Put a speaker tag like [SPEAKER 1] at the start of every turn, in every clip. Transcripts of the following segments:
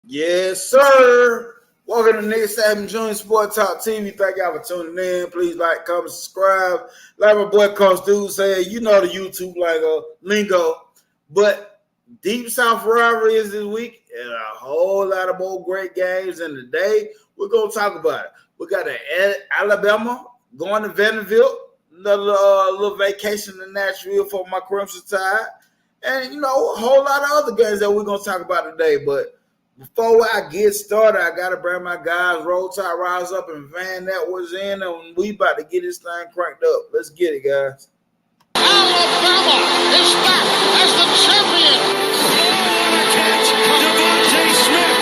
[SPEAKER 1] Yes, sir. Welcome to Nigga Savage Junior Sport Talk TV. Thank y'all for tuning in. Please like, comment, subscribe. Like my boy Coach Dude said, you know the YouTube lingo. But Deep South Rivalry is this week, and a whole lot of more great games. And today we're gonna talk about it. We got Alabama going to Vanderbilt, another little vacation in Nashville for my Crimson Tide, and a whole lot of other games that we're gonna talk about today. But before I get started, I gotta bring my guys Roll Tide Rise Up and Van that was in, and we about to get this thing cranked up. Let's get it, guys.
[SPEAKER 2] Alabama is back as the champion.
[SPEAKER 3] Oh, catch, Devontae Smith.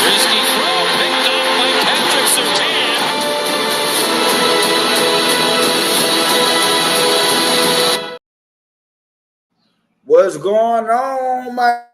[SPEAKER 3] Risky throw picked up by Patrick Surtain.
[SPEAKER 1] What's going on, my?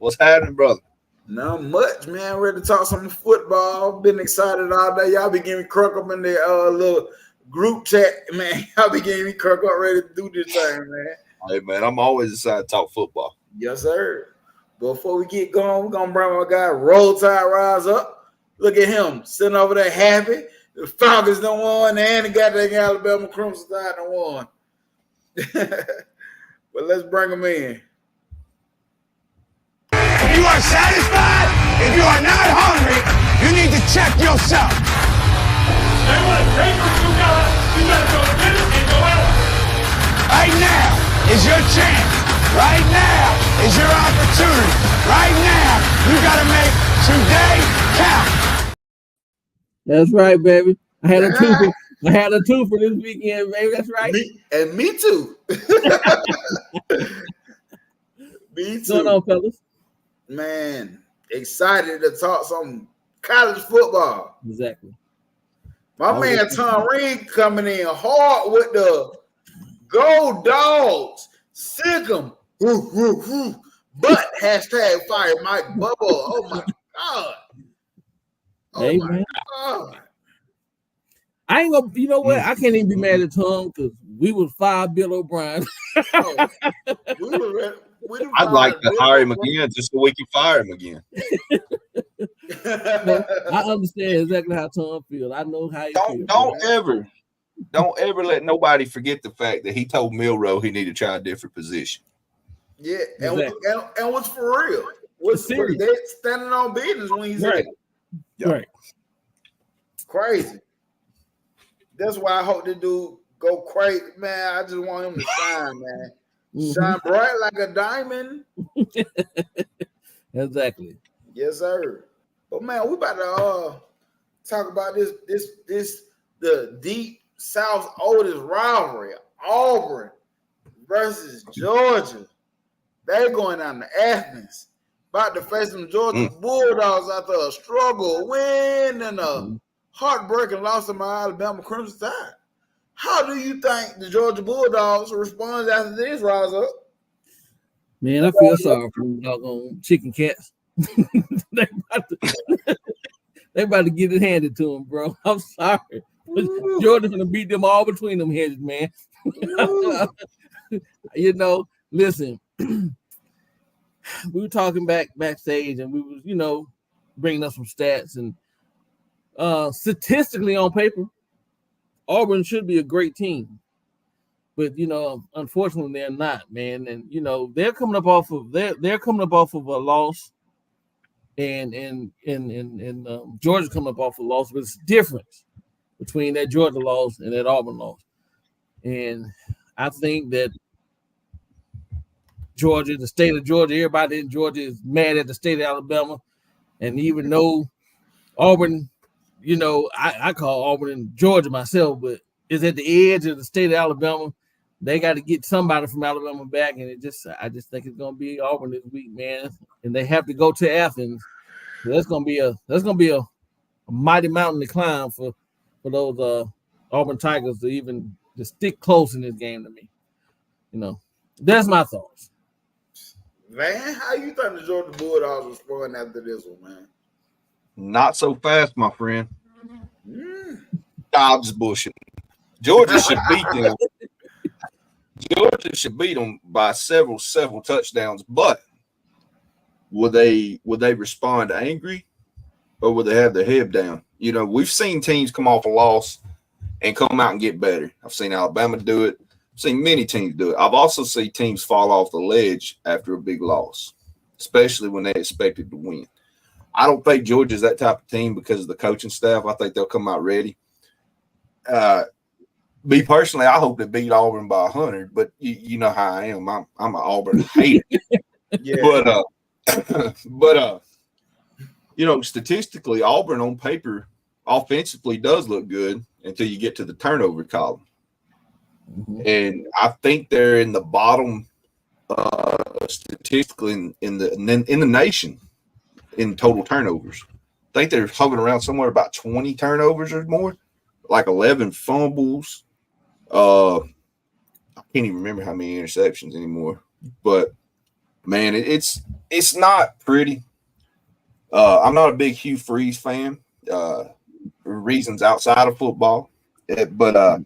[SPEAKER 4] What's happening, brother?
[SPEAKER 1] Not much, man. Ready to talk some football. Been excited all day. Y'all be getting me crunk up in the little group chat, man. Y'all be getting me crunk up ready to do this thing, man.
[SPEAKER 4] Hey, man, I'm always excited to talk football.
[SPEAKER 1] Yes, sir. Before we get going, we're going to bring my guy Roll Tide Rise Up. Look at him sitting over there happy. The Falcons done won, and the goddamn Alabama Crimson Tide done won. But let's bring him in.
[SPEAKER 5] If you are satisfied, if you are not hungry, you need to check yourself.
[SPEAKER 3] They want to take what you got. You got to go get it and go out.
[SPEAKER 5] Right now is your chance. Right now is your opportunity. Right now, you got to make today count.
[SPEAKER 6] That's right, baby. I had a twofer this weekend, baby. That's right.
[SPEAKER 1] Me too. Me
[SPEAKER 6] What's going on, fellas?
[SPEAKER 1] Man, excited to talk some college football.
[SPEAKER 6] Exactly.
[SPEAKER 1] My man Tom Reed coming in hard with the Go Dogs. Sick 'em. But hashtag fire Mike Bubble. Oh my God.
[SPEAKER 6] Hey, man.
[SPEAKER 1] God.
[SPEAKER 6] I ain't gonna, you know what? I can't even be mad at Tom because we would fire Bill O'Brien.
[SPEAKER 4] I'd like to hire him again just so we can fire him again.
[SPEAKER 6] I understand exactly how Tom feels. I know how he feels.
[SPEAKER 4] Don't ever let nobody forget the fact that he told Milroe he needed to try a different position.
[SPEAKER 1] Yeah,
[SPEAKER 6] Exactly.
[SPEAKER 1] and what's for real? What's
[SPEAKER 6] serious?
[SPEAKER 1] They standing on business when he's
[SPEAKER 6] Right.
[SPEAKER 1] there.
[SPEAKER 6] Right.
[SPEAKER 1] Crazy. That's why I hope this dude go crazy, man. I just want him to shine, man. Shine bright like a diamond.
[SPEAKER 6] Exactly.
[SPEAKER 1] Yes, sir. But man, we about to talk about the Deep South oldest rivalry, Auburn versus Georgia. They're going down to Athens, about to face them Georgia Bulldogs after a struggle win and a heartbreaking loss to my Alabama Crimson Tide. How do you think the Georgia Bulldogs respond after this, Rise Up?
[SPEAKER 6] Man, I feel sorry for them doggone chicken cats. they about to get it handed to them, bro. I'm sorry. Georgia's gonna beat them all between them heads, man. Listen, we were talking backstage, and we was, bringing up some stats, and statistically on paper, Auburn should be a great team, but unfortunately they're not, man. And they're coming up off of a loss, and Georgia coming up off a loss, but it's difference between that Georgia loss and that Auburn loss. And I think that Georgia, the state of Georgia, everybody in Georgia is mad at the state of Alabama, and even though Auburn. I call Auburn in Georgia myself, but it's at the edge of the state of Alabama. They got to get somebody from Alabama back, and I just think it's gonna be Auburn this week, man. And they have to go to Athens. So that's gonna be a mighty mountain to climb for those Auburn Tigers to even to stick close in this game to me. That's my thoughts.
[SPEAKER 1] Man, how you think the Georgia Bulldogs respond after this one, man?
[SPEAKER 4] Not so fast, my friend. Dobbs bushing. Georgia should beat them. Georgia should beat them by several touchdowns, but will they respond angry, or will they have their head down? You know, we've seen teams come off a loss and come out and get better. I've seen Alabama do it. I've seen many teams do it. I've also seen teams fall off the ledge after a big loss, especially when they expected to win. I don't think Georgia's that type of team because of the coaching staff. I think they'll come out ready. Me personally, I hope they beat Auburn by 100, but you know how I am. I'm an Auburn hater.
[SPEAKER 1] Yeah.
[SPEAKER 4] But you know, statistically, Auburn on paper offensively does look good until you get to the turnover column.
[SPEAKER 6] Mm-hmm.
[SPEAKER 4] And I think they're in the bottom statistically in the nation in total turnovers. I think they're hovering around somewhere about 20 turnovers or more, like 11 fumbles. I can't even remember how many interceptions anymore. But man, it's not pretty. I'm not a big Hugh Freeze fan. Reasons outside of football, but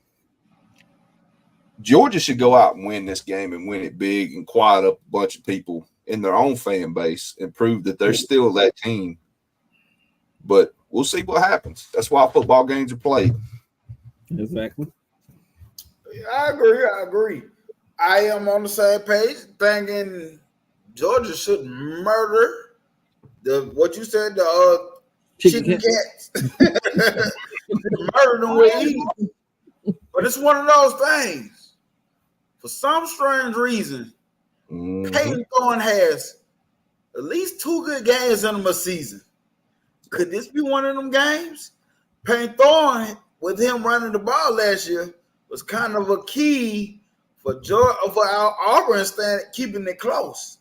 [SPEAKER 4] Georgia should go out and win this game and win it big and quiet up a bunch of people in their own fan base and prove that they're still that team. But we'll see what happens. That's why football games are played.
[SPEAKER 6] Exactly.
[SPEAKER 1] I agree. I am on the same page, thinking Georgia should murder what you said, the chicken cats. Murder them with ease. But it's one of those things. For some strange reason, Peyton Thorne has at least 2 good games in him a season. Could this be one of them games? Peyton Thorne, with him running the ball last year, was kind of a key for our Auburn keeping it close.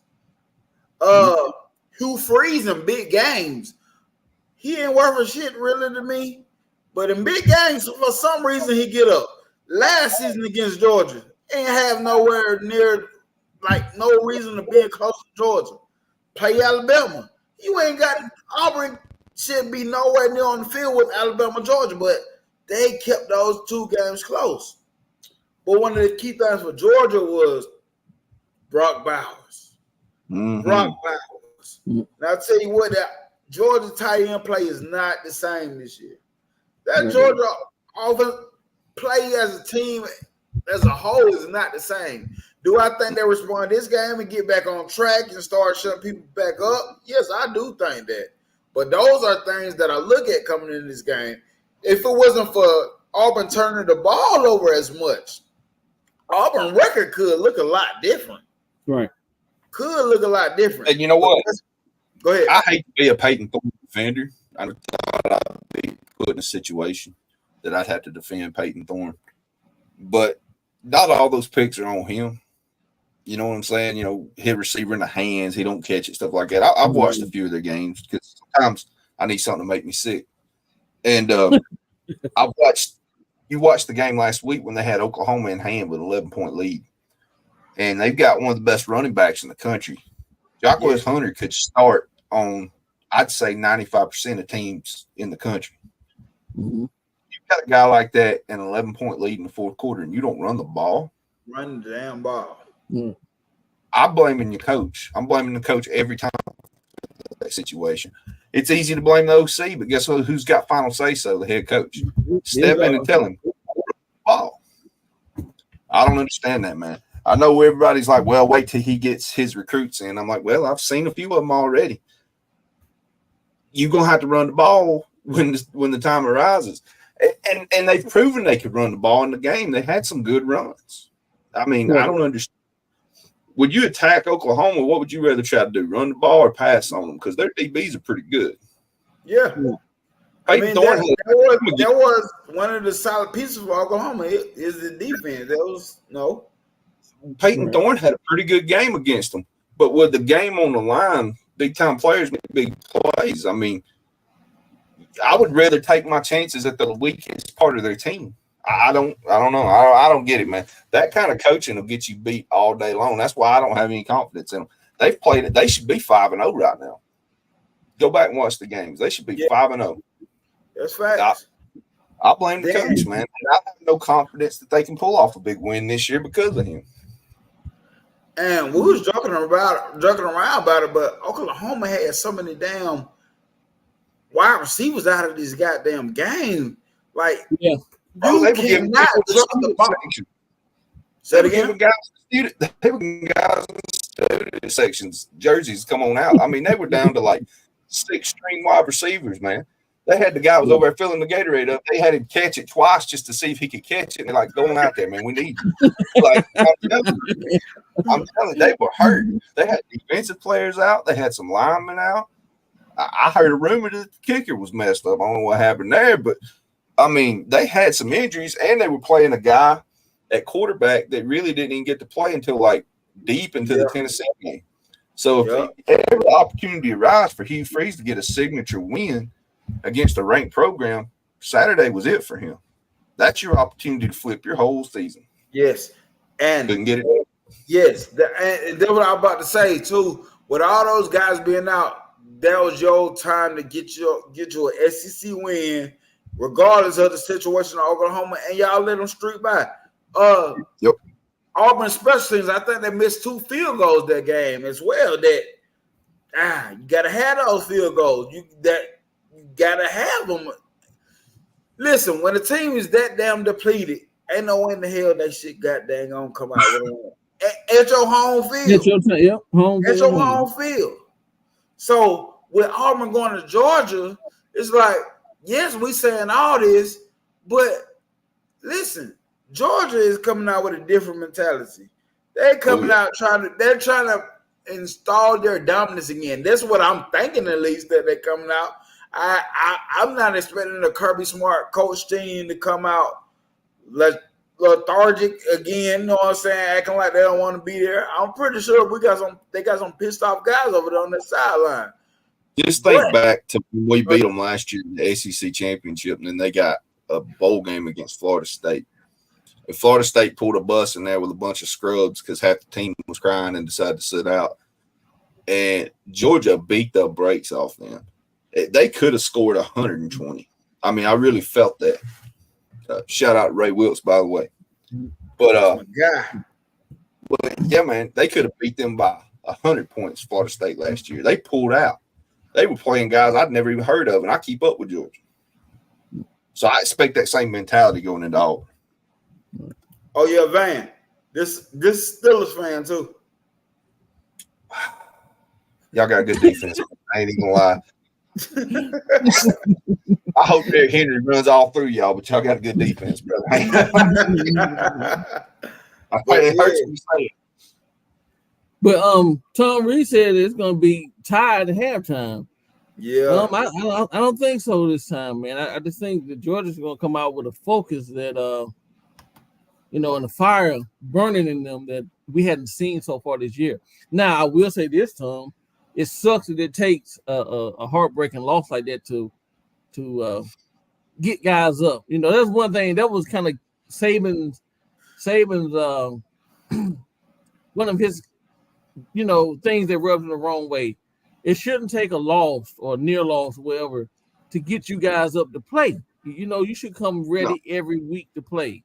[SPEAKER 1] Hugh Freeze in big games, he ain't worth a shit really to me. But in big games, for some reason, he get up. Last season against Georgia, ain't have nowhere near, like, no reason to be close to Georgia. Play Alabama. You ain't got Auburn should be nowhere near on the field with Alabama, Georgia, but they kept those 2 games close. But one of the key things for Georgia was Brock Bowers. Brock Bowers. Now, I'll tell you what, that Georgia tight end play is not the same this year. That Georgia offense play as a team, as a whole, is not the same. Do I think they respond this game and get back on track and start shutting people back up? Yes, I do think that. But those are things that I look at coming in this game. If it wasn't for Auburn turning the ball over as much, Auburn record could look a lot different.
[SPEAKER 6] Right.
[SPEAKER 1] Could look a lot different.
[SPEAKER 4] And you know what?
[SPEAKER 1] Go ahead.
[SPEAKER 4] I hate to be a Peyton Thorne defender. I thought I'd be put in a situation that I'd have to defend Peyton Thorne. But not all those picks are on him. You know what I'm saying? You know, hit receiver in the hands, he don't catch it, stuff like that. I've watched a few of their games because sometimes I need something to make me sick. And you watched the game last week when they had Oklahoma in hand with an 11-point lead. And they've got one of the best running backs in the country. Jacquez Hunter could start on, I'd say, 95% of teams in the country.
[SPEAKER 6] Mm-hmm.
[SPEAKER 4] You've got a guy like that and an 11-point lead in the fourth quarter, and you don't run the ball.
[SPEAKER 1] Run the damn ball.
[SPEAKER 6] Mm.
[SPEAKER 4] I'm blaming your coach. I'm blaming the coach every time for that situation. It's easy to blame the OC, but guess what? Who's got final say so? The head coach. Step in and tell him, ball. I don't understand that, man. I know everybody's like, well, wait till he gets his recruits in. I'm like, well, I've seen a few of them already. You're going to have to run the ball when the time arises. And they've proven they could run the ball in the game. They had some good runs. I mean, I don't understand. Would you attack Oklahoma? What would you rather try to do, run the ball or pass on them? Because their DBs are pretty good.
[SPEAKER 1] Yeah. I mean, that was one of the solid pieces for Oklahoma is the defense.
[SPEAKER 4] Peyton Thorne had a pretty good game against them. But with the game on the line, big-time players make big plays. I mean, I would rather take my chances at the weakest part of their team. I don't know. I don't get it, man. That kind of coaching will get you beat all day long. That's why I don't have any confidence in them. They've played it. They should be 5-0 right now. Go back and watch the games. They should be 5-0.
[SPEAKER 1] That's facts.
[SPEAKER 4] I blame the coach, man. I have no confidence that they can pull off a big win this year because of him.
[SPEAKER 1] And we was joking around about it, but Oklahoma had so many damn wide receivers out of this goddamn game. Like,
[SPEAKER 6] Yeah.
[SPEAKER 1] you cannot drop the ball. Say it again.
[SPEAKER 4] They were giving guys in the sections jerseys come on out. I mean, they were down to like 6-string wide receivers, man. They had the guy was over there filling the Gatorade up. They had him catch it twice just to see if he could catch it. And they're like, going out there, man, we need you. Like, I'm telling you, they were hurt. They had defensive players out. They had some linemen out. I heard a rumor that the kicker was messed up. I don't know what happened there, but I mean, they had some injuries, and they were playing a guy at quarterback that really didn't even get to play until like deep into the Tennessee game. So if every opportunity arises for Hugh Freeze to get a signature win against a ranked program, Saturday was it for him. That's your opportunity to flip your whole season.
[SPEAKER 1] Yes. And
[SPEAKER 4] couldn't get it.
[SPEAKER 1] Yes. And that's what I'm about to say too. With all those guys being out, that was your time to get you an SEC win, regardless of the situation in Oklahoma, and y'all let them streak by. Auburn special teams, I think they missed 2 field goals that game as well. That you gotta have those field goals. You gotta have them. Listen, when a team is that damn depleted, ain't no way in the hell that shit goddamn gonna come out with a win. At your home field. At your home field. So with Auburn going to Georgia, it's like, yes, we saying all this, but listen, Georgia is coming out with a different mentality. They're coming out trying to install their dominance again. That's what I'm thinking, at least, that they're coming out. I'm not expecting the Kirby Smart coach team to come out lethargic again, you know what I'm saying, acting like they don't want to be there. I'm pretty sure they got some pissed off guys over there on that sideline.
[SPEAKER 4] Just think back to when we beat them last year in the SEC championship, and then they got a bowl game against Florida State. And Florida State pulled a bus in there with a bunch of scrubs because half the team was crying and decided to sit out. And Georgia beat the brakes off them. They could have scored 120. I mean, I really felt that. Shout out to Ray Wilkes, by the way. But yeah, man, they could have beat them by 100 points, Florida State last year. They pulled out. They were playing guys I'd never even heard of, and I keep up with Georgia. So I expect that same mentality going into Auburn.
[SPEAKER 1] Oh yeah, Van. This Steelers fan too.
[SPEAKER 4] Y'all got a good defense. I ain't even gonna lie. I hope Derrick Henry runs all through y'all, but y'all got a good defense, brother. It hurts me saying.
[SPEAKER 6] But Tom Reed said it's gonna be tied at halftime.
[SPEAKER 1] Yeah.
[SPEAKER 6] I don't think so this time, man. I just think that Georgia's gonna come out with a focus that and a fire burning in them that we hadn't seen so far this year. Now I will say this, Tom, it sucks that it takes a heartbreaking loss like that to get guys up. You know, that's one thing that was kind of Saban's one of his things that rubbed him the wrong way. It shouldn't take a loss or near loss, whatever, to get you guys up to play. You should come ready every week to play.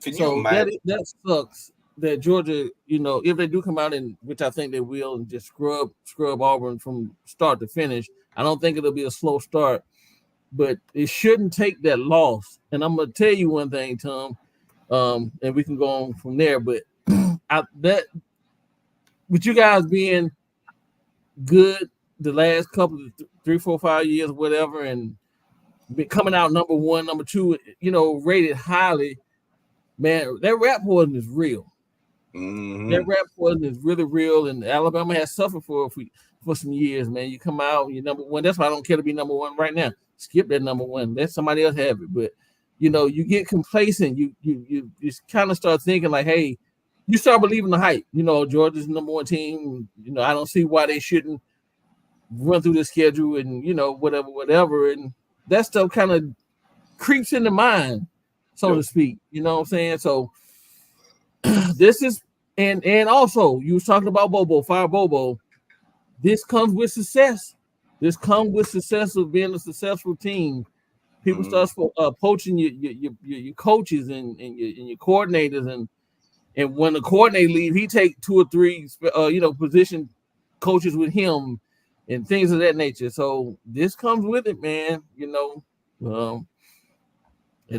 [SPEAKER 6] That sucks that Georgia, if they do come out, and which I think they will, and just scrub Auburn from start to finish. I don't think it'll be a slow start, but it shouldn't take that loss. And I'm gonna tell you one thing, Tom, and we can go on from there. But with you guys being good the last couple of 3, 4, 5 years, whatever, and coming out number 1, number 2, rated highly, man, that rap poison is real.
[SPEAKER 4] Mm-hmm.
[SPEAKER 6] That rap poison is really real, and Alabama has suffered for some years, man. You come out, you're number 1. That's why I don't care to be number 1 right now. Skip that number 1. Let somebody else have it. But you get complacent. You kind of start thinking like, hey, you start believing the hype. Georgia's number 1 team. I don't see why they shouldn't run through the schedule and whatever. And that stuff kind of creeps in the mind, so to speak. You know what I'm saying? So this is and also you was talking about Fire Bobo. This comes with success. This comes with success of being a successful team. People start poaching your coaches and your coordinators, and And when the coordinator leave, he take 2 or 3, position coaches with him and things of that nature. So this comes with it, man. And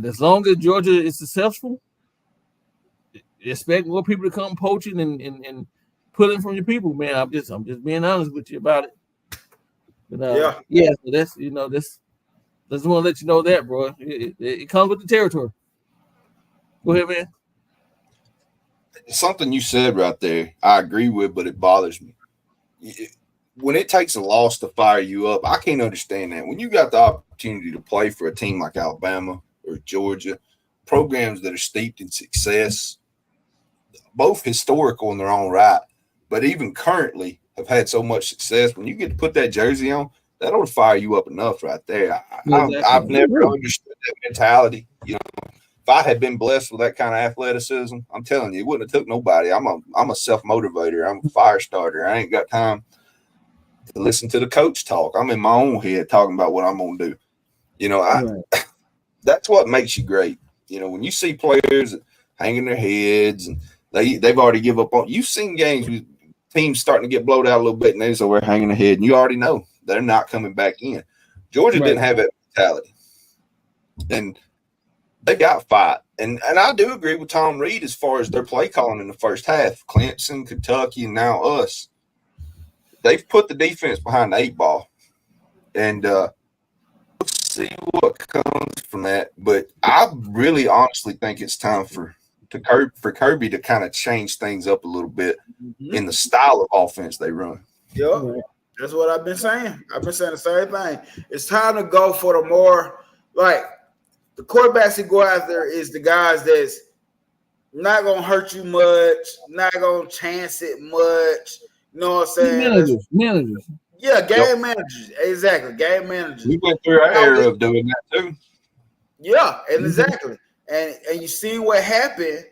[SPEAKER 6] as long as Georgia is successful, expect more people to come poaching and pulling from your people, man. I'm just being honest with you about it. But so that's just want to let you know that, bro. It comes with the territory. Go ahead, man.
[SPEAKER 4] Something you said right there, I agree with, but it bothers me. When it takes a loss to fire you up, I can't understand that. When you got the opportunity to play for a team like Alabama or Georgia, programs that are steeped in success, both historical in their own right, but even currently have had so much success, when you get to put that jersey on, that'll fire you up enough right there. I've never understood that mentality. If I had been blessed with that kind of athleticism, I'm telling you, it wouldn't have took nobody. I'm a self-motivator. I'm a fire starter. I ain't got time to listen to the coach talk. I'm in my own head talking about what I'm going to do. That's what makes you great. When you see players hanging their heads and they've already give up on. You've seen games with teams starting to get blowed out a little bit, and they're over hanging their head, and you already know they're not coming back in. Georgia didn't have that mentality, and they got fight. And I do agree with Tom Reed as far as their play calling in the first half. Clemson, Kentucky, and now us. They've put the defense behind the 8 ball, and we'll see what comes from that. But I really honestly think it's time for Kirby to kind of change things up a little bit in the style of offense they run.
[SPEAKER 1] Yeah, that's what I've been saying. I've been saying the same thing. It's time to go for the more the quarterbacks that go out there is the guys that's not gonna hurt you much, not gonna chance it much. You know what I'm saying?
[SPEAKER 6] Managers.
[SPEAKER 1] Yeah, game managers. Exactly, game managers.
[SPEAKER 4] We went through our era of doing that too.
[SPEAKER 1] Yeah, and exactly. And you see what happened.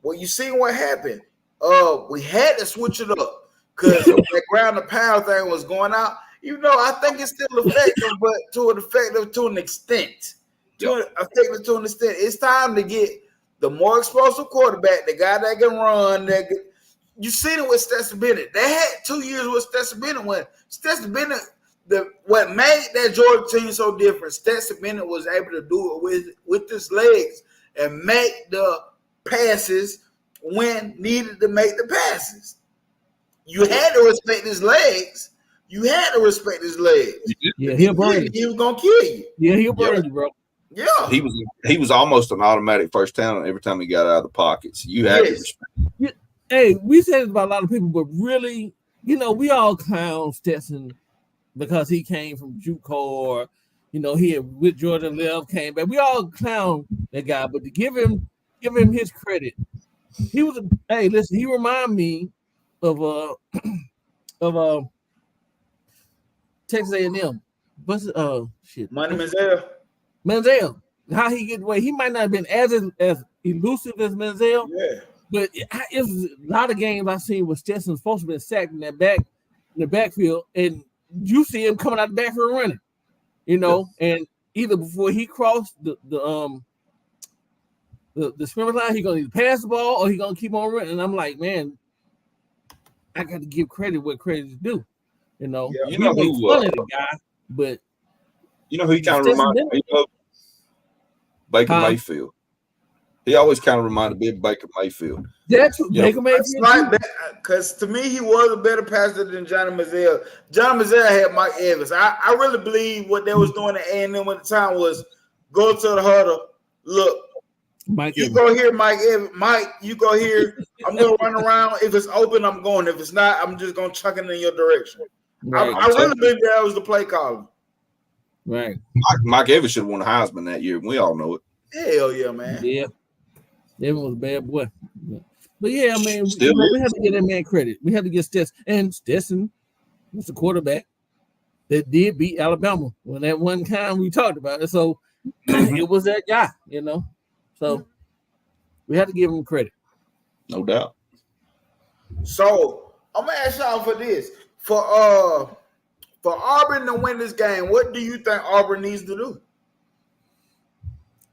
[SPEAKER 1] Well, you see what happened. We had to switch it up because that ground and pound thing was going out. Even though I think it's still effective, but to an extent. Effective to an extent. It's time to get the more explosive quarterback, the guy that can run. You seen it with Stetson Bennett. They had 2 years with Stetson Bennett when Stetson Bennett. What made that Georgia team so different, Stetson Bennett was able to do it with his legs and make the passes when needed to make the passes. You had to respect his legs. Yeah,
[SPEAKER 6] he'll burn you.
[SPEAKER 1] He was gonna kill you.
[SPEAKER 6] Yeah, he'll burn you, bro.
[SPEAKER 1] Yeah,
[SPEAKER 4] he was almost an automatic first down every time he got out of the pockets. You had to respect.
[SPEAKER 6] Hey, we said it about a lot of people, but really, we all clown Stetson because he came from JUCO or, he had with Georgia left, came back. We all clown that guy, but to give him his credit, he was he reminded me of Texas A&M. What's
[SPEAKER 1] Money
[SPEAKER 6] Manziel. How he get away? He might not have been as elusive as Manziel.
[SPEAKER 1] Yeah.
[SPEAKER 6] But it was a lot of games I've seen where Stetson's supposed to be sacked in the backfield, and you see him coming out the backfield running, and either before he crossed the scrimmage line, he's gonna either pass the ball or he's gonna keep on running. And I'm like, man, I got to give credit what credit is due. We make fun of the guy, but
[SPEAKER 4] you know who he kind of reminded me of? Baker Mayfield. He always kind of reminded me of Baker Mayfield.
[SPEAKER 6] That's what Baker Mayfield.
[SPEAKER 1] Because to me, he was a better passer than Johnny Manziel. Johnny Manziel had Mike Evans. I really believe what they was doing at A&M at the time was go to the huddle. Look, go here, Mike Evans. Mike, you go here. I'm going to run around. If it's open, I'm going. If it's not, I'm just going to chuck it in your direction. Right. I really believe that was the play calling.
[SPEAKER 6] Right.
[SPEAKER 4] Mike Evans should have won the Heisman that year. We all know it.
[SPEAKER 1] Hell yeah, man.
[SPEAKER 6] Yeah. Evan was a bad boy. But yeah, I mean, we have to give that man credit. We have to get Stetson. And Stetson was the quarterback that did beat Alabama when that one time we talked about it. So it was that guy, So we have to give him credit.
[SPEAKER 4] No doubt.
[SPEAKER 1] So I'm gonna ask y'all for this. For Auburn to win this game, what do you think Auburn needs to do?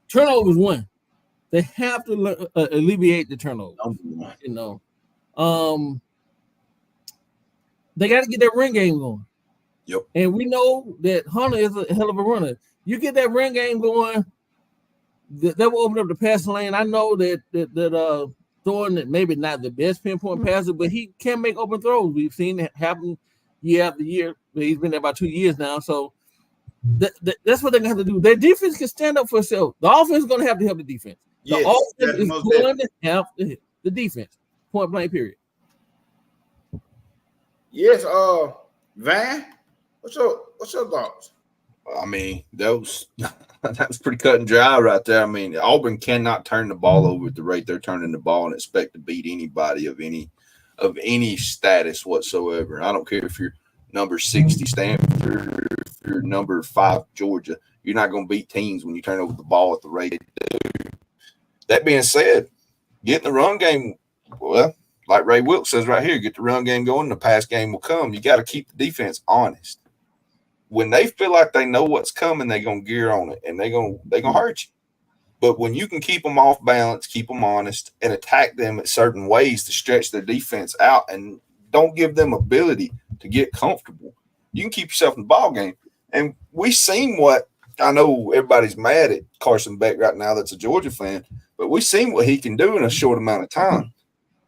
[SPEAKER 6] Turnovers one. They have to alleviate the turnover. You know, they got to get that run game going.
[SPEAKER 4] Yep.
[SPEAKER 6] And we know that Hunter is a hell of a runner. You get that run game going, that will open up the passing lane. I know that Thornton maybe not the best pinpoint passer, but he can make open throws. We've seen it happen year after year. He's been there about 2 years now, so that's what they're going to have to do. Their defense can stand up for itself. The offense is going to have to help the defense. The offense is going to have to hit the defense. Point blank. Period.
[SPEAKER 1] Yes, Van, what's your thoughts?
[SPEAKER 4] I mean, that was pretty cut and dry right there. I mean, Auburn cannot turn the ball over at the rate they're turning the ball and expect to beat anybody of any status whatsoever. I don't care if you're number 60 Stanford or if you're number 5 Georgia. You're not going to beat teams when you turn over the ball at the rate they do. That being said, getting the run game, well, like Ray Wilkes says right here, get the run game going, the pass game will come. You got to keep the defense honest. When they feel like they know what's coming, they're going to gear on it, and they're going to hurt you. But when you can keep them off balance, keep them honest, and attack them in certain ways to stretch their defense out and don't give them ability to get comfortable, you can keep yourself in the ball game. And we've seen what – I know everybody's mad at Carson Beck right now that's a Georgia fan, but we've seen what he can do in a short amount of time.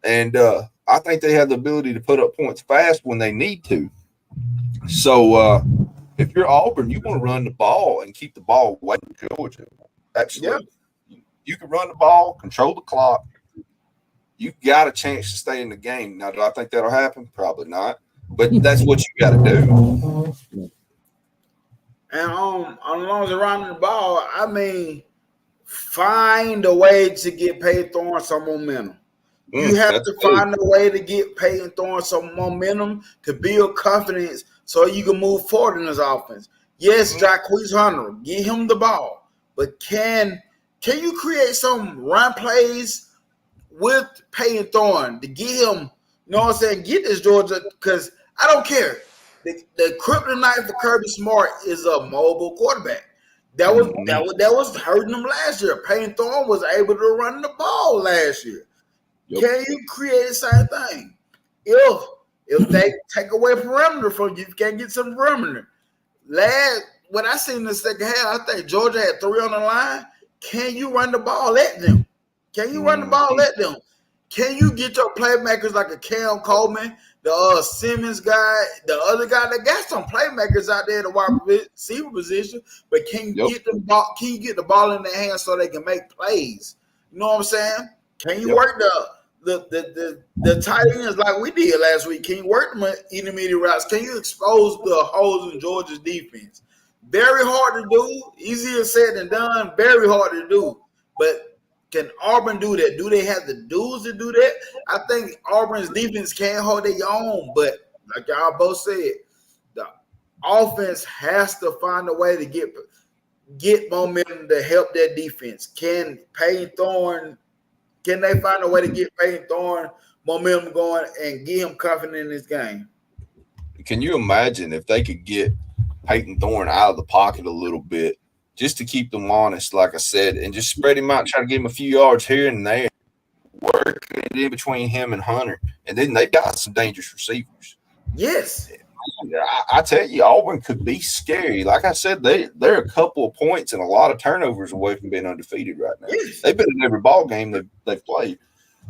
[SPEAKER 4] And I think they have the ability to put up points fast when they need to. So if you're Auburn, you want to run the ball and keep the ball away from Georgia. Absolutely. Yep. You can run the ball, control the clock. You got a chance to stay in the game. Now, do I think that'll happen? Probably not. But that's what you got to do.
[SPEAKER 1] And along the running the ball, I mean, find a way to get Payton Thorne some momentum. You have to find a way to get Payton Thorne some momentum to build confidence so you can move forward in this offense. Yes, Jacquees Hunter, get him the ball. But can you create some run plays with Payton Thorne to get him, you know what I'm saying, get this Georgia, because I don't care. The kryptonite for Kirby Smart is a mobile quarterback. That was hurting him last year. Payton Thorne was able to run the ball last year. Yep. Can you create the same thing? If they take away perimeter from you, can't get some perimeter. When I seen the second half, I think Georgia had 3 on the line. Can you run the ball at them? Can you run the ball at them? Can you get your playmakers like a Cam Coleman, the Simmons guy, the other guy that got some playmakers out there in the wide receiver position, but can you get the ball? Can you get the ball in their hands so they can make plays? You know what I'm saying? Can you work the tight ends like we did last week? Can you work them intermediate routes? Can you expose the holes in Georgia's defense? Very hard to do. Easier said than done. Very hard to do. But can Auburn do that? Do they have the dudes to do that? I think Auburn's defense can hold their own. But like y'all both said, the offense has to find a way to get momentum to help their defense. Can they find a way to get Payton Thorne momentum going and get him confident in this game?
[SPEAKER 4] Can you imagine if they could get Payton Thorne out of the pocket a little bit just to keep them honest, like I said, and just spread him out, try to give him a few yards here and there, work it in between him and Hunter, and then they've got some dangerous receivers.
[SPEAKER 1] Yes.
[SPEAKER 4] I tell you, Auburn could be scary. Like I said, they're a couple of points and a lot of turnovers away from being undefeated right now. Yes. They've been in every ball game they've played.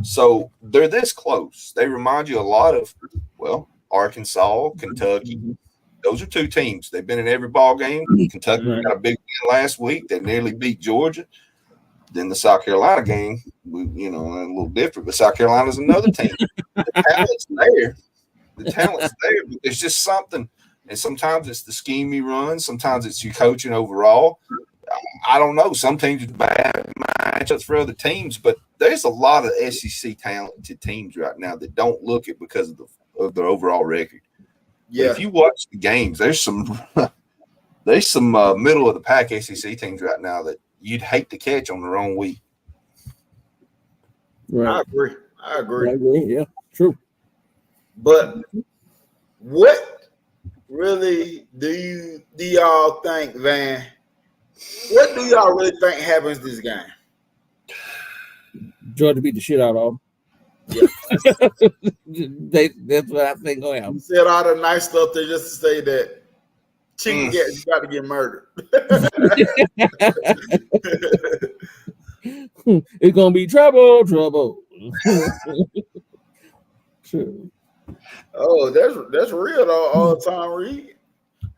[SPEAKER 4] So they're this close. They remind you a lot of, well, Arkansas, Kentucky. Those are 2 teams. They've been in every ball game. Kentucky got a big win last week. They nearly beat Georgia. Then the South Carolina game, a little different, but South Carolina's another team. The talent's there. But there's just something, and sometimes it's the scheme you run, sometimes it's your coaching overall. I don't know. Some teams are bad matchups for other teams, but there's a lot of SEC talented teams right now that don't look it because of their overall record. Yeah. But if you watch the games, there's some middle of the pack SEC teams right now that you'd hate to catch on the wrong week.
[SPEAKER 1] Right. I agree.
[SPEAKER 6] Yeah, true.
[SPEAKER 1] But what really do y'all think, Van? What do y'all really think happens this game?
[SPEAKER 6] Georgia beat the shit out of them.
[SPEAKER 1] Yeah.
[SPEAKER 6] That's what I think going
[SPEAKER 1] You
[SPEAKER 6] on.
[SPEAKER 1] said all the nice stuff there just to say that chicken you got to get murdered.
[SPEAKER 6] It's gonna be trouble. True.
[SPEAKER 1] Oh, that's real though. All the time, Reed.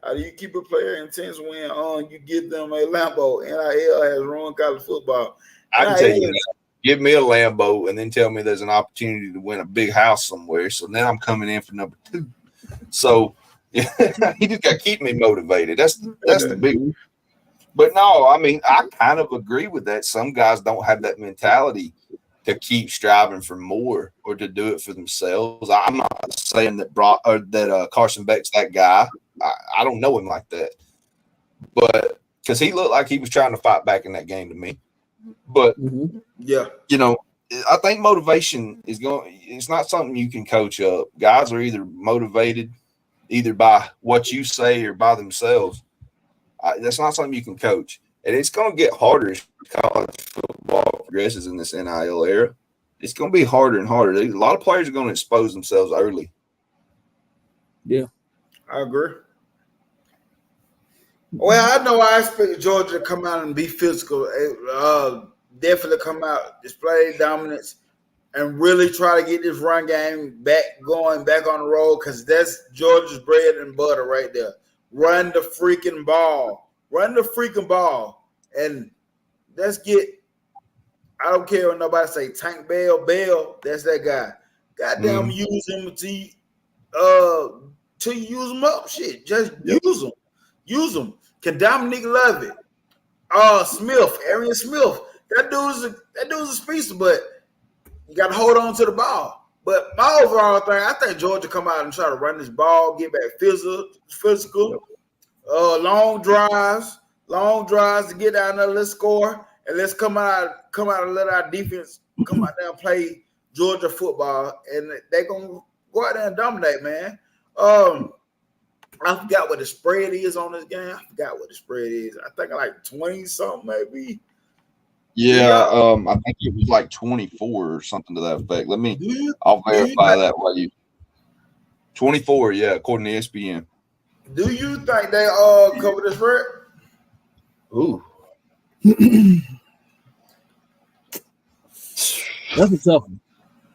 [SPEAKER 1] How do you keep a player intense when you give them a Lambo? NIL has ruined college football.
[SPEAKER 4] I can tell you that. Give me a Lambo and then tell me there's an opportunity to win a big house somewhere. So then I'm coming in for number 2. So yeah, he just got to keep me motivated. That's the big. But no, I mean, I kind of agree with that. Some guys don't have that mentality to keep striving for more or to do it for themselves. I'm not saying that Carson Beck's that guy. I don't know him like that, but because he looked like he was trying to fight back in that game to me. But
[SPEAKER 1] yeah,
[SPEAKER 4] you know, I think motivation it's not something you can coach up. Guys are either motivated either by what you say or by themselves. That's not something you can coach. And it's going to get harder as college football progresses in this NIL era. It's going to be harder and harder. A lot of players are going to expose themselves early.
[SPEAKER 6] Yeah.
[SPEAKER 1] I agree. Well, I know I expect Georgia to come out and be physical. Definitely come out, display dominance, and really try to get this run game back on the road because that's Georgia's bread and butter right there. Run the freaking ball. And let's get – I don't care what nobody say. Tank Bell, that's that guy. Goddamn, use him till you use him up. Shit, just use him. Can Dominique love it? Arian Smith. That dude's a speedster, but you got to hold on to the ball. But my overall thing, I think Georgia come out and try to run this ball, get back physical. Long drives to get down there. Let's score, and let's come out and let our defense come out there and play Georgia football, and they're gonna go out there and dominate, man. I forgot what the spread is on this game. I think like 20 something maybe.
[SPEAKER 4] Yeah, I think it was like 24 or something to that effect. I'll verify that while you. 24, yeah, according to ESPN.
[SPEAKER 1] Do you think they cover the spread?
[SPEAKER 4] Ooh.
[SPEAKER 6] That's a tough one.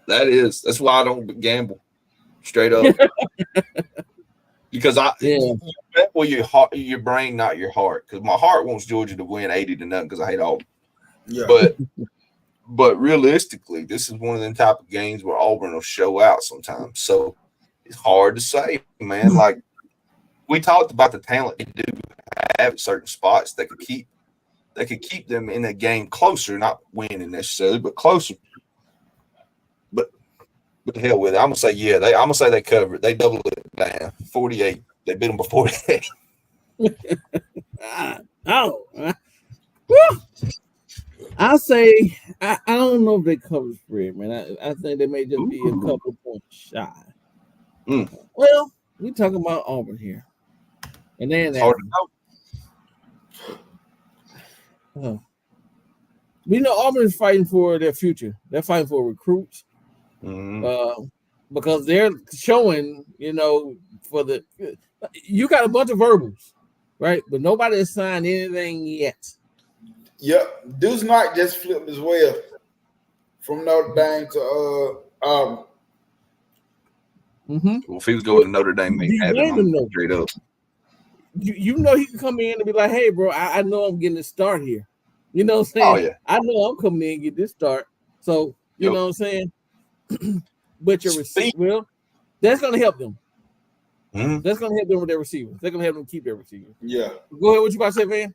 [SPEAKER 4] That's why I don't gamble straight up. Because you bet with your brain, not your heart. Because my heart wants Georgia to win 80-0 because I hate Auburn. Yeah. But realistically, this is one of them type of games where Auburn will show out sometimes. So it's hard to say, man. Like we talked about the talent they do have at certain spots that could keep them in a game closer, not winning necessarily, but closer. But the hell with it. I'm gonna say I'm gonna say they covered. They doubled it down. 48. They beat them by 48.
[SPEAKER 6] I'll say I don't know if they cover spread, man. I think they may just be a couple points shy. Well, we talking about Auburn here, and then we know Auburn is fighting for their future. They're fighting for recruits. Because they're showing, you got a bunch of verbals, right? But nobody has signed anything yet.
[SPEAKER 1] Yep. Deuce Knight just flipped as well from Notre Dame to Auburn.
[SPEAKER 4] Well, if he was going to Notre Dame, he had him straight up.
[SPEAKER 6] You know he can come in and be like, hey, bro, I know I'm getting a start here. You know what I'm saying?
[SPEAKER 4] Oh, yeah.
[SPEAKER 6] I know I'm coming in and get this start. So, you know what I'm saying? But your receiver, well, that's going to help them. That's going to help them with their receivers. They're going to help them keep their receivers.
[SPEAKER 1] Yeah.
[SPEAKER 6] Go ahead. What you about to say, man?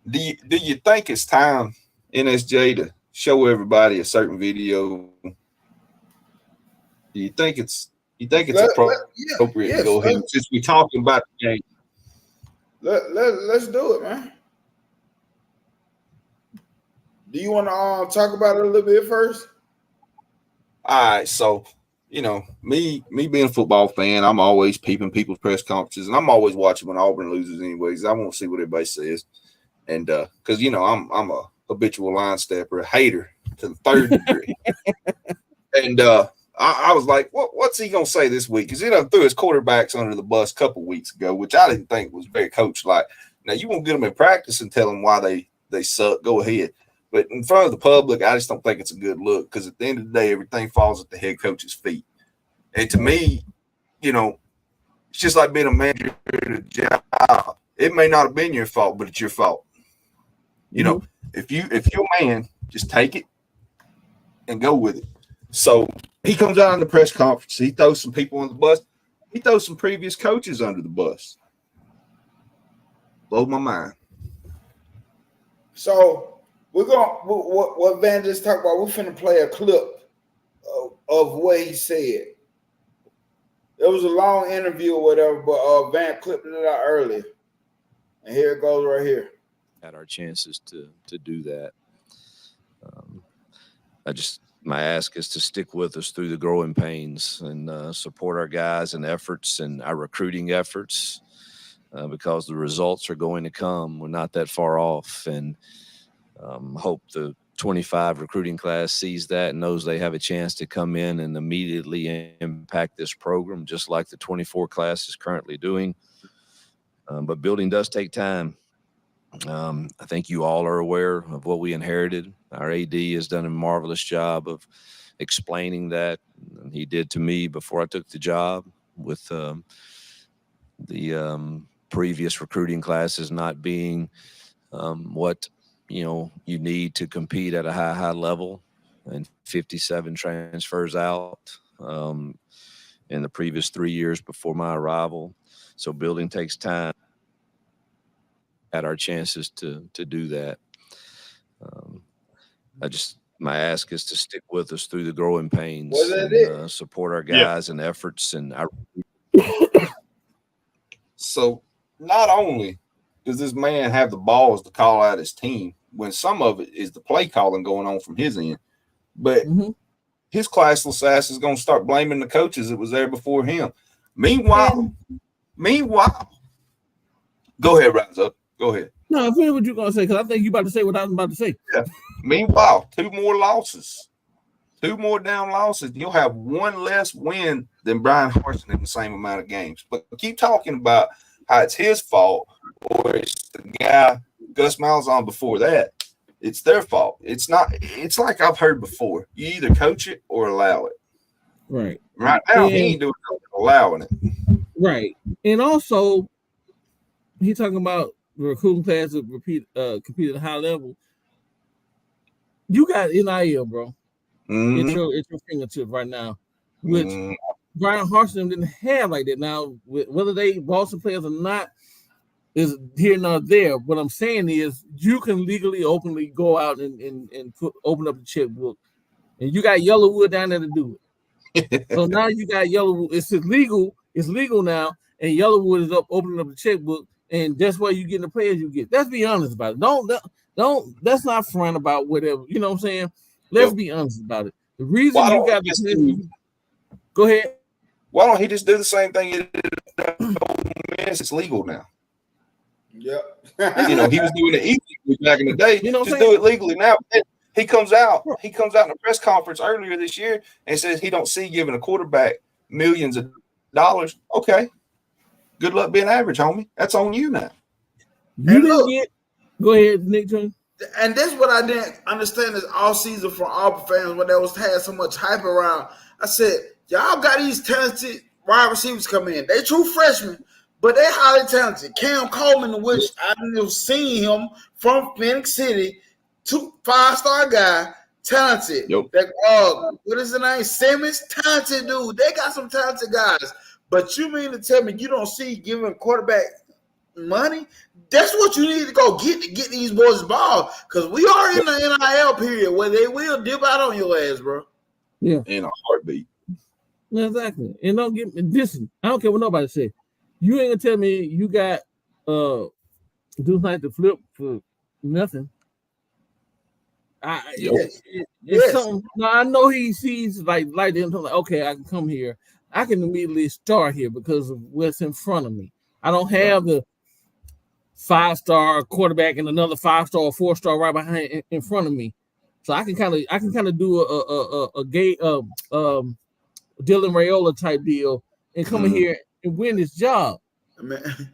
[SPEAKER 4] Do you think it's time, NSJ, to show everybody a certain video? Do you think it's appropriate to go ahead since we're talking about the game?
[SPEAKER 1] Let's do it, man. Do you want to talk about it a little bit first?
[SPEAKER 4] All right, so me being a football fan, I'm always peeping people's press conferences, and I'm always watching when Auburn loses. Anyways, I want to see what everybody says, and because I'm a habitual line stepper, a hater to the third degree. And I was like, what's he gonna say this week? Because he done threw his quarterbacks under the bus a couple weeks ago, which I didn't think was very coach-like. Now you won't get them in practice and tell them why they suck. Go ahead, but in front of the public, I just don't think it's a good look. Because at the end of the day, everything falls at the head coach's feet. And to me, it's just like being a manager at a job. It may not have been your fault, but it's your fault. If you're a man, just take it and go with it. So he comes out in the press conference. He throws some people on the bus. He throws some previous coaches under the bus. Blow my mind.
[SPEAKER 1] So we're going to, what Van just talked about, we're finna play a clip of what he said. It was a long interview or whatever, but Van clipped it out earlier. And here it goes right here.
[SPEAKER 7] Had our chances to do that. My ask is to stick with us through the growing pains and support our guys and efforts and our recruiting efforts because the results are going to come. We're not that far off, and hope the 25 recruiting class sees that and knows they have a chance to come in and immediately impact this program, just like the 24 class is currently doing. But building does take time. I think you all are aware of what we inherited. Our AD has done a marvelous job of explaining that. And he did to me before I took the job with the previous recruiting classes not being what you need to compete at a high level, and 57 transfers out in the previous 3 years before my arrival. So building takes time. Had our chances to do that. My ask is to stick with us through the growing pains and support our guys and efforts and our.
[SPEAKER 4] So not only does this man have the balls to call out his team when some of it is the play calling going on from his end, but his classless ass is going to start blaming the coaches that was there before him. Meanwhile, go ahead, Rise Up. Go ahead.
[SPEAKER 6] No, I feel what you're going to say because I think you're about to say what I was about to say.
[SPEAKER 4] Yeah. Meanwhile, 2 more losses, 2 more down losses. You'll have 1 less win than Brian Harsin in the same amount of games. But keep talking about how it's his fault or it's the guy Gus Malzahn before that. It's their fault. It's not. It's like I've heard before. You either coach it or allow it.
[SPEAKER 6] Right.
[SPEAKER 4] Right now, he ain't doing nothing, allowing it.
[SPEAKER 6] Right. And also, he's talking about the recruiting class that compete at a high level. You got NIL, bro. It's your fingertips right now, which Brian Harsin didn't have like that. Now, whether they Boston players or not is here nor there. What I'm saying is you can legally, openly go out and open up the checkbook, and you got Yellowwood down there to do it. So now you got Yellowwood. It's illegal. It's legal now, and Yellowwood is opening up the checkbook. And that's why you get the players you get. Let's be honest about it. Don't. Let's not front about whatever. You know what I'm saying? Let's be honest about it. The reason you got the go ahead.
[SPEAKER 4] Why don't he just do the same thing? It's legal now.
[SPEAKER 1] Yep.
[SPEAKER 4] He was doing it illegally back in the day. Just do it legally now. He comes out in a press conference earlier this year and says he don't see giving a quarterback millions of dollars. Okay. Good luck being average, homie. That's on you now.
[SPEAKER 6] Go ahead, Nick.
[SPEAKER 1] And that's what I didn't understand is all season from Auburn fans when they had so much hype around. I said, y'all got these talented wide receivers come in. They true freshmen, but they highly talented. Cam Coleman, which I've seen him from Phoenix City, 5-star guy, talented.
[SPEAKER 4] Yep.
[SPEAKER 1] What is the name? Simmons, talented dude. They got some talented guys. But you mean to tell me you don't see giving quarterback money? That's what you need to go get to get these boys ball. Because we are in the NIL period where they will dip out on your ass, bro.
[SPEAKER 6] Yeah.
[SPEAKER 4] In a heartbeat.
[SPEAKER 6] Yeah, exactly. And don't get me listen. I don't care what nobody say. You ain't gonna tell me you got dudes like the flip for nothing. It's something. Now I know he sees like them. Like, okay, I can come here. I can immediately start here because of what's in front of me. I don't have the 5-star quarterback and another 5-star or 4-star right behind in front of me. So I can kind of do a gay Dylan Raiola type deal and come in here and win this job.
[SPEAKER 1] Man,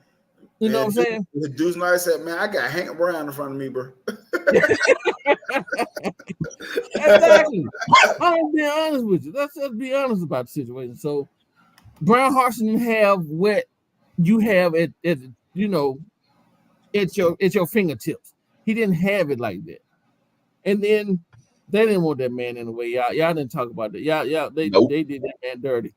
[SPEAKER 6] You know what I'm saying?
[SPEAKER 1] The dude's nice said, man, I got Hank Brown in front of me, bro.
[SPEAKER 6] Exactly. I'm being honest with you. Let's be honest about the situation. So Brian Harsin didn't have what you have at you know at your fingertips. He didn't have it like that. And then they didn't want that man in the way. Y'all didn't talk about that. They did that man dirty.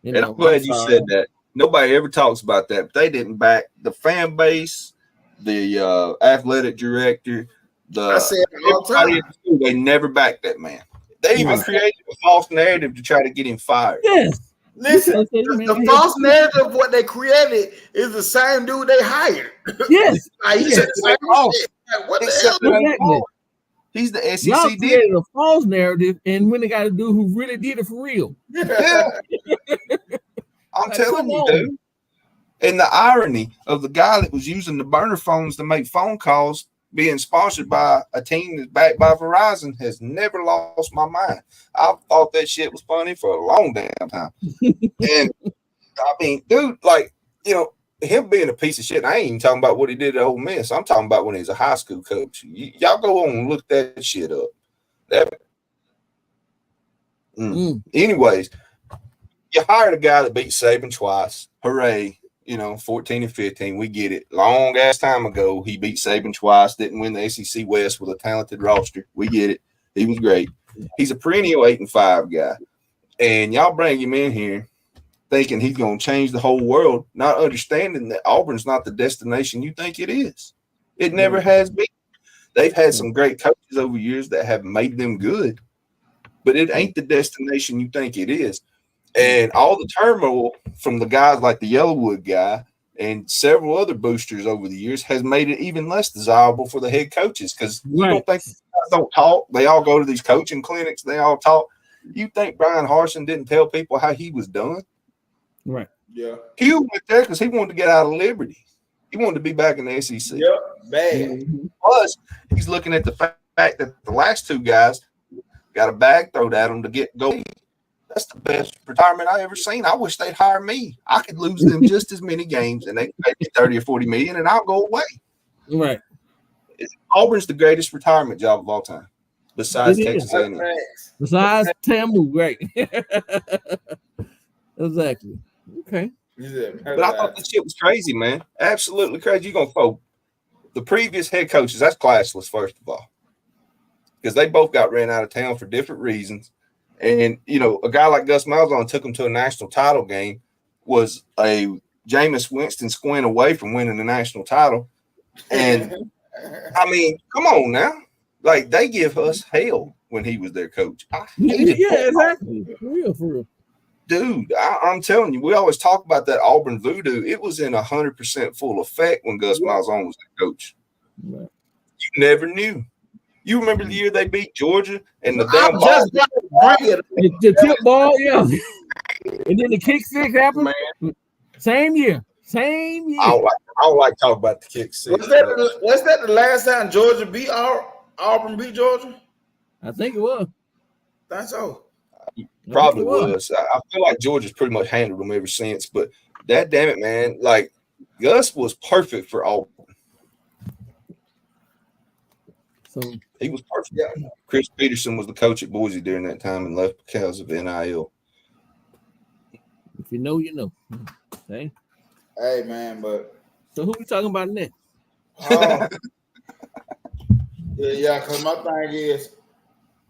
[SPEAKER 6] You
[SPEAKER 4] And
[SPEAKER 6] know,
[SPEAKER 4] I'm glad you said that. Nobody ever talks about that, but they didn't back the fan base, the athletic director,
[SPEAKER 1] I said it all the time.
[SPEAKER 4] They never backed that man. They even created a false narrative to try to get him fired.
[SPEAKER 6] Yes.
[SPEAKER 1] Listen, the false narrative of what they created is the same dude they hired.
[SPEAKER 6] Yes.
[SPEAKER 1] He said the same shit. Like, what the hell?
[SPEAKER 4] He's the SEC.
[SPEAKER 6] Y'all created a false narrative, and when they got a dude who really did it for real.
[SPEAKER 4] Yeah. I'm telling you, dude. And the irony of the guy that was using the burner phones to make phone calls being sponsored by a team that's backed by Verizon has never lost my mind. I thought that shit was funny for a long damn time. And I mean, dude, like, you know, him being a piece of shit, I ain't even talking about what he did at Ole Miss. I'm talking about when he was a high school coach. Y'all go on and look that shit up. Anyways, you hired a guy that beat Saban twice. Hooray. You know, 14 and 15. We get it. Long ass time ago, he beat Saban twice, didn't win the SEC West with a talented roster. We get it. He was great. He's a perennial 8-5 guy. And y'all bring him in here thinking he's going to change the whole world, not understanding that Auburn's not the destination you think it is. It never has been. They've had some great coaches over years that have made them good, but it ain't the destination you think it is. And all the turmoil from the guys like the Yellowwood guy and several other boosters over the years has made it even less desirable for the head coaches because you don't think these guys don't talk. They all go to these coaching clinics. They all talk. You think Brian Harsin didn't tell people how he was done?
[SPEAKER 6] Right.
[SPEAKER 1] Yeah.
[SPEAKER 6] Mm-hmm.
[SPEAKER 4] He went there because he wanted to get out of Liberty. He wanted to be back in the SEC.
[SPEAKER 1] Yep. Bad.
[SPEAKER 4] Plus, he's looking at the fact that the last two guys got a bag thrown at them to get going. That's the best retirement I ever seen. I wish they'd hire me. I could lose them just as many games, and they pay me 30 or 40 million, and I'll go away.
[SPEAKER 6] Right.
[SPEAKER 4] Auburn's the greatest retirement job of all time, besides Texas A&M.
[SPEAKER 6] Besides Tamu, right? Exactly. Okay.
[SPEAKER 4] But I thought this shit was crazy, man. Absolutely crazy. You're gonna vote the previous head coaches. That's classless, first of all, because they both got ran out of town for different reasons. And, you know, a guy like Gus Malzahn took him to a national title game, was a Jameis Winston squint away from winning the national title. And, I mean, come on now. Like, they give us hell when he was their coach. I hated
[SPEAKER 6] exactly. For real.
[SPEAKER 4] Dude, I'm telling you, we always talk about that Auburn voodoo. It was in 100% full effect when Gus Malzahn was the coach.
[SPEAKER 6] Right.
[SPEAKER 4] You never knew. You remember the year they beat Georgia and the damn
[SPEAKER 6] the tip ball, yeah. And then the kick six happened. Man. Same year.
[SPEAKER 4] I don't like talking about the kick six.
[SPEAKER 1] Was that the last time Georgia beat Auburn beat Georgia?
[SPEAKER 6] I think it was.
[SPEAKER 1] That's so.
[SPEAKER 4] Probably was. I feel like Georgia's pretty much handled them ever since. But that damn it, man, like Gus was perfect for Auburn.
[SPEAKER 6] So
[SPEAKER 4] he was perfect. Yeah. Chris Peterson was the coach at Boise during that time and left because of NIL.
[SPEAKER 6] If you know, you know. Okay.
[SPEAKER 1] Hey, man, but
[SPEAKER 6] so who we talking about next?
[SPEAKER 1] Yeah, because my thing is,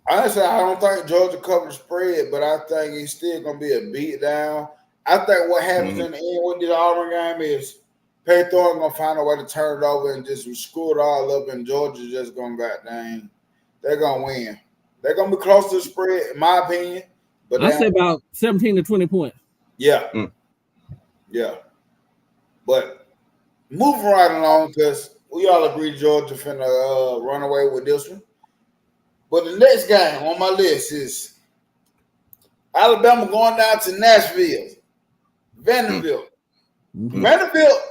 [SPEAKER 1] honestly, I don't think Georgia covered the spread, but I think it's still going to be a beat down. I think what happens in the end with the Auburn game is Pay Thorne going to find a way to turn it over and just screw it all up, and Georgia just going to they're going to win. They're going to be close to the spread, in my opinion. But
[SPEAKER 6] I say about 17 to 20 points.
[SPEAKER 1] Yeah. Yeah. But moving right along, because we all agree Georgia finna run away with this one. But the next game on my list is Alabama going down to Nashville. Vanderbilt. Vanderbilt,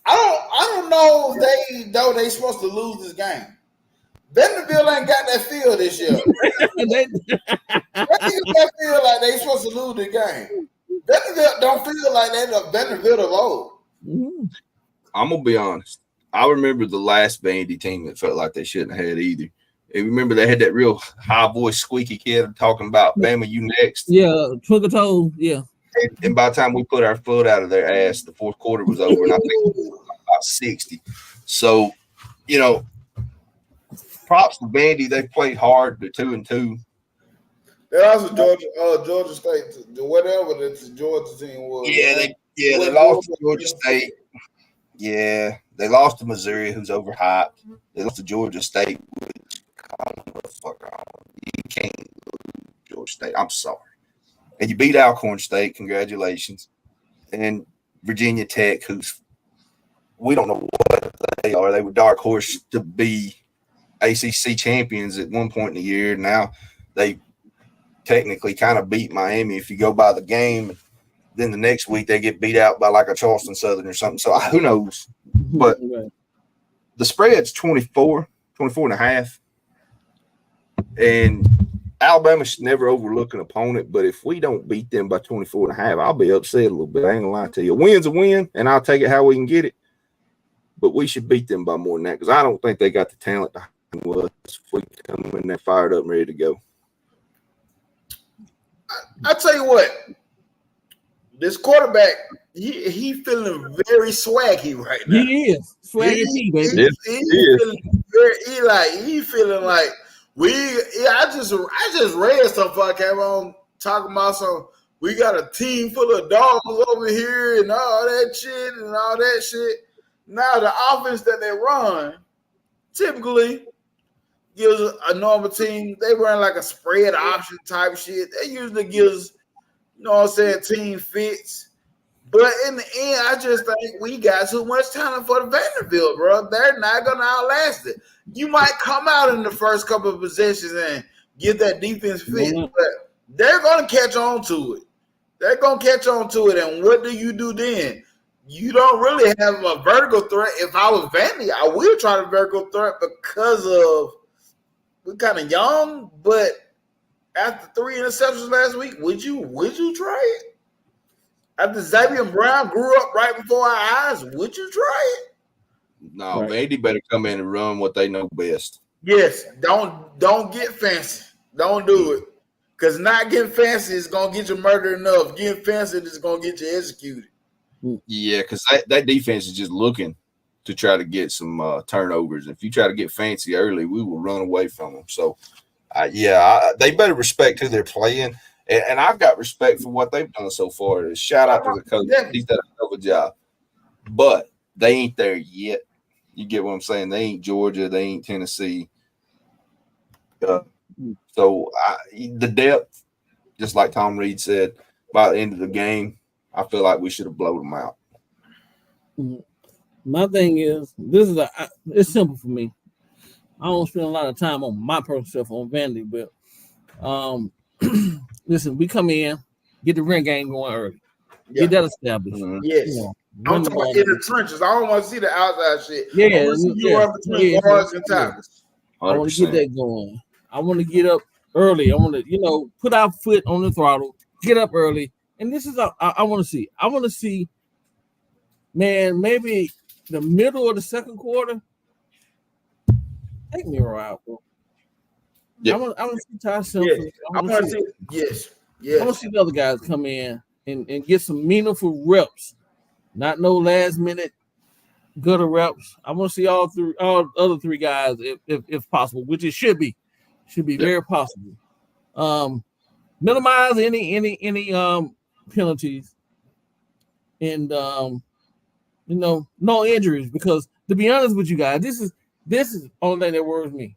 [SPEAKER 1] I don't know if they supposed to lose this game. Vanderbilt ain't got that feel this year. They feel like they supposed to lose the game. Vanderbilt don't feel like they're the Vanderbilt of old.
[SPEAKER 4] I'm gonna be honest. I remember the last Vandy team that felt like they shouldn't have had either. And remember they had that real high voice, squeaky kid talking about Bama, you next.
[SPEAKER 6] Yeah, twinkle toe. Yeah.
[SPEAKER 4] And by the time we put our foot out of their ass, the fourth quarter was over, and I think it was about 60. So, props to Vandy. They played hard. They're 2-2.
[SPEAKER 1] They also Georgia State, whatever the Georgia team was.
[SPEAKER 4] Yeah, they lost to Georgia State. Yeah, they lost to Missouri, who's overhyped. They lost to Georgia State, which I don't know what the fuck wrong. You can't lose Georgia State. I'm sorry. And you beat Alcorn State. Congratulations. And Virginia Tech, who's we don't know what they are. They were dark horse to be ACC champions at one point in the year. Now they technically kind of beat Miami if you go by the game. Then the next week they get beat out by like a Charleston Southern or something. So who knows? But the spread's 24 and a half. And Alabama should never overlook an opponent. But if we don't beat them by 24 and a half, I'll be upset a little bit. I ain't gonna lie to you. A win's a win, and I'll take it how we can get it. But we should beat them by more than that because I don't think they got the talent to us if we come in there fired up and ready to go.
[SPEAKER 1] I tell you what, this quarterback, he feeling very swaggy right now.
[SPEAKER 6] He is swaggy, baby.
[SPEAKER 1] He feeling like I just read something I came on talking about some. We got a team full of dogs over here and all that shit. Now the offense that they run typically gives a normal team. They run like a spread option type shit. They usually gives, team fits. But in the end, I just think we got too much talent for the Vanderbilt, bro. They're not gonna outlast it. You might come out in the first couple of possessions and get that defense fit, but they're gonna catch on to it. And what do you do then? You don't really have a vertical threat. If I was Vandy, I would try the vertical threat because of we're kind of young. But after 3 interceptions last week, would you try it? After Xavier Brown grew up right before our eyes, would you try it?
[SPEAKER 4] No, right. Vandy better come in and run what they know best.
[SPEAKER 1] Yes, don't get fancy. Don't do it. Because not getting fancy is going to get you murdered enough. Getting fancy is going to get you executed.
[SPEAKER 4] Yeah, because that defense is just looking to try to get some turnovers. If you try to get fancy early, we will run away from them. So, they better respect who they're playing. And I've got respect for what they've done so far. Shout out to the coach. He's done a hell of a job. But they ain't there yet. You get what I'm saying? They ain't Georgia. They ain't Tennessee. So the depth, just like Tom Reed said, by the end of the game, I feel like we should have blown them out.
[SPEAKER 6] My thing is, it's simple for me. I don't spend a lot of time on my personal stuff on Vandy, but listen, we come in, get the ring game going early. Yeah. Get that established.
[SPEAKER 1] Mm-hmm. Yes. I'm talking about in the trenches. I don't want to see the outside shit. I want to see you run between guards and tackles.
[SPEAKER 6] I want to get that going. I want to get up early. I want to, put our foot on the throttle, get up early. And this is I want to see. I want to see, man, maybe the middle of the second quarter. Take me out, bro. Yeah. I want to see Ty Simpson.
[SPEAKER 1] Yes. I want to see. Yes.
[SPEAKER 6] I want to see the other guys come in and get some meaningful reps, not no last minute gutter reps. I want to see all other three guys if possible, which it should be very possible. Minimize any penalties and no injuries, because to be honest with you guys, this is the only thing that worries me.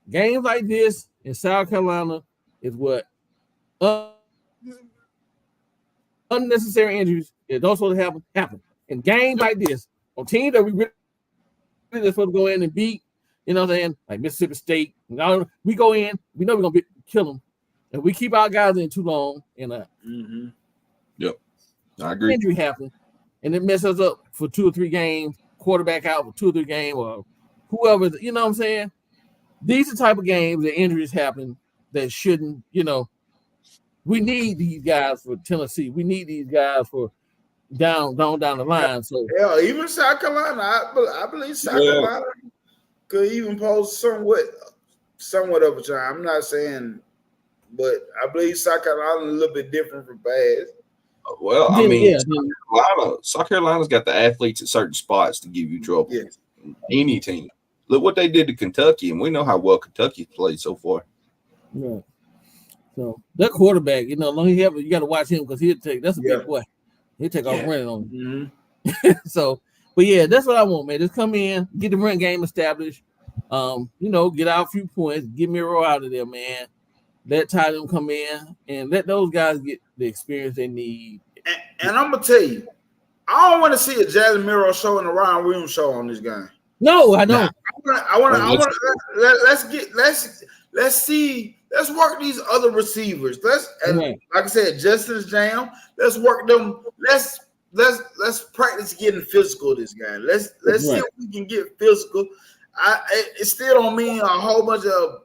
[SPEAKER 6] Games like this in South Carolina is what unnecessary injuries. It don't supposed to happen. In games like this, on teams that we really supposed to go in and beat, like Mississippi State. We go in, we know we're gonna kill them, and we keep our guys in too long. And
[SPEAKER 4] yep, I agree.
[SPEAKER 6] Injury happens, and it messes us up for 2 or 3 games. Quarterback out for 2 or 3 games, or whoever. You know what I'm saying? these are the type of games that injuries happen that shouldn't, we need these guys for Tennessee. We need these guys for down the line. So
[SPEAKER 1] Yeah, even South Carolina, I believe South Carolina could even pose somewhat of a challenge. I'm not saying, but I believe South Carolina a little bit different from Bass.
[SPEAKER 4] Well, I
[SPEAKER 6] then,
[SPEAKER 4] mean,
[SPEAKER 6] yeah,
[SPEAKER 4] South Carolina's got the athletes at certain spots to give you trouble.
[SPEAKER 1] Yes.
[SPEAKER 4] Any team. Look what they did to Kentucky, and we know how well Kentucky's played so far.
[SPEAKER 6] yeah. So that quarterback, long as you got to watch him because that's a big boy. He'll take off running on you.
[SPEAKER 1] Mm-hmm.
[SPEAKER 6] So, but yeah, that's what I want, man. Just come in, get the run game established. Get out a few points, get Miro out of there, man. Let Tyler come in and let those guys get the experience they need.
[SPEAKER 1] And I'm gonna tell you, I don't want to see a Jalen Miro show and a Ryan Williams show on this game.
[SPEAKER 6] No, I don't.
[SPEAKER 1] I want let's work these other receivers. Like I said, Justin's jam. Let's work them. Let's practice getting physical this game. Let's see if we can get physical. It still don't mean a whole bunch of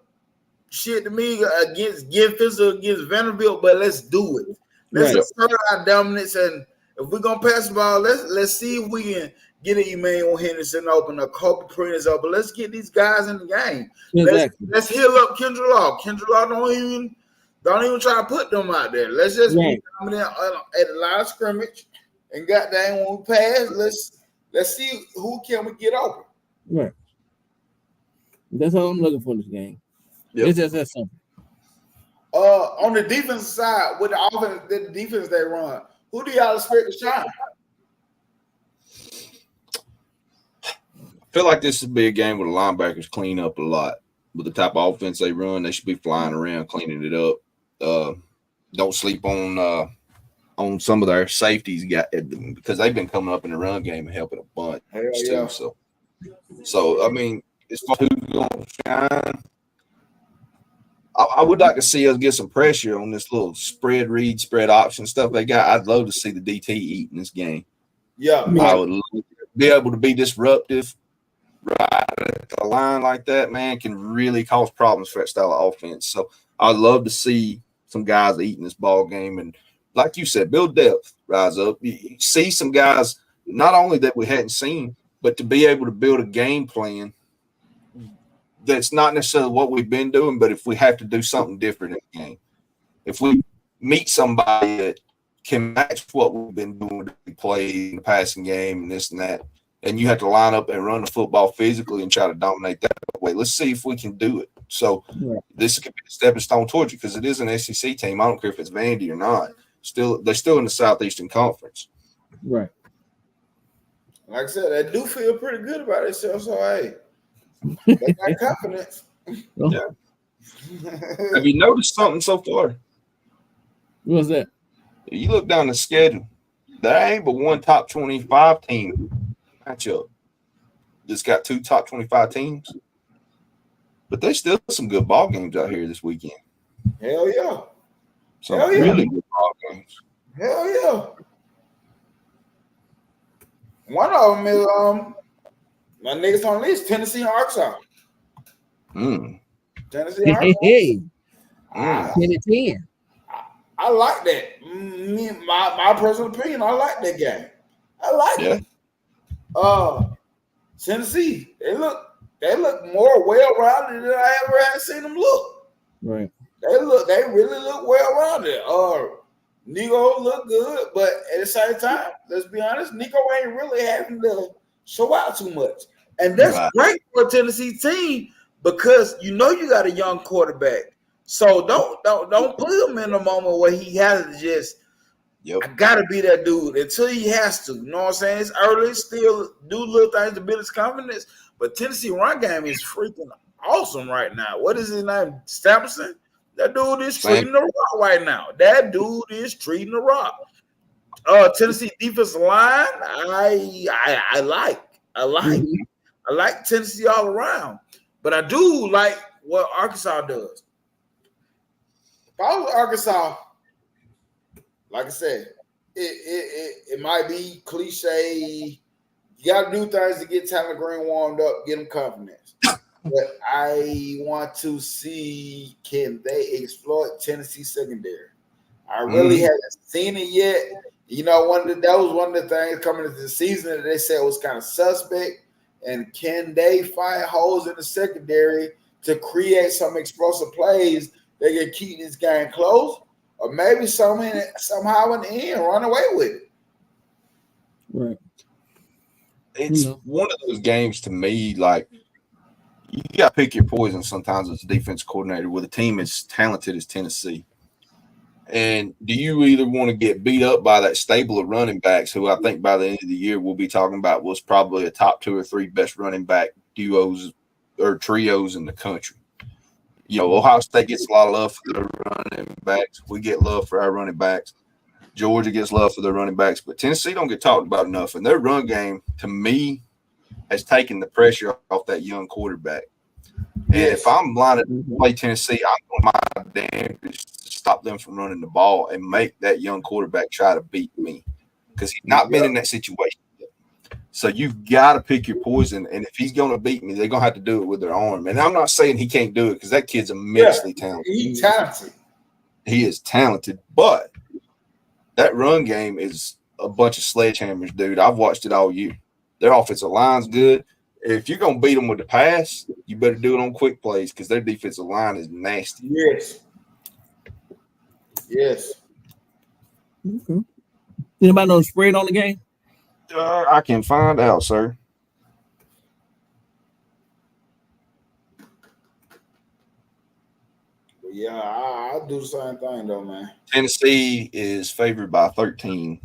[SPEAKER 1] shit to me against getting physical against Vanderbilt, but let's do it. Let's assert our dominance, and if we're gonna pass the ball, let's see if we can get an Emmanuel Henderson open, a Kobe Prince open. Let's get these guys in the game.
[SPEAKER 6] Exactly.
[SPEAKER 1] Let's heal up Kendra Law. Kendra Law don't even try to put them out there. Let's just be dominant at the line of scrimmage, and goddamn when we pass, let's see who can we get open.
[SPEAKER 6] Right. That's all I'm looking for in this game.
[SPEAKER 4] Yep.
[SPEAKER 6] It's just that simple.
[SPEAKER 1] On the defensive side, with the defense they run, who do y'all expect to shine?
[SPEAKER 4] I feel like this would be a game where the linebackers clean up a lot. With the type of offense they run, they should be flying around, cleaning it up. Don't sleep on some of their safeties because they've been coming up in the run game and helping a bunch too. So I mean, as far as who's going to shine, I would like to see us get some pressure on this little spread read, spread option stuff they got. I'd love to see the DT eating this game.
[SPEAKER 1] Yeah,
[SPEAKER 4] I would love to be able to be disruptive. Right at the line like that, man, can really cause problems for that style of offense. So I'd love to see some guys eating this ball game, and like you said, build depth, rise up. You see some guys not only that we hadn't seen, but to be able to build a game plan that's not necessarily what we've been doing, but if we have to do something different in the game, if we meet somebody that can match what we've been doing to play in the passing game and this and that, and you have to line up and run the football physically and try to dominate that way. Let's see if we can do it. So this could be a stepping stone towards you because it is an SEC team. I don't care if it's Vandy or not. They're still in the Southeastern Conference.
[SPEAKER 6] Right.
[SPEAKER 1] Like I said, they do feel pretty good about themselves. So hey, they got confidence.
[SPEAKER 4] Yeah. Have you noticed something so far?
[SPEAKER 6] What's that?
[SPEAKER 4] You look down the schedule. There ain't but one top 25 team matchup. Just got two top 25 teams. But there's still some good ball games out here this weekend.
[SPEAKER 1] Hell yeah.
[SPEAKER 4] Some really good ball games.
[SPEAKER 1] Hell yeah. One of them is my niggas on the list, Tennessee and Arkansas. Tennessee and Arkansas.
[SPEAKER 6] Hey.
[SPEAKER 1] 10-10. I like that. My personal opinion, I like that game. I like it. Tennessee, they look more well-rounded than I ever had seen them look.
[SPEAKER 6] Right.
[SPEAKER 1] They really look well-rounded. Nico look good, but at the same time, let's be honest, Nico ain't really having to show out too much. And that's great for a Tennessee team because you got a young quarterback. So don't put him in a moment where he has to just I gotta be that dude until he has to. You know what I'm saying? It's early, still do little things to build his confidence. But Tennessee run game is freaking awesome right now. What is his name? Stapleton? That dude is treating the rock right now. That dude is treating the rock. Tennessee defensive line, I like Tennessee all around. But I do like what Arkansas does. If I was Arkansas, like I said, it might be cliche. You got to do things to get Tyler Green warmed up, get him confidence. but I want to see can they exploit Tennessee secondary. I really haven't seen it yet. You know, that was one of the things coming into the season that they said was kind of suspect. And can they find holes in the secondary to create some explosive plays that can keep this game close, or maybe somehow in the end run away with it?
[SPEAKER 6] Right.
[SPEAKER 4] It's one of those games to me, like you got to pick your poison sometimes as a defense coordinator with a team as talented as Tennessee. And do you either want to get beat up by that stable of running backs, who I think by the end of the year we'll be talking about was probably a top 2 or 3 best running back duos or trios in the country? You know, Ohio State gets a lot of love for their running backs. We get love for our running backs. Georgia gets love for their running backs, but Tennessee don't get talked about enough. And their run game, to me, has taken the pressure off that young quarterback. And if I'm lining to play Tennessee, I'm going my damnedest to stop them from running the ball and make that young quarterback try to beat me, because he's not been in that situation yet. So you've got to pick your poison. And if he's going to beat me, they're going to have to do it with their arm. And I'm not saying he can't do it, because that kid's immensely talented.
[SPEAKER 1] He's talented.
[SPEAKER 4] He is talented, but that run game is a bunch of sledgehammers, dude. I've watched it all year. Their offensive line's good. If you're going to beat them with the pass, you better do it on quick plays, because their defensive line is nasty.
[SPEAKER 1] Yes.
[SPEAKER 6] Okay. Anybody know the spread on the game?
[SPEAKER 4] I can find out, sir.
[SPEAKER 1] Yeah, I'll do the same thing, though, man.
[SPEAKER 4] Tennessee is favored by 13.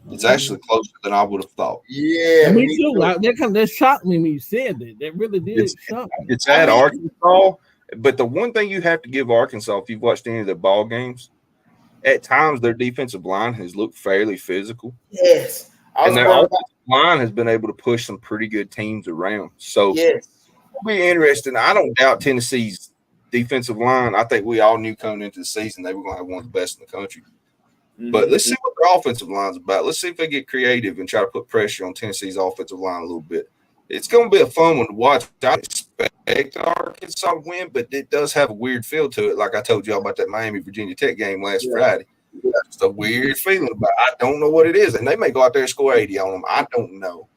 [SPEAKER 4] It's actually closer than I would have thought.
[SPEAKER 1] Yeah,
[SPEAKER 6] me too. That shocked me when you said that. That really did shock me.
[SPEAKER 4] It's at Arkansas, but the one thing you have to give Arkansas, if you've watched any of their ball games, at times their defensive line has looked fairly physical.
[SPEAKER 1] Yes.
[SPEAKER 4] And their offensive line has been able to push some pretty good teams around. So it'll be interesting. I don't doubt Tennessee's defensive line. I think we all knew coming into the season they were going to have one of the best in the country. But let's see what their offensive line's about. Let's see if they get creative and try to put pressure on Tennessee's offensive line a little bit. It's going to be a fun one to watch. I expect Arkansas to win, but it does have a weird feel to it. Like I told y'all about that Miami-Virginia Tech game last Friday. It's a weird feeling about it. I don't know what it is. And they may go out there and score 80 on them. I don't know.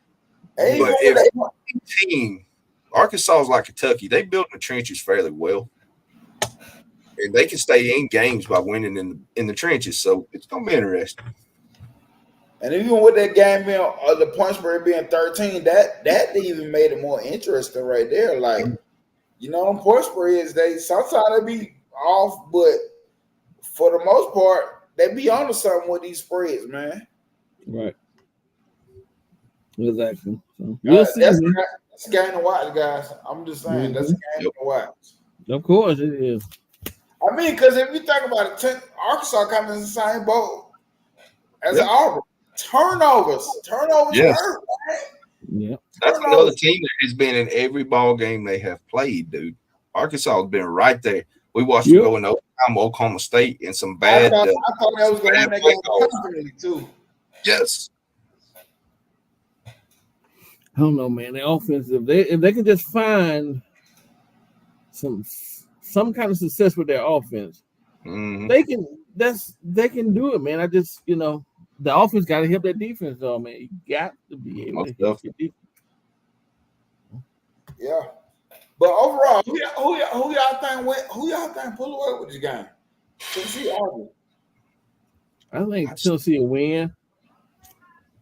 [SPEAKER 4] But if team, Arkansas is like Kentucky. They built the trenches fairly well. And they can stay in games by winning in the trenches, so it's gonna be interesting.
[SPEAKER 1] And even with that game being the point spread being 13, that even made it more interesting right there. Like, you know, them point spreads, they sometimes they be off, but for the most part, they be onto something with these spreads, man.
[SPEAKER 6] Right. Exactly. So we'll see.
[SPEAKER 1] That's a game to watch, guys. I'm just saying that's a game to watch.
[SPEAKER 6] Of course it is.
[SPEAKER 1] I mean, because if you think about it, Arkansas comes in the same boat as Auburn. Turnovers hurt, right?
[SPEAKER 6] Yeah.
[SPEAKER 4] That's another team that has been in every ball game they have played, dude. Arkansas has been right there. We watched them go in overtime, Oklahoma State, in some bad.
[SPEAKER 1] I thought that was going to win that game confidently too. Yes.
[SPEAKER 6] I don't know, man. The offense, if they can just find some kind of success with their offense, they can do it, man. I just, you know, the offense got to help that defense, though, man. You got to be able to help your defense.
[SPEAKER 1] Yeah, but overall, who y'all think pull away with this game? Tennessee, Auburn.
[SPEAKER 6] I think Tennessee will win,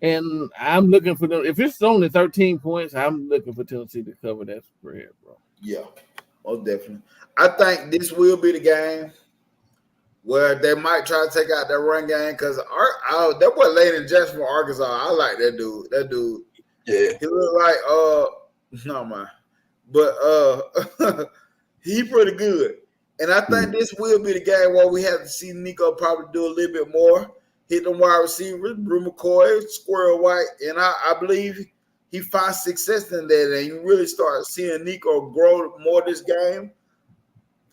[SPEAKER 6] and I'm looking for them. If it's only 13 points, I'm looking for Tennessee to cover that spread, bro.
[SPEAKER 1] Yeah, most definitely. I think this will be the game where they might try to take out that run game, because that boy Landon Jackson from Arkansas, I like that dude. That dude, he look like no man, but he pretty good. And I think this will be the game where we have to see Nico probably do a little bit more, hit them wide receivers, Brew McCoy, Squirrel White, and I believe he finds success in that, and you really start seeing Nico grow more this game.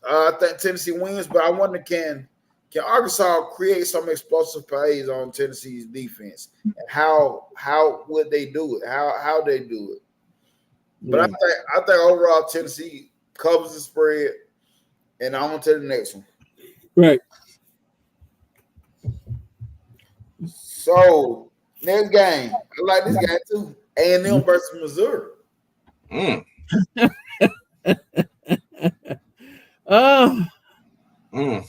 [SPEAKER 1] I think Tennessee wins, but I wonder can Arkansas create some explosive plays on Tennessee's defense? And how would they do it? How they do it? But I think overall Tennessee covers the spread, and I'm on to the next one.
[SPEAKER 6] Right.
[SPEAKER 1] So next game, I like this game too. A&M versus Missouri.
[SPEAKER 4] Mm.
[SPEAKER 6] Uh,
[SPEAKER 4] Mm.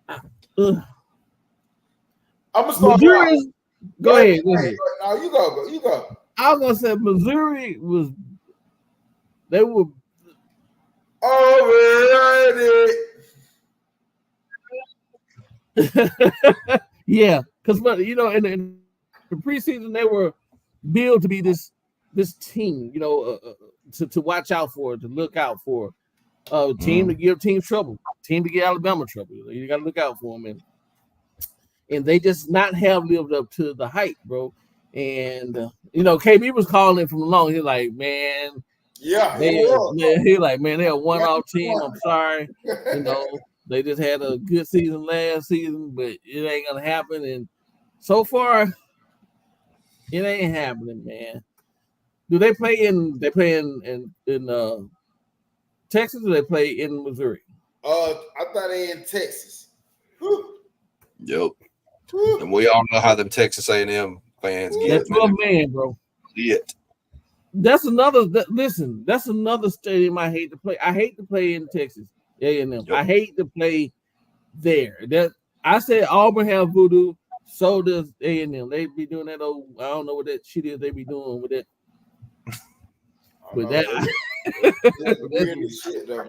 [SPEAKER 6] uh,
[SPEAKER 1] I'm gonna start.
[SPEAKER 6] Missouri. Go ahead.
[SPEAKER 1] No, you go. You go.
[SPEAKER 6] I was gonna say Missouri was. They were.
[SPEAKER 1] Overrated.
[SPEAKER 6] Yeah, because in the preseason they were billed to be this team, to watch out for, to look out for, team to give teams trouble, team to get Alabama trouble. You got to look out for them, and they just not have lived up to the hype, bro. And KB was calling it from long. He's like, man,
[SPEAKER 1] Yeah,
[SPEAKER 6] he like, man, they're a one-off team. I'm sorry, they just had a good season last season, but it ain't gonna happen. And so far, it ain't happening, man. Do they play in? They play in Texas, or they play in Missouri?
[SPEAKER 1] I thought they in Texas. Whew.
[SPEAKER 4] Yep. Whew. And we all know how them Texas A&M fans get.
[SPEAKER 6] That's 12 man, bro.
[SPEAKER 4] It.
[SPEAKER 6] That's another. Listen, that's another stadium I hate to play. I hate to play in Texas A&M. Yep. I hate to play there. That I said Auburn have voodoo. So does A&M. They be doing that. Oh, I don't know what that shit is. They be doing with that. With that,
[SPEAKER 1] shit, though.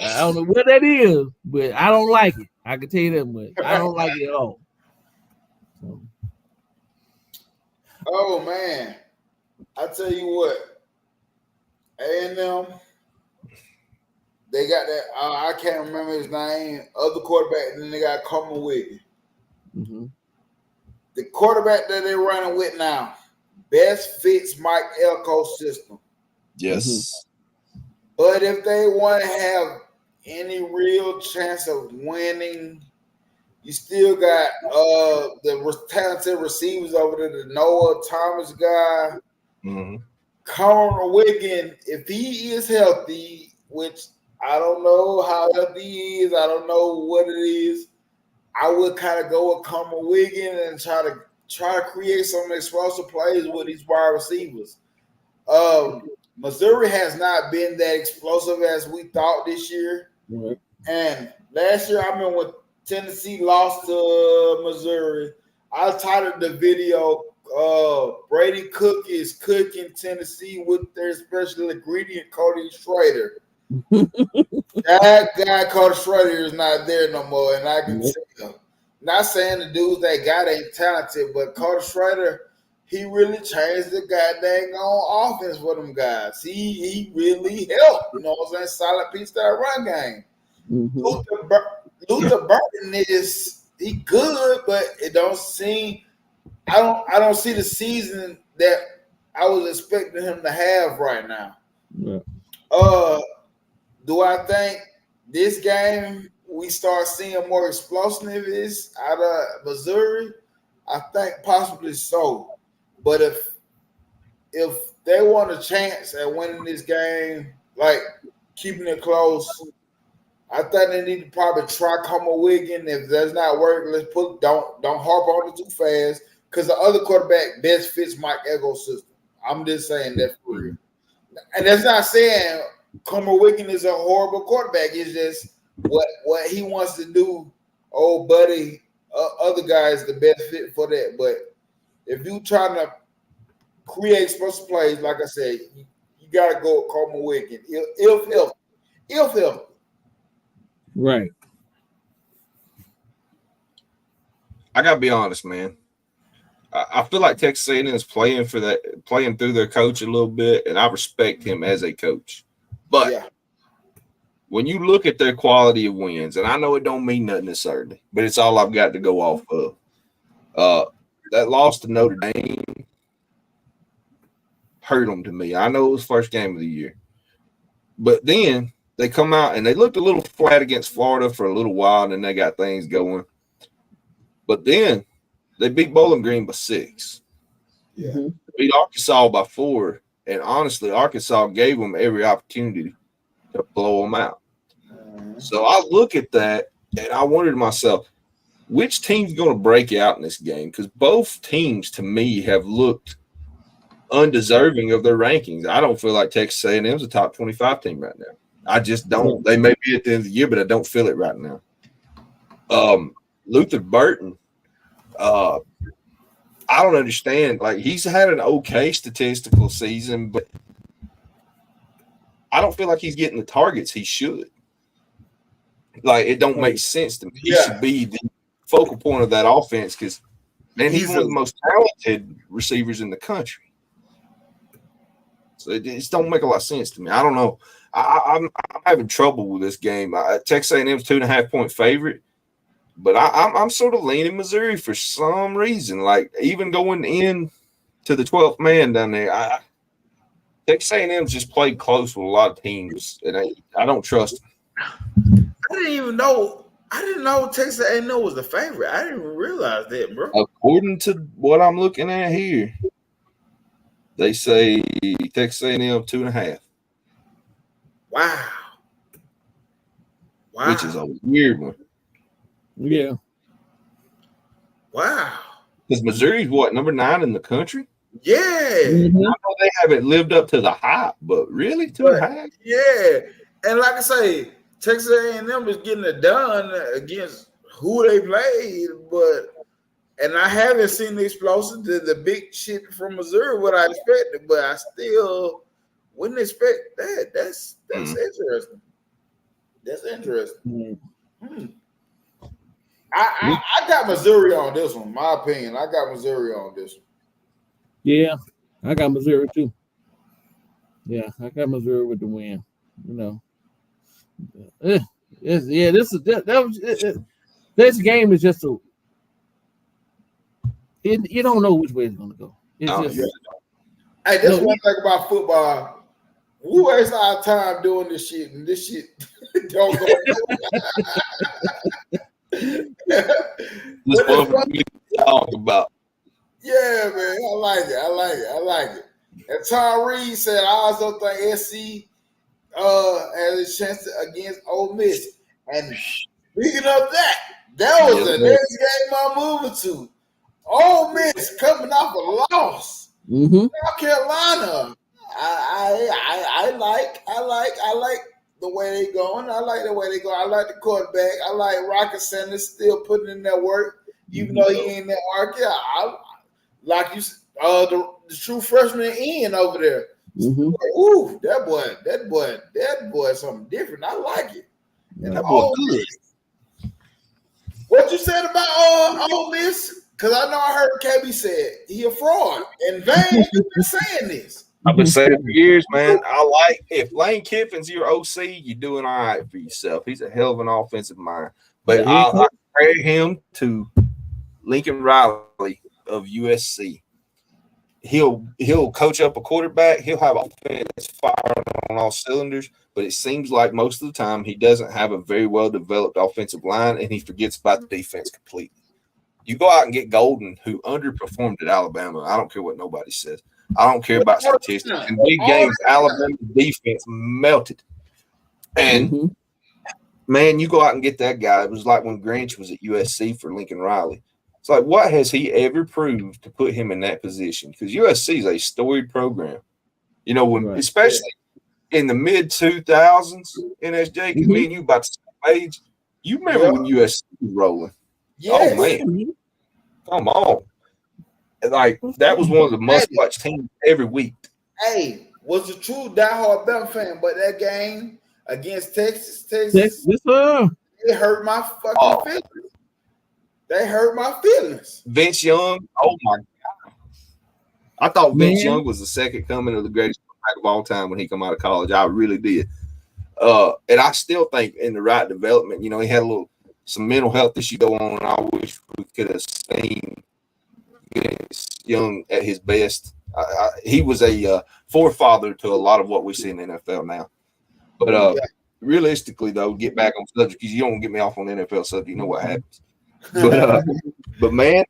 [SPEAKER 6] I don't know what that is, but I don't like it. I can tell you that much. I don't like it at all. So.
[SPEAKER 1] Oh man, I tell you what, A&M, they got that. I can't remember his name. Other quarterback, and then they got Coleman Wiggins.
[SPEAKER 6] Mm-hmm.
[SPEAKER 1] The quarterback that they're running with now best fits Mike Elko's system.
[SPEAKER 4] Yes.
[SPEAKER 1] Mm-hmm. But if they want to have any real chance of winning, you still got the talented receivers over there, the Noah Thomas guy.
[SPEAKER 4] Mm-hmm.
[SPEAKER 1] Coleman Wiggins, if he is healthy, which I don't know how healthy he is, I don't know what it is, I would kind of go with Coleman Wiggins and try to create some explosive plays with these wide receivers. Missouri has not been that explosive as we thought this year.
[SPEAKER 6] Mm-hmm.
[SPEAKER 1] And last year, I mean, when Tennessee lost to Missouri, I titled the video, Brady Cook is cooking Tennessee with their special ingredient, Cody Schrader. That guy, Cody Schrader, is not there no more, and I can tell. Not saying the dudes they got ain't talented, but Cody Schrader, he really changed the goddamn on offense for them guys. He really helped. You know what I'm saying? Solid piece of that run game. Mm-hmm. Luther Burton he good, but it don't seem. I don't see the season that I was expecting him to have right now.
[SPEAKER 6] Yeah.
[SPEAKER 1] Do I think this game we start seeing more explosiveness out of Missouri? I think possibly so. But if they want a chance at winning this game, like keeping it close, I think they need to probably try Coleman Wiggins. If that's not working, let's don't harp on it too fast, because the other quarterback best fits Mike Elko's system. I'm just saying that for real. And that's not saying Coleman Wiggins is a horrible quarterback. It's just what he wants to do. Old buddy, other guys the best fit for that. But if you trying to create explosive plays, like I said, you got to go with Coleman Wiggins. If healthy.
[SPEAKER 6] Right.
[SPEAKER 4] I gotta be honest, man. I feel like Texas A&M is playing through their coach a little bit, and I respect him as a coach. But when you look at their quality of wins, and I know it don't mean nothing necessarily, but it's all I've got to go off of. That loss to Notre Dame hurt them to me. I know it was first game of the year, but then they come out and they looked a little flat against Florida for a little while, and then they got things going. But then they beat Bowling Green by 6. Beat Arkansas by 4, and honestly, Arkansas gave them every opportunity to blow them out. So I look at that, and I wonder to myself, which team's going to break out in this game? Because both teams, to me, have looked undeserving of their rankings. I don't feel like Texas A&M is a top 25 team right now. I just don't. They may be at the end of the year, but I don't feel it right now. Luther Burton, I don't understand. Like, he's had an okay statistical season, but I don't feel like he's getting the targets he should. Like, it don't make sense to me. He should be the focal point of that offense because, man, he's one of the most talented receivers in the country. So it just don't make a lot of sense to me. I don't know. I'm having trouble with this game. Texas A&M's 2.5-point favorite, but I'm sort of leaning Missouri for some reason. Like, even going in to the 12th man down there, Texas A&M's just played close with a lot of teams, and I don't trust them.
[SPEAKER 1] I didn't know Texas A&M was the favorite. I didn't even realize that, bro.
[SPEAKER 4] According to what I'm looking at here, they say Texas A&M 2.5.
[SPEAKER 1] Wow.
[SPEAKER 4] Which is a weird one.
[SPEAKER 6] Yeah.
[SPEAKER 1] Wow.
[SPEAKER 4] Because Missouri's what, number 9 in the country?
[SPEAKER 1] Yeah.
[SPEAKER 6] Mm-hmm.
[SPEAKER 4] I know they haven't lived up to the hype, but really 2.5?
[SPEAKER 1] Yeah. And like I say, Texas A&M is getting it done against who they played, and I haven't seen the explosive, the big shit from Missouri, what I expected, but I still wouldn't expect that. That's interesting. That's interesting. I got Missouri on this one, my opinion. I got Missouri on this one.
[SPEAKER 6] Yeah, I got Missouri too. Yeah, I got Missouri with the win. You know, this game is just you don't know which way it's gonna go.
[SPEAKER 1] Hey, that's one thing about football. We waste our time doing this shit, and this shit don't go.
[SPEAKER 4] That's what we talk about.
[SPEAKER 1] Yeah, man, I like it. And Tom Reed said, I also think SC has a chance against Ole Miss. And speaking of that was the next game I'm moving to. Ole Miss coming off a loss. South Carolina. I like the way they going. I like the way they go. I like the quarterback. I like Rocket Sanders still putting in that work, even though he ain't that market. I like you, the true freshman Ian over there. Ooh, that boy, something different. I like it. And
[SPEAKER 4] that boy good.
[SPEAKER 1] What you said about Ole Miss? Because I know I heard KB said he a fraud. And Van, you've been saying this.
[SPEAKER 4] I've been saying it for years, man. I like if Lane Kiffin's your OC, you're doing all right for yourself. He's a hell of an offensive mind. But I compare him to Lincoln Riley of USC. He'll coach up a quarterback. He'll have offense firing on all cylinders. But it seems like most of the time he doesn't have a very well developed offensive line, and he forgets about the defense completely. You go out and get Golden, who underperformed at Alabama. I don't care what nobody says. I don't care about statistics. In big games, Alabama defense melted. And, man, you go out and get that guy. It was like when Grinch was at USC for Lincoln Riley. It's like, what has he ever proved to put him in that position? Because USC is a storied program. You know, especially in the mid-2000s, NSJ, because me and you about the same age. You remember when USC was rolling? Yes. Oh, man. Come on. Like, that was one of the must-watch teams every week.
[SPEAKER 1] Hey, was a true diehard Bama fan, but that game against Texas,
[SPEAKER 6] it
[SPEAKER 1] hurt my fucking feelings. They hurt my feelings.
[SPEAKER 4] Vince Young, oh, my God. I thought Vince Young was the second coming of the greatest quarterback of all time when he come out of college. I really did. And I still think in the right development, you know, he had some mental health issue going on. I wish we could have seen Young at his best. He was a forefather to a lot of what we see in the NFL now. But realistically, though, get back on subject because you don't get me off on the NFL subject. You know what happens. But man,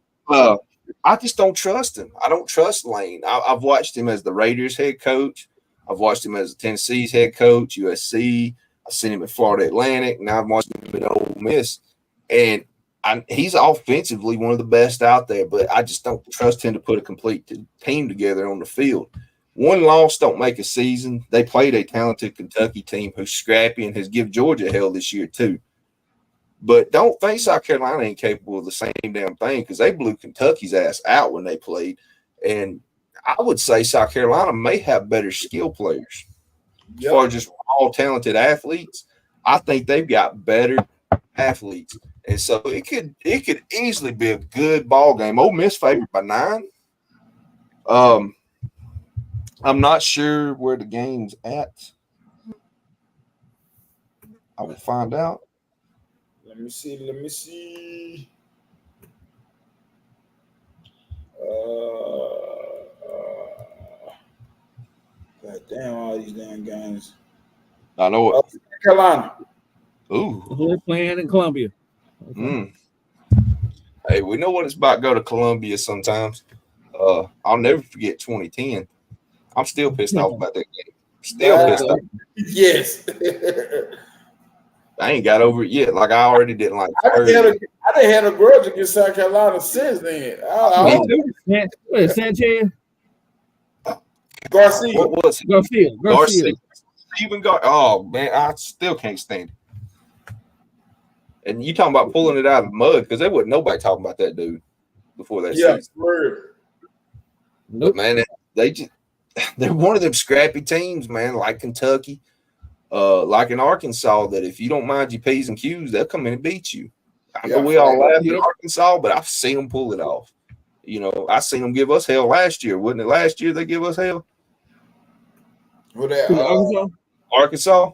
[SPEAKER 4] I just don't trust him. I don't trust Lane. I've watched him as the Raiders head coach. I've watched him as Tennessee's head coach, USC. I've seen him at Florida Atlantic. Now I've watched him at Ole Miss. And he's offensively one of the best out there, but I just don't trust him to put a complete team together on the field. One loss don't make a season. They played a talented Kentucky team who's scrappy and has given Georgia hell this year too. But don't think South Carolina ain't capable of the same damn thing because they blew Kentucky's ass out when they played. And I would say South Carolina may have better skill players. As far as just all talented athletes, I think they've got better athletes. And so it could easily be a good ball game. Ole Miss favored by 9. I'm not sure where the game's at. I will find out.
[SPEAKER 1] Let me see. God damn, all these damn games.
[SPEAKER 4] I know it.
[SPEAKER 1] South Carolina.
[SPEAKER 4] Ooh.
[SPEAKER 6] They're playing in Columbia.
[SPEAKER 4] Okay. Hey, we know what it's about to go to Columbia sometimes. I'll never forget 2010. I'm still pissed off about that game. Still pissed off.
[SPEAKER 1] Yes.
[SPEAKER 4] I ain't got over it yet. Like I already didn't like.
[SPEAKER 1] I didn't have a grudge against South Carolina since then.
[SPEAKER 6] Sanchez?
[SPEAKER 1] Garcia.
[SPEAKER 4] What was it?
[SPEAKER 6] Garcia.
[SPEAKER 4] Stephen Garcia. Oh man, I still can't stand it. And you talking about pulling it out of the mud because there wasn't nobody talking about that dude before that season.
[SPEAKER 1] Word.
[SPEAKER 4] But man, they're one of them scrappy teams, man, like Kentucky, like in Arkansas, that if you don't mind your P's and Q's, they'll come in and beat you. I know we all laughed at Arkansas, but I've seen them pull it off. You know, I seen them give us hell last year. Wasn't it last year they give us hell?
[SPEAKER 1] Who that?
[SPEAKER 4] Arkansas?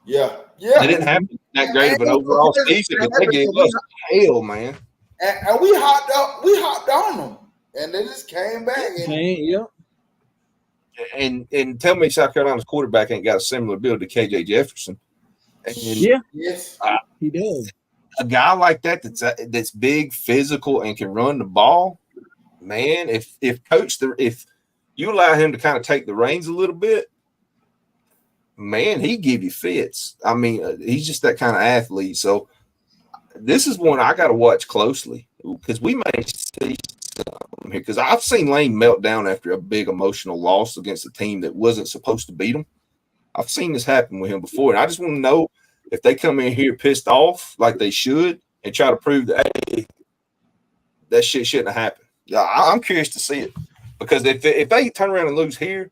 [SPEAKER 1] Yeah.
[SPEAKER 4] They didn't have that great of an overall season, but they gave us hell, man.
[SPEAKER 1] And we hopped on them. And they just came back.
[SPEAKER 4] And tell me South Carolina's quarterback ain't got a similar build to KJ Jefferson. And
[SPEAKER 1] yes,
[SPEAKER 6] he does.
[SPEAKER 4] A guy like that's big, physical, and can run the ball, man. If you allow him to kind of take the reins a little bit, man, he give you fits. I mean, he's just that kind of athlete. So this is one I got to watch closely because we may see something here. Because I've seen Lane melt down after a big emotional loss against a team that wasn't supposed to beat him. I've seen this happen with him before, and I just want to know if they come in here pissed off like they should and try to prove that, hey, that shit shouldn't have happened. Yeah, I'm curious to see it because if they turn around and lose here,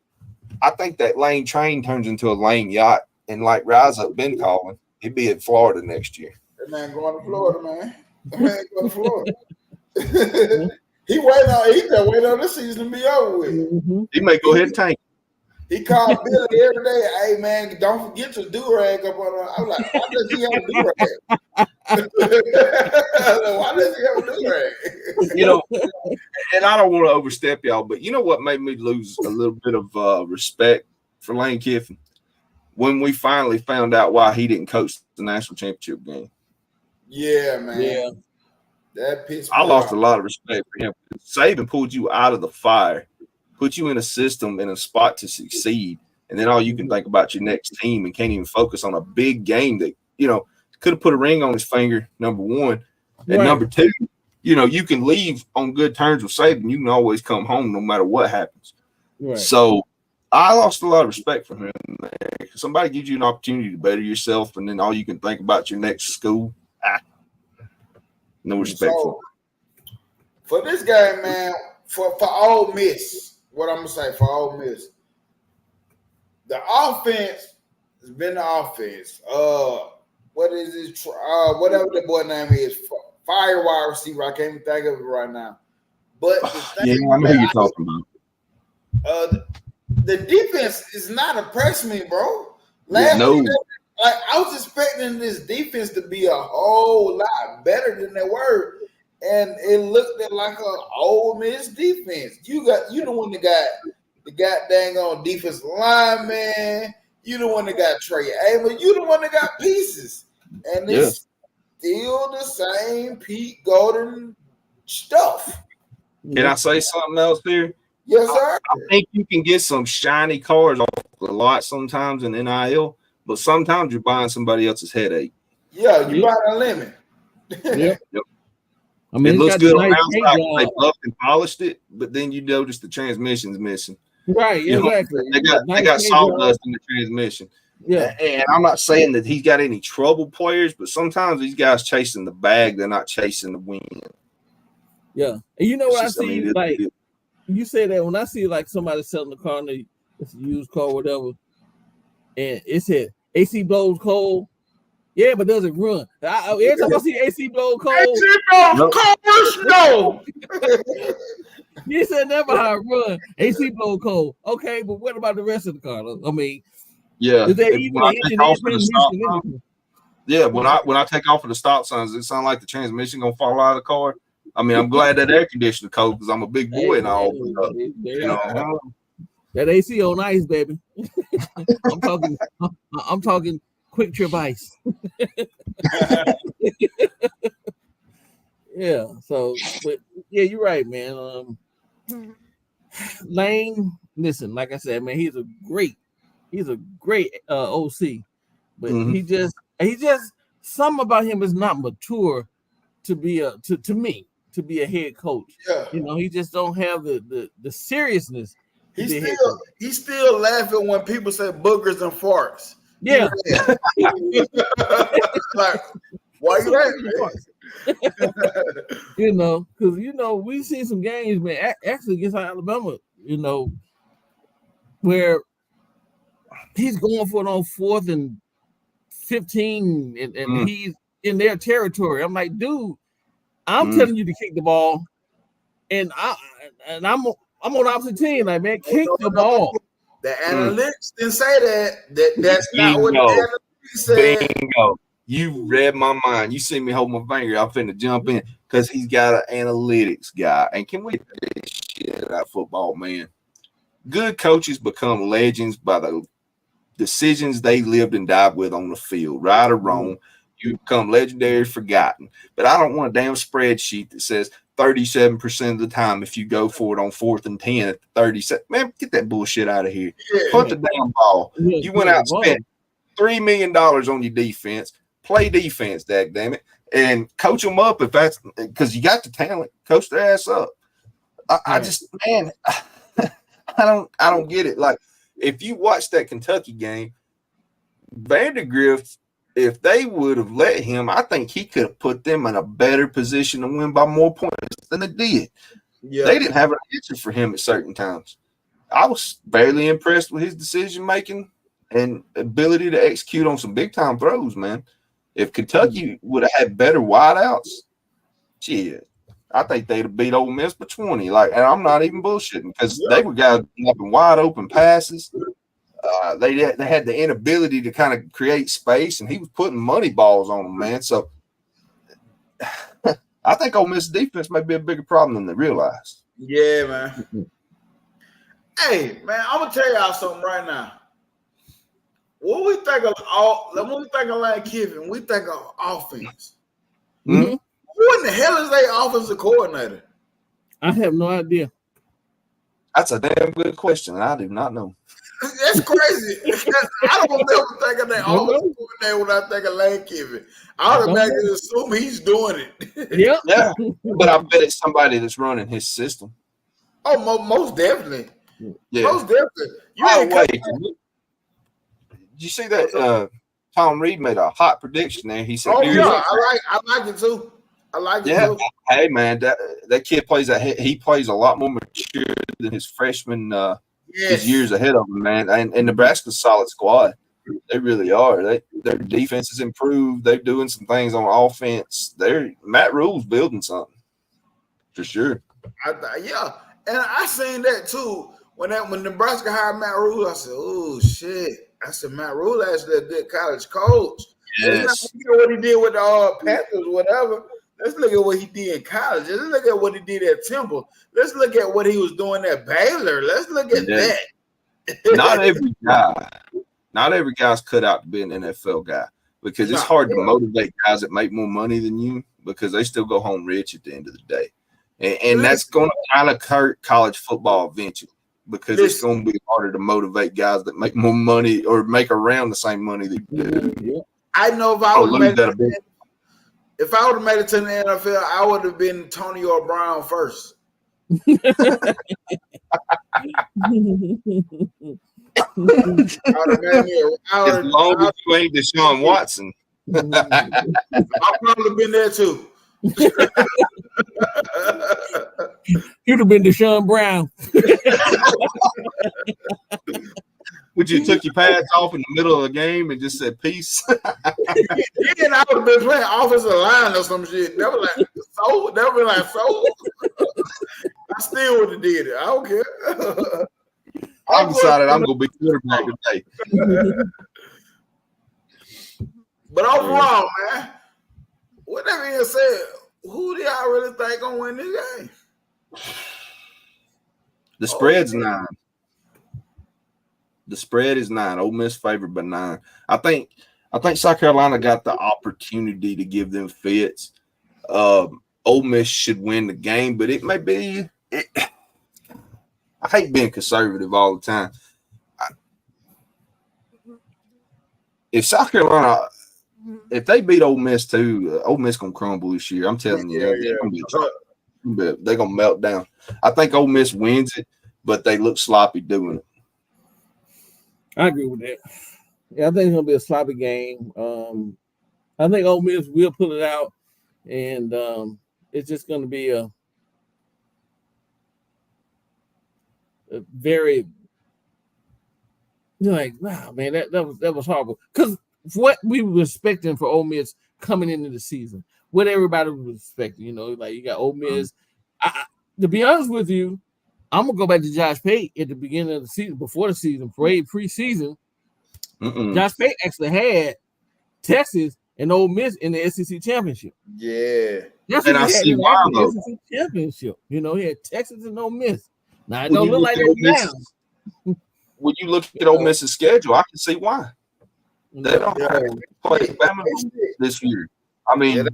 [SPEAKER 4] I think that Lane train turns into a Lane yacht, and like Rise Up been calling, he'd be in Florida next year.
[SPEAKER 1] That man going to Florida, man. That man going to Florida. He just waiting on this season to be over with.
[SPEAKER 6] Mm-hmm.
[SPEAKER 4] He may go ahead and tank.
[SPEAKER 1] He called Billy every day. Hey man, don't forget your do-rag up on. I'm like, why does he have a do-rag? Why does he have a do-rag?
[SPEAKER 4] You know, and I don't want to overstep y'all, but you know what made me lose a little bit of respect for Lane Kiffin? When we finally found out why he didn't coach the national championship game.
[SPEAKER 1] Yeah, man.
[SPEAKER 6] Yeah.
[SPEAKER 1] That pissed me
[SPEAKER 4] I lost
[SPEAKER 1] off.
[SPEAKER 4] a lot of respect for him. Saban pulled you out of the fire, put you in a system, in a spot to succeed, and then all you can think about your next team and can't even focus on a big game that, you know, could have put a ring on his finger, number one. And number two, you know, you can leave on good terms with Saban. You can always come home no matter what happens.
[SPEAKER 6] Right.
[SPEAKER 4] So I lost a lot of respect for him, man. Somebody gives you an opportunity to better yourself, and then all you can think about your next school. No respect for him.
[SPEAKER 1] For this game, man, for Ole Miss, what I'm gonna say for Ole Miss, the offense has been the offense. What is this? Whatever the boy name is, fire wide receiver. I can't even think of it right now. But
[SPEAKER 4] I know who you're talking about.
[SPEAKER 1] The defense is not impressing me, bro. Like I was expecting this defense to be a whole lot better than they were, and it looked like an Ole Miss defense. You the one that got the goddamn on defensive lineman. You the one that got Trey Amos. You the one that got pieces, and it's still the same Pete Golden stuff.
[SPEAKER 4] Can I say something else here?
[SPEAKER 1] Yes, sir.
[SPEAKER 4] I think you can get some shiny cars off a lot sometimes in NIL, but sometimes you're buying somebody else's headache.
[SPEAKER 1] Yeah, you
[SPEAKER 6] Yeah.
[SPEAKER 1] buy the limit.
[SPEAKER 6] Yeah.
[SPEAKER 4] Yep.
[SPEAKER 6] I mean,
[SPEAKER 4] It
[SPEAKER 6] it's
[SPEAKER 4] looks
[SPEAKER 6] got
[SPEAKER 4] good
[SPEAKER 6] the
[SPEAKER 4] on
[SPEAKER 6] nice
[SPEAKER 4] the
[SPEAKER 6] paint
[SPEAKER 4] outside 'cause they
[SPEAKER 6] job.
[SPEAKER 4] buffed and polished it, but then you notice the transmission's missing.
[SPEAKER 6] Right,
[SPEAKER 4] You know,
[SPEAKER 6] exactly.
[SPEAKER 4] they got
[SPEAKER 6] Nice paint
[SPEAKER 4] sawdust
[SPEAKER 6] job.
[SPEAKER 4] in the transmission.
[SPEAKER 6] Yeah.
[SPEAKER 4] And I'm not saying that he's got any trouble players, but sometimes these guys chasing the bag, they're not chasing the win.
[SPEAKER 6] Yeah. And you know
[SPEAKER 4] It's
[SPEAKER 6] what
[SPEAKER 4] just,
[SPEAKER 6] I see?
[SPEAKER 4] it's
[SPEAKER 6] Like,
[SPEAKER 4] good.
[SPEAKER 6] you say that when I see like somebody selling the car, and it's a used car, or whatever, and it said AC blows cold. Yeah, but does it run? Every time I see AC blow cold,
[SPEAKER 1] No.
[SPEAKER 6] you said never how it run. AC blow cold. Okay, but what about the rest of the car? I mean,
[SPEAKER 4] Yeah.
[SPEAKER 6] is there even
[SPEAKER 4] When I
[SPEAKER 6] an
[SPEAKER 4] take
[SPEAKER 6] engine
[SPEAKER 4] off for the stop
[SPEAKER 6] transmission?
[SPEAKER 4] sign, yeah, when I take off for the stop signs, it sounds like the transmission gonna fall out of the car. I mean, I'm glad that air conditioner cold because I'm a big boy and all. But, you know,
[SPEAKER 6] that AC on ice, baby. I'm talking quick trip ice. Yeah. So, but yeah, you're right, man. Lane, listen, like I said, man, he's a great OC, but he just something about him is not mature to be to me to be a head coach.
[SPEAKER 1] Yeah.
[SPEAKER 6] You know, he just don't have the seriousness.
[SPEAKER 1] He's still laughing when people say boogers and farts.
[SPEAKER 6] Yeah.
[SPEAKER 1] Like, why you laughing?
[SPEAKER 6] You know, because we see some games, man, actually against Alabama, where he's going for it on 4th and 15, and he's in their territory. I'm like, dude, I'm telling you to kick the ball, and I'm on opposite team. Like, man, kick the ball.
[SPEAKER 1] The analytics didn't say that's not what the analytics said.
[SPEAKER 4] Bingo. You read my mind. You see me hold my finger. I'm finna jump in because he's got an analytics guy. And can we get this shit out of football, man? Good coaches become legends by the decisions they lived and died with on the field, right or wrong. You become legendary, forgotten. But I don't want a damn spreadsheet that says 37% of the time if you go for it on 4th and 10 at 37. Man, get that bullshit out of here. Put the damn ball. You went out and spent $3 million on your defense. Play defense, daggone it, and coach them up if that's because you got the talent. Coach their ass up. I just, man, I don't get it. Like, if you watch that Kentucky game, Vandergrift, if they would have let him, I think he could have put them in a better position to win by more points than they did. Yeah. They didn't have an answer for him at certain times. I was fairly impressed with his decision making and ability to execute on some big time throws, man. If Kentucky would have had better wideouts, shit, I think they'd have beat Ole Miss by 20. Like, and I'm not even bullshitting because they were guys dropping wide open passes. They had the inability to kind of create space, and he was putting money balls on them, man. So I think Ole Miss defense may be a bigger problem than they realize.
[SPEAKER 1] Yeah, man. Hey, man, I'm gonna tell y'all something right now. When we think of Lane Kiffin, we think of offense.
[SPEAKER 6] Mm-hmm.
[SPEAKER 1] Who in the hell is their offensive coordinator?
[SPEAKER 6] I have no idea.
[SPEAKER 4] That's a damn good question, and I do not know.
[SPEAKER 1] That's crazy. I don't never think of that offensive coordinator when I think of Lane Kiffin. I automatically assume he's doing it.
[SPEAKER 6] Yeah.
[SPEAKER 4] But I bet it's somebody that's running his system.
[SPEAKER 1] Oh, most definitely.
[SPEAKER 4] Yeah.
[SPEAKER 1] Most definitely.
[SPEAKER 4] By the way, did you see that Tom Reed made a hot prediction there? He said,
[SPEAKER 1] I like it too. I like it too.
[SPEAKER 4] Hey, man, that kid plays he plays a lot more mature than his freshman his years ahead of him, man. And Nebraska's a solid squad. They really are. Their defense has improved. They're doing some things on offense. Matt Rule's building something for sure.
[SPEAKER 1] And I seen that too. When Nebraska hired Matt Rule, I said, "Oh shit!" I said, "Matt Rule actually a good college coach."
[SPEAKER 4] Yes.
[SPEAKER 1] Let's not look at what he did with the Panthers, whatever. Let's look at what he did in college. Let's look at what he did at Temple. Let's look at what he was doing at Baylor. Let's look at that.
[SPEAKER 4] Not every guy's cut out to be an NFL guy because it's hard to motivate guys that make more money than you because they still go home rich at the end of the day. And that's going to kind of hurt college football eventually because it's going to be harder to motivate guys that make more money or make around the same money that you do.
[SPEAKER 6] Yeah.
[SPEAKER 1] I know if I would have made it to the NFL, I would have been Antonio Brown first.
[SPEAKER 4] As long as you ain't Deshaun Watson.
[SPEAKER 1] I've probably been there too.
[SPEAKER 6] You'd have been Deshaun Brown.
[SPEAKER 4] Would you took your pads off in the middle of the game and just said peace?
[SPEAKER 1] Yeah, I would have been playing offensive line or some shit. They were like, so. I still would have did it. I don't care.
[SPEAKER 4] I decided I'm gonna be quarterback today.
[SPEAKER 1] But overall, man, with that being said, who do y'all really think gonna win this game?
[SPEAKER 4] The spread's 9. The spread is 9. Ole Miss favored by 9. I think South Carolina got the opportunity to give them fits. Ole Miss should win the game, but it may be. I hate being conservative all the time. If South Carolina, if they beat Ole Miss too, Ole Miss gonna crumble this year. I'm telling you, they're gonna melt down. I think Ole Miss wins it, but they look sloppy doing it.
[SPEAKER 6] I agree with that. Yeah, I think it's gonna be a sloppy game. I think Ole Miss will pull it out, and it's just gonna be a very, like, wow, man, that was horrible. Because what we were expecting for Ole Miss coming into the season, what everybody was expecting, like you got Ole Miss. To be honest with you, I'm gonna go back to Josh Pate at the beginning of the season, before the season, preseason. Josh Pate actually had Texas and Ole Miss in the SEC championship.
[SPEAKER 1] Yeah,
[SPEAKER 6] that's what he had in the SEC championship. He had Texas and Ole Miss. Now it don't look like that now.
[SPEAKER 4] When you look at Ole Miss's schedule, I can see why. They don't play Bama this year. I mean,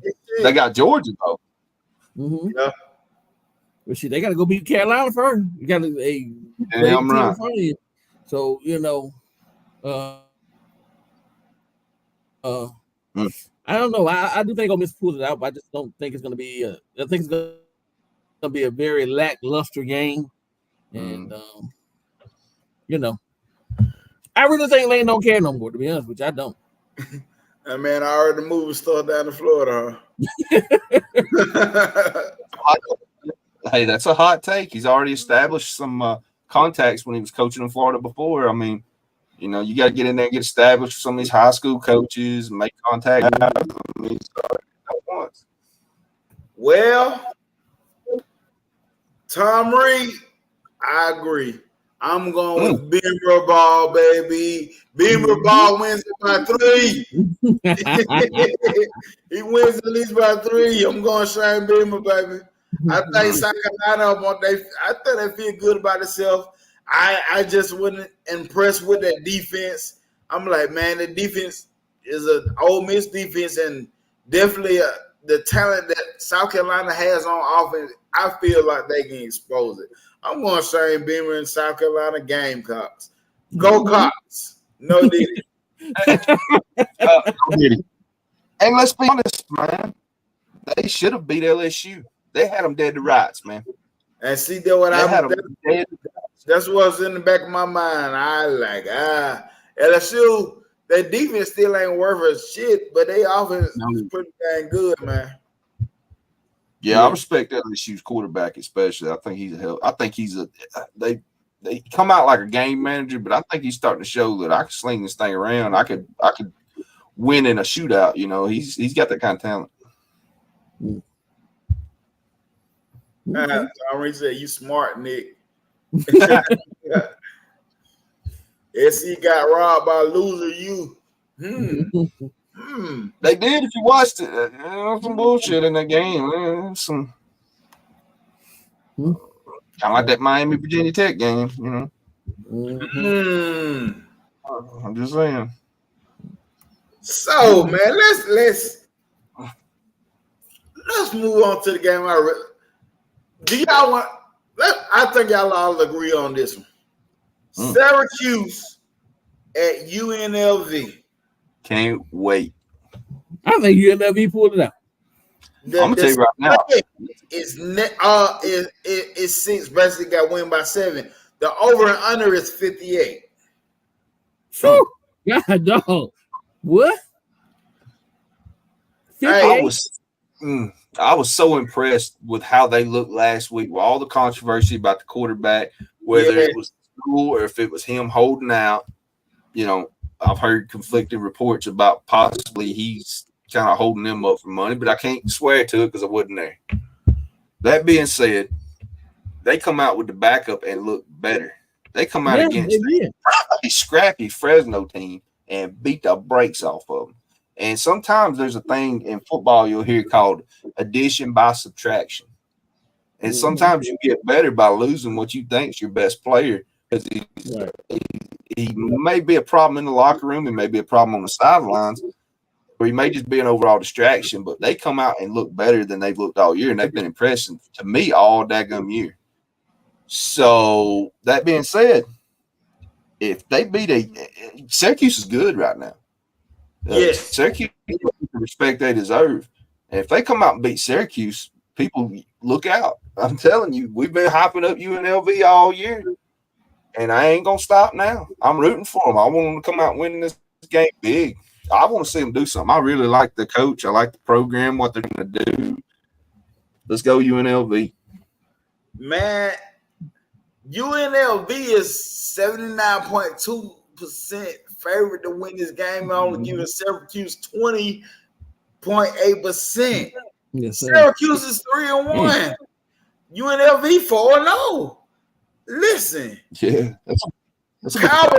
[SPEAKER 4] they got Georgia though.
[SPEAKER 1] Yeah.
[SPEAKER 6] But shit, they got to go beat Carolina first. You got to
[SPEAKER 4] damn right.
[SPEAKER 6] So I don't know. I do think Ole Miss pulls it out, but I just don't think it's going to be. I think it's going to be a very lackluster game, and I really think Lane don't care no more. To be honest with you, I don't.
[SPEAKER 1] Man, I heard the movie star down in Florida.
[SPEAKER 4] Hey, that's a hot take. He's already established some contacts when he was coaching in Florida before. I mean, you got to get in there and get established with some of these high school coaches and make contact.
[SPEAKER 1] Well, Tom Reed, I agree. I'm going with Beamer ball, baby. Beamer ball wins it by 3. He wins at least by 3. I'm going Shane Beamer, baby. I think South Carolina, I think they feel good about itself. I just wasn't impressed with that defense. I'm like, man, the defense is an Ole Miss defense, and definitely the talent that South Carolina has on offense, I feel like they can expose it. I'm going Shane Beamer in South Carolina Gamecocks. Go Cox. No Diddy.
[SPEAKER 4] And let's be honest, man. They should have beat LSU. They had them dead to rights, man.
[SPEAKER 1] And see, that's what's in the back of my mind. I like, LSU, their defense still ain't worth a shit, but they offense is pretty dang good, man.
[SPEAKER 4] Yeah, I respect LSU's quarterback, especially. I think they come out like a game manager, but I think he's starting to show that I can sling this thing around. I could win in a shootout. He's got that kind of talent.
[SPEAKER 1] I already said you smart, Nick. SC got robbed by loser you.
[SPEAKER 4] They did if you watched it. Some bullshit in that game. Some kind of like that Miami Virginia Tech game, I'm just saying.
[SPEAKER 1] So, man, let's move on to the game. Do y'all want? I think y'all all agree on this one. Syracuse at UNLV.
[SPEAKER 4] Can't wait.
[SPEAKER 6] I think UNLV pulled it out.
[SPEAKER 4] I'm gonna tell you right now.
[SPEAKER 1] It's 6. Basically, got win by 7. The over and under is 58.
[SPEAKER 6] God, dog. What?
[SPEAKER 1] 58?
[SPEAKER 4] I was so impressed with how they looked last week with all the controversy about the quarterback, whether it was school or if it was him holding out. You know, I've heard conflicting reports about possibly he's kind of holding them up for money, but I can't swear to it because I wasn't there. That being said, they come out with the backup and look better. They come out against a scrappy Fresno team and beat the brakes off of them. And sometimes there's a thing in football you'll hear called addition by subtraction. And sometimes you get better by losing what you think is your best player because he may be a problem in the locker room. He may be a problem on the sidelines, or he may just be an overall distraction. But they come out and look better than they've looked all year, and they've been impressive to me all daggum year. So that being said, if they beat Syracuse is good right now.
[SPEAKER 1] Yes.
[SPEAKER 4] Syracuse gets the respect they deserve. And if they come out and beat Syracuse, people look out. I'm telling you, we've been hyping up UNLV all year. And I ain't going to stop now. I'm rooting for them. I want them to come out and win this game big. I want to see them do something. I really like the coach. I like the program, what they're going to do. Let's go UNLV.
[SPEAKER 1] Man, UNLV is 79.2% favorite to win this game. Only giving Syracuse 20.8%.
[SPEAKER 6] Yes,
[SPEAKER 1] Syracuse is 3-1. UNLV 4-0. Listen.
[SPEAKER 4] Yeah.
[SPEAKER 1] Kyle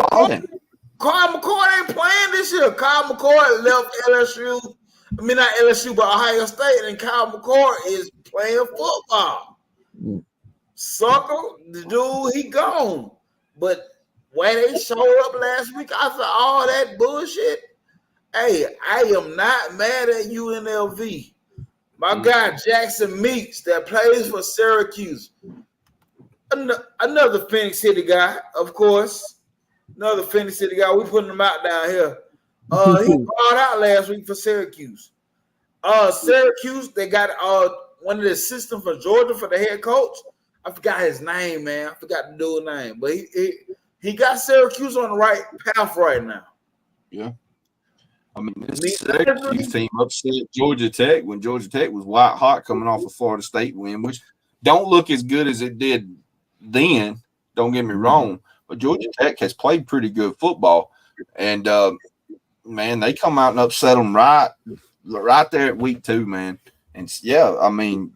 [SPEAKER 1] McCord ain't playing this year. Kyle McCord left LSU. I mean, not LSU, but Ohio State. And Kyle McCord is playing football. Sucker, the dude, he gone. But when they showed up last week after all that bullshit, hey, I am not mad at UNLV. My guy Jackson Meeks that plays for Syracuse, another Phoenix City guy, of course. Another Phoenix City guy. We putting him out down here. He brought out last week for Syracuse. Syracuse, they got one of the assistants for Georgia for the head coach. I forgot his name, man. I forgot the dude's name, but he got Syracuse on the right path right now.
[SPEAKER 4] Yeah. I mean, this Syracuse team upset Georgia Tech when Georgia Tech was white hot coming off a Florida State win, which don't look as good as it did then. Don't get me wrong, but Georgia Tech has played pretty good football, and man, they come out and upset them right there at week 2, man. And yeah, I mean,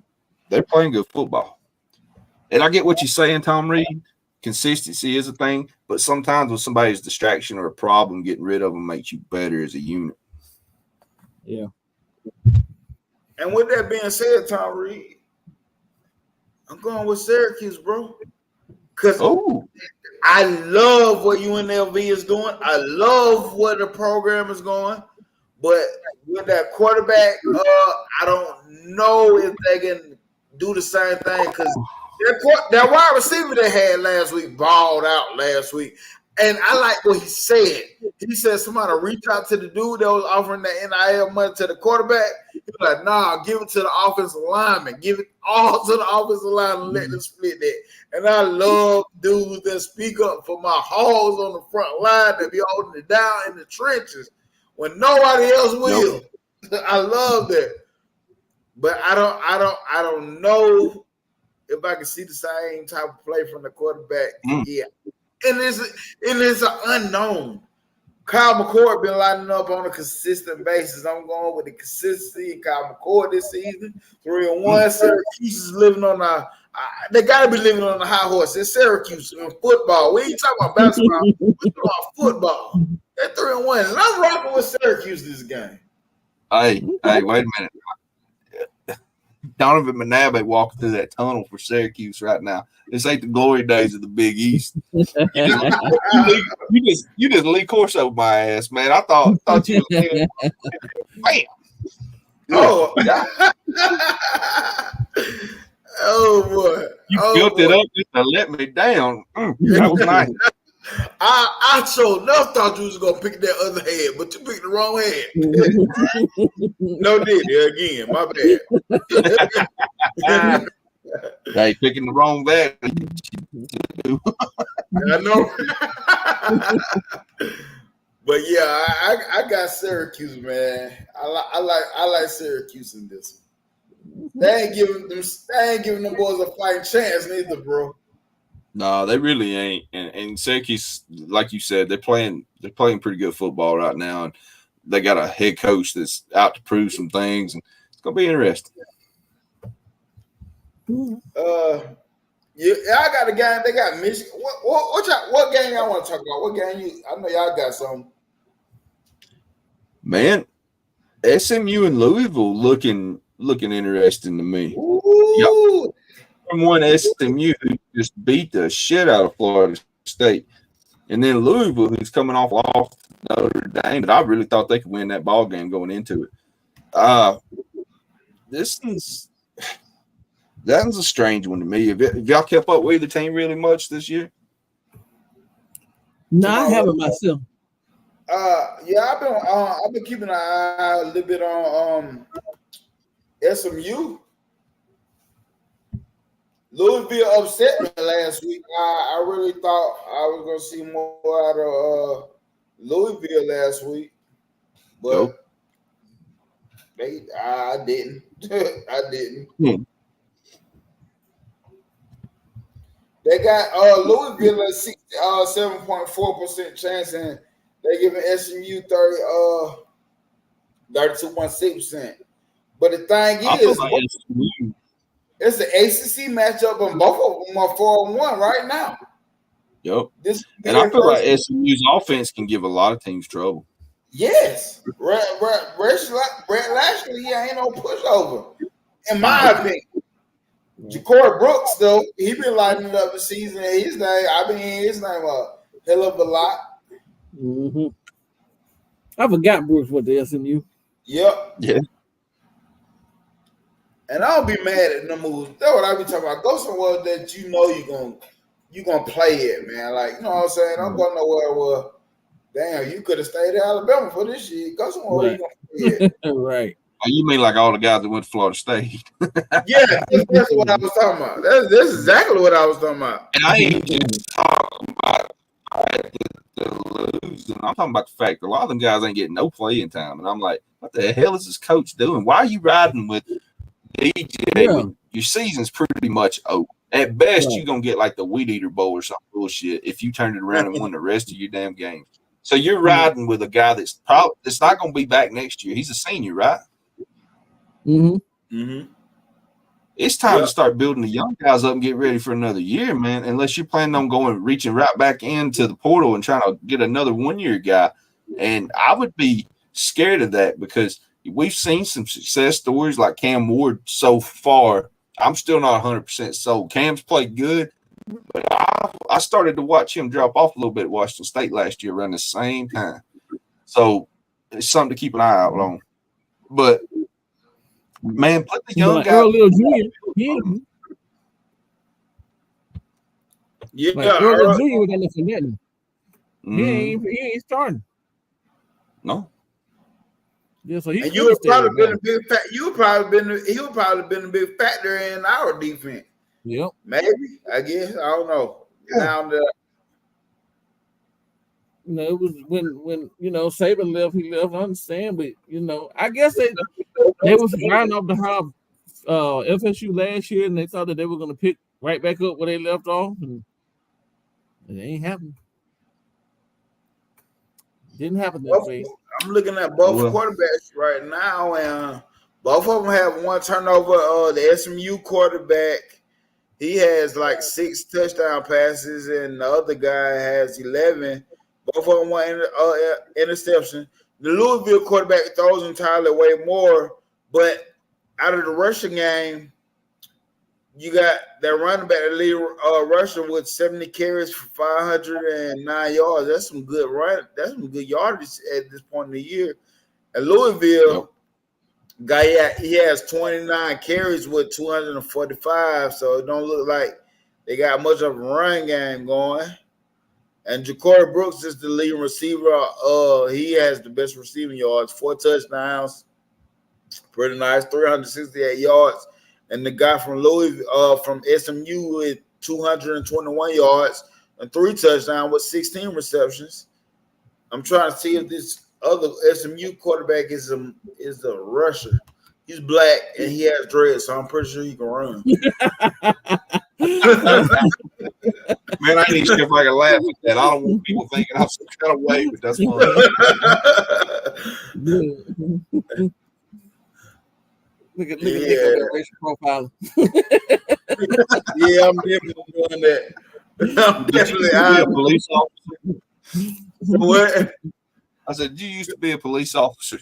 [SPEAKER 4] they're playing good football. And I get what you're saying, Tom Reed. Consistency is a thing, but sometimes with somebody's distraction or a problem, getting rid of them makes you better as a unit.
[SPEAKER 6] Yeah.
[SPEAKER 1] And with that being said, Tom Reed, I'm going with Syracuse, bro. Because I love what UNLV is doing. I love where the program is going. But with that quarterback, I don't know if they can do the same thing because that wide receiver they had last week balled out last week. And I like what he said. He said somebody reach out to the dude that was offering the NIL money to the quarterback. He was like, nah, give it to the offensive lineman. Give it all to the offensive lineman and let them split that. And I love dudes that speak up for my hogs on the front line that be holding it down in the trenches when nobody else will. Nope. I love that. But I don't know if I can see the same type of play from the quarterback. Yeah. And it's an unknown. Kyle McCord been lining up on a consistent basis. I'm going with the consistency of Kyle McCord this season. 3-1. Syracuse is living on they got to be living on the high horse. It's Syracuse in football. We ain't talking about basketball. We're talking about football. They're 3-1. And I'm rocking with Syracuse this game.
[SPEAKER 4] Hey, wait a minute. Donovan McNabb walking through that tunnel for Syracuse right now. This ain't the glory days of the Big East. You just Lee Corso my ass, man. I thought you was bam.
[SPEAKER 1] Oh, Oh boy.
[SPEAKER 4] You
[SPEAKER 1] Oh,
[SPEAKER 4] built it
[SPEAKER 1] boy.
[SPEAKER 4] up just to let me down. That was nice.
[SPEAKER 1] I so enough thought you was gonna pick that other head, but you picked the wrong head. No diddy again. My bad.
[SPEAKER 4] Hey, picking the wrong bag.
[SPEAKER 1] I know. But yeah, I got Syracuse, man. I like Syracuse in this one. They ain't giving them boys a fighting chance neither, bro.
[SPEAKER 4] No, they really ain't. And Syracuse, like you said, they're playing pretty good football right now, and they got a head coach that's out to prove some things, and it's gonna be interesting.
[SPEAKER 1] Yeah, I got a game. They got Michigan. What game y'all want to talk about? What game I know y'all got some.
[SPEAKER 4] Man, SMU and Louisville looking interesting to me.
[SPEAKER 1] Ooh.
[SPEAKER 4] From one SMU who just beat the shit out of Florida State, and then Louisville who's coming off Notre Dame, but I really thought they could win that ball game going into it. That one's a strange one to me. Have y'all kept up with the team really much this year?
[SPEAKER 6] No, I haven't myself.
[SPEAKER 1] Yeah, I've been keeping an eye a little bit on SMU. Louisville upset me last week. I really thought I was gonna see more out of Louisville last week, but I didn't. I didn't. They got Louisville at 7.4% chance, and they're giving SMU 32.6%. But the thing is, it's an ACC matchup, and both of them are 4-1 right now.
[SPEAKER 4] Yep. And I feel like SMU's offense can give a lot of teams trouble.
[SPEAKER 1] Yes. Brett Lashley, he ain't no pushover, in my opinion. Ja'Cory Brooks, though, he been lighting up the season. I've been hearing his name a hell of a lot.
[SPEAKER 6] Mm-hmm. I forgot Brooks with the SMU.
[SPEAKER 1] Yep.
[SPEAKER 4] Yeah.
[SPEAKER 1] And I don't be mad at no moves. That's what I be talking about. Go somewhere that you know you're gonna play it, man. Like, you know what I'm saying? Don't go nowhere where, damn, you could have stayed at Alabama for this shit. Go somewhere where you gonna play it.
[SPEAKER 6] Right.
[SPEAKER 4] Oh, you mean like all the guys that went to Florida State?
[SPEAKER 1] Yeah, that's what I was talking about. That's exactly what I was talking about.
[SPEAKER 4] And I ain't just talking about the losing. I'm talking about the fact that a lot of them guys ain't getting no playing time. And I'm like, what the hell is this coach doing? Why are you riding with DJ when your season's pretty much over? At best, you're going to get like the Weed Eater Bowl or some bullshit if you turn it around and win the rest of your damn games. So you're riding with a guy that's not going to be back next year. He's a senior, right?
[SPEAKER 6] Mm-hmm.
[SPEAKER 1] Mm-hmm.
[SPEAKER 4] It's time to start building the young guys up and get ready for another year, man. Unless you're planning on reaching right back into the portal and trying to get another 1-year guy. And I would be scared of that because we've seen some success stories like Cam Ward so far. I'm still not 100% sold. Cam's played good, but I started to watch him drop off a little bit at Washington State last year around the same time. So it's something to keep an eye out on. But man, put the young guy.
[SPEAKER 1] Yeah,
[SPEAKER 6] Earl Junior was in the net. He ain't starting.
[SPEAKER 4] No.
[SPEAKER 6] Yeah, so he
[SPEAKER 1] you would probably been a big factor. He would probably been a big factor in our defense.
[SPEAKER 6] Yep.
[SPEAKER 1] Maybe. I guess. I don't know. Now
[SPEAKER 6] it was when Saban left, he left. I understand, but I guess they was riding off the high FSU last year, and they thought that they were going to pick right back up where they left off, and it ain't happened. Didn't happen that way.
[SPEAKER 1] I'm looking at both quarterbacks right now, and both of them have one turnover. The SMU quarterback, he has like 6 touchdown passes, and the other guy has 11. Both of them want interception. The Louisville quarterback throws entirely way more, but out of the rushing game, you got that running back, the lead rusher with 70 carries for 509 yards. That's some good run. That's some good yardage at this point in the year. At Louisville, he has 29 carries with 245, so it don't look like they got much of a run game going. And Ja'Cory Brooks is the leading receiver. He has the best receiving yards, 4 touchdowns, pretty nice, 368 yards. And the guy from Louisville, from SMU, with 221 yards and 3 touchdowns with 16 receptions. I'm trying to see if this other SMU quarterback is a rusher. He's black and he has dreads, so I'm pretty sure he can run.
[SPEAKER 4] Man, I need to see if I can laugh at that. I don't want people thinking I'm some kind of way, but that's funny.
[SPEAKER 6] Look at that racial profile.
[SPEAKER 1] Yeah, I'm definitely doing that. I'm definitely
[SPEAKER 4] a police officer.
[SPEAKER 1] What?
[SPEAKER 4] I said, you used to be a police officer.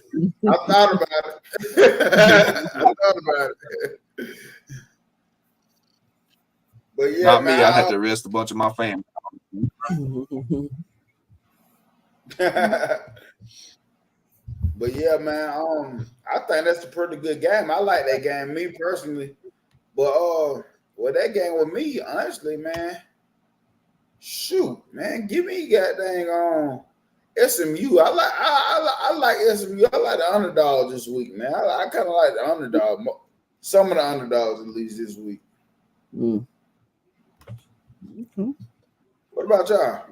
[SPEAKER 1] I thought about it. But yeah,
[SPEAKER 4] Not
[SPEAKER 1] man,
[SPEAKER 4] me. I'd have to arrest a bunch of my family.
[SPEAKER 1] But yeah, man, I think that's a pretty good game. I like that game, me personally. But well, that game with me, honestly, man. Shoot, man, give me goddamn SMU. I like SMU. I like the underdog this week, man. I kind of like the underdog. Some of the underdogs at least this week.
[SPEAKER 6] Mm. Okay.
[SPEAKER 1] What about y'all?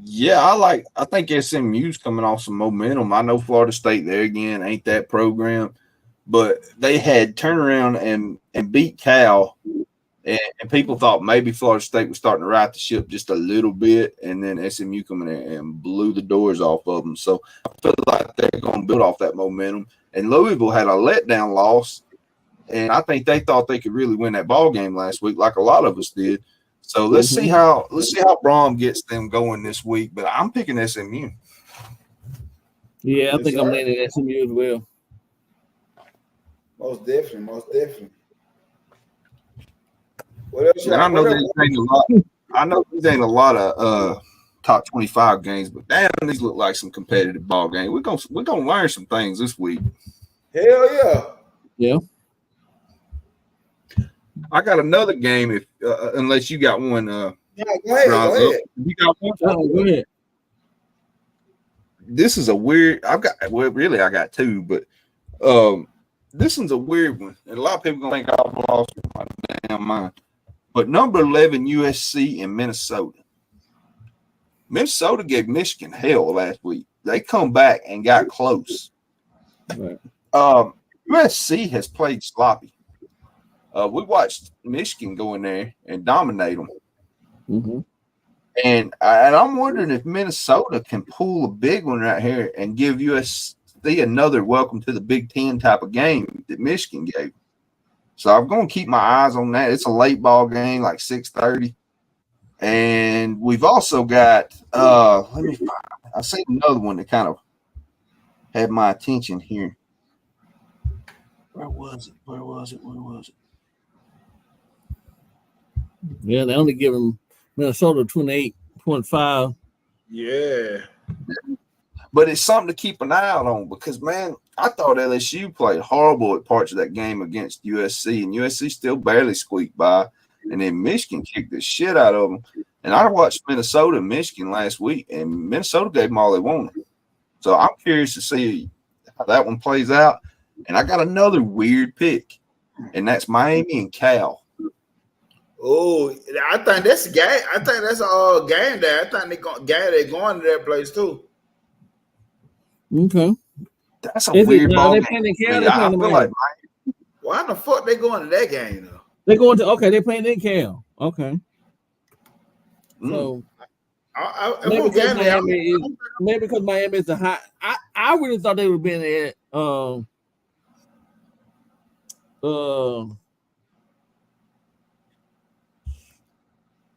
[SPEAKER 4] Yeah, I think SMU's coming off some momentum. I know Florida State there again ain't that program, but they had turned around and beat Cal, and people thought maybe Florida State was starting to right the ship just a little bit, and then SMU coming in and blew the doors off of them. So I feel like they're going to build off that momentum. And Louisville had a letdown loss, and I think they thought they could really win that ball game last week, like a lot of us did. So let's see how Brom gets them going this week. But I'm picking SMU.
[SPEAKER 6] Yeah, I think I'm leaning SMU as well.
[SPEAKER 1] Most definitely. What else?
[SPEAKER 4] And I know these ain't a lot of top 25 games, but damn, these look like some competitive ball games. We're gonna learn some things this week.
[SPEAKER 1] Hell yeah.
[SPEAKER 6] Yeah.
[SPEAKER 4] I got another game. If unless you got one,
[SPEAKER 1] Yeah, go ahead.
[SPEAKER 4] You got one.
[SPEAKER 6] Go ahead.
[SPEAKER 4] This is a weird. I got two, but this one's a weird one, and a lot of people gonna think I've lost my damn mind. But number 11 USC and Minnesota. Minnesota gave Michigan hell last week. They come back and got close.
[SPEAKER 6] Right.
[SPEAKER 4] USC has played sloppy. We watched Michigan go in there and dominate them.
[SPEAKER 6] Mm-hmm.
[SPEAKER 4] And I'm wondering if Minnesota can pull a big one right here and give USC another welcome to the Big Ten type of game that Michigan gave. So I'm going to keep my eyes on that. It's a late ball game, like 6:30. And we've also got, let me find, I've seen another one that kind of had my attention here. Where was it?
[SPEAKER 6] Yeah, they only give them Minnesota 28.5.
[SPEAKER 1] Yeah.
[SPEAKER 4] But it's something to keep an eye out on because, man, I thought LSU played horrible at parts of that game against USC, and USC still barely squeaked by. And then Michigan kicked the shit out of them. And I watched Minnesota and Michigan last week, and Minnesota gave them all they wanted. So I'm curious to see how that one plays out. And I got another weird pick, and that's Miami and Cal.
[SPEAKER 1] Oh, I think that's a game. I think that's a game there. I think they're going to that place too.
[SPEAKER 6] Okay.
[SPEAKER 4] That's a weird ball game.
[SPEAKER 6] I feel like
[SPEAKER 1] why the fuck they going to that game though?
[SPEAKER 6] They're going to they're playing in Cal. Okay. So maybe because Miami is a high. I really thought they would have been at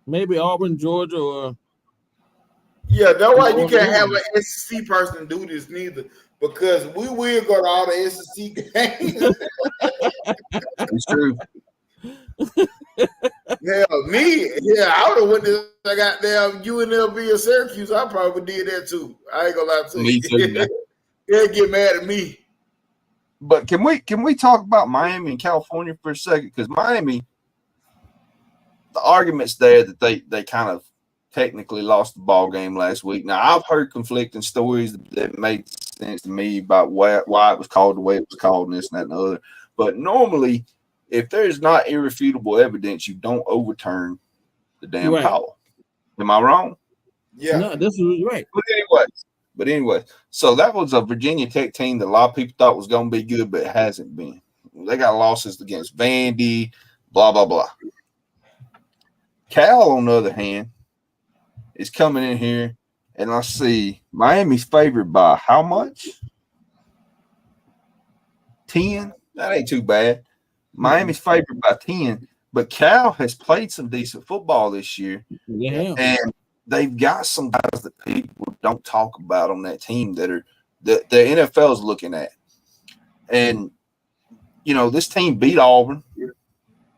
[SPEAKER 6] maybe Auburn, Georgia, or
[SPEAKER 1] yeah. That's why you can't have an SEC person do this neither, because we will go to all the SEC games.
[SPEAKER 4] It's true.
[SPEAKER 1] Yeah, I would have went to I got damn UNLV or Syracuse. I probably did that too. I ain't gonna lie to you.
[SPEAKER 4] Me too.
[SPEAKER 1] They'll get mad at me.
[SPEAKER 4] But can we talk about Miami and California for a second? Because Miami, the arguments there that they kind of technically lost the ball game last week. Now I've heard conflicting stories that made sense to me about why it was called the way it was called, and this and that and the other. But normally, if there's not irrefutable evidence, you don't overturn the damn call. Am I wrong?
[SPEAKER 1] Yeah.
[SPEAKER 6] No, this is right.
[SPEAKER 4] But anyway, so that was a Virginia Tech team that a lot of people thought was going to be good, but it hasn't been. They got losses against Vandy, blah, blah, blah. Cal, on the other hand, is coming in here, and I see Miami's favored by how much? 10? That ain't too bad. Miami's favored by 10, but Cal has played some decent football this year.
[SPEAKER 6] Yeah.
[SPEAKER 4] And they've got some guys that people don't talk about on that team that the NFL is looking at. And, you know, this team beat Auburn.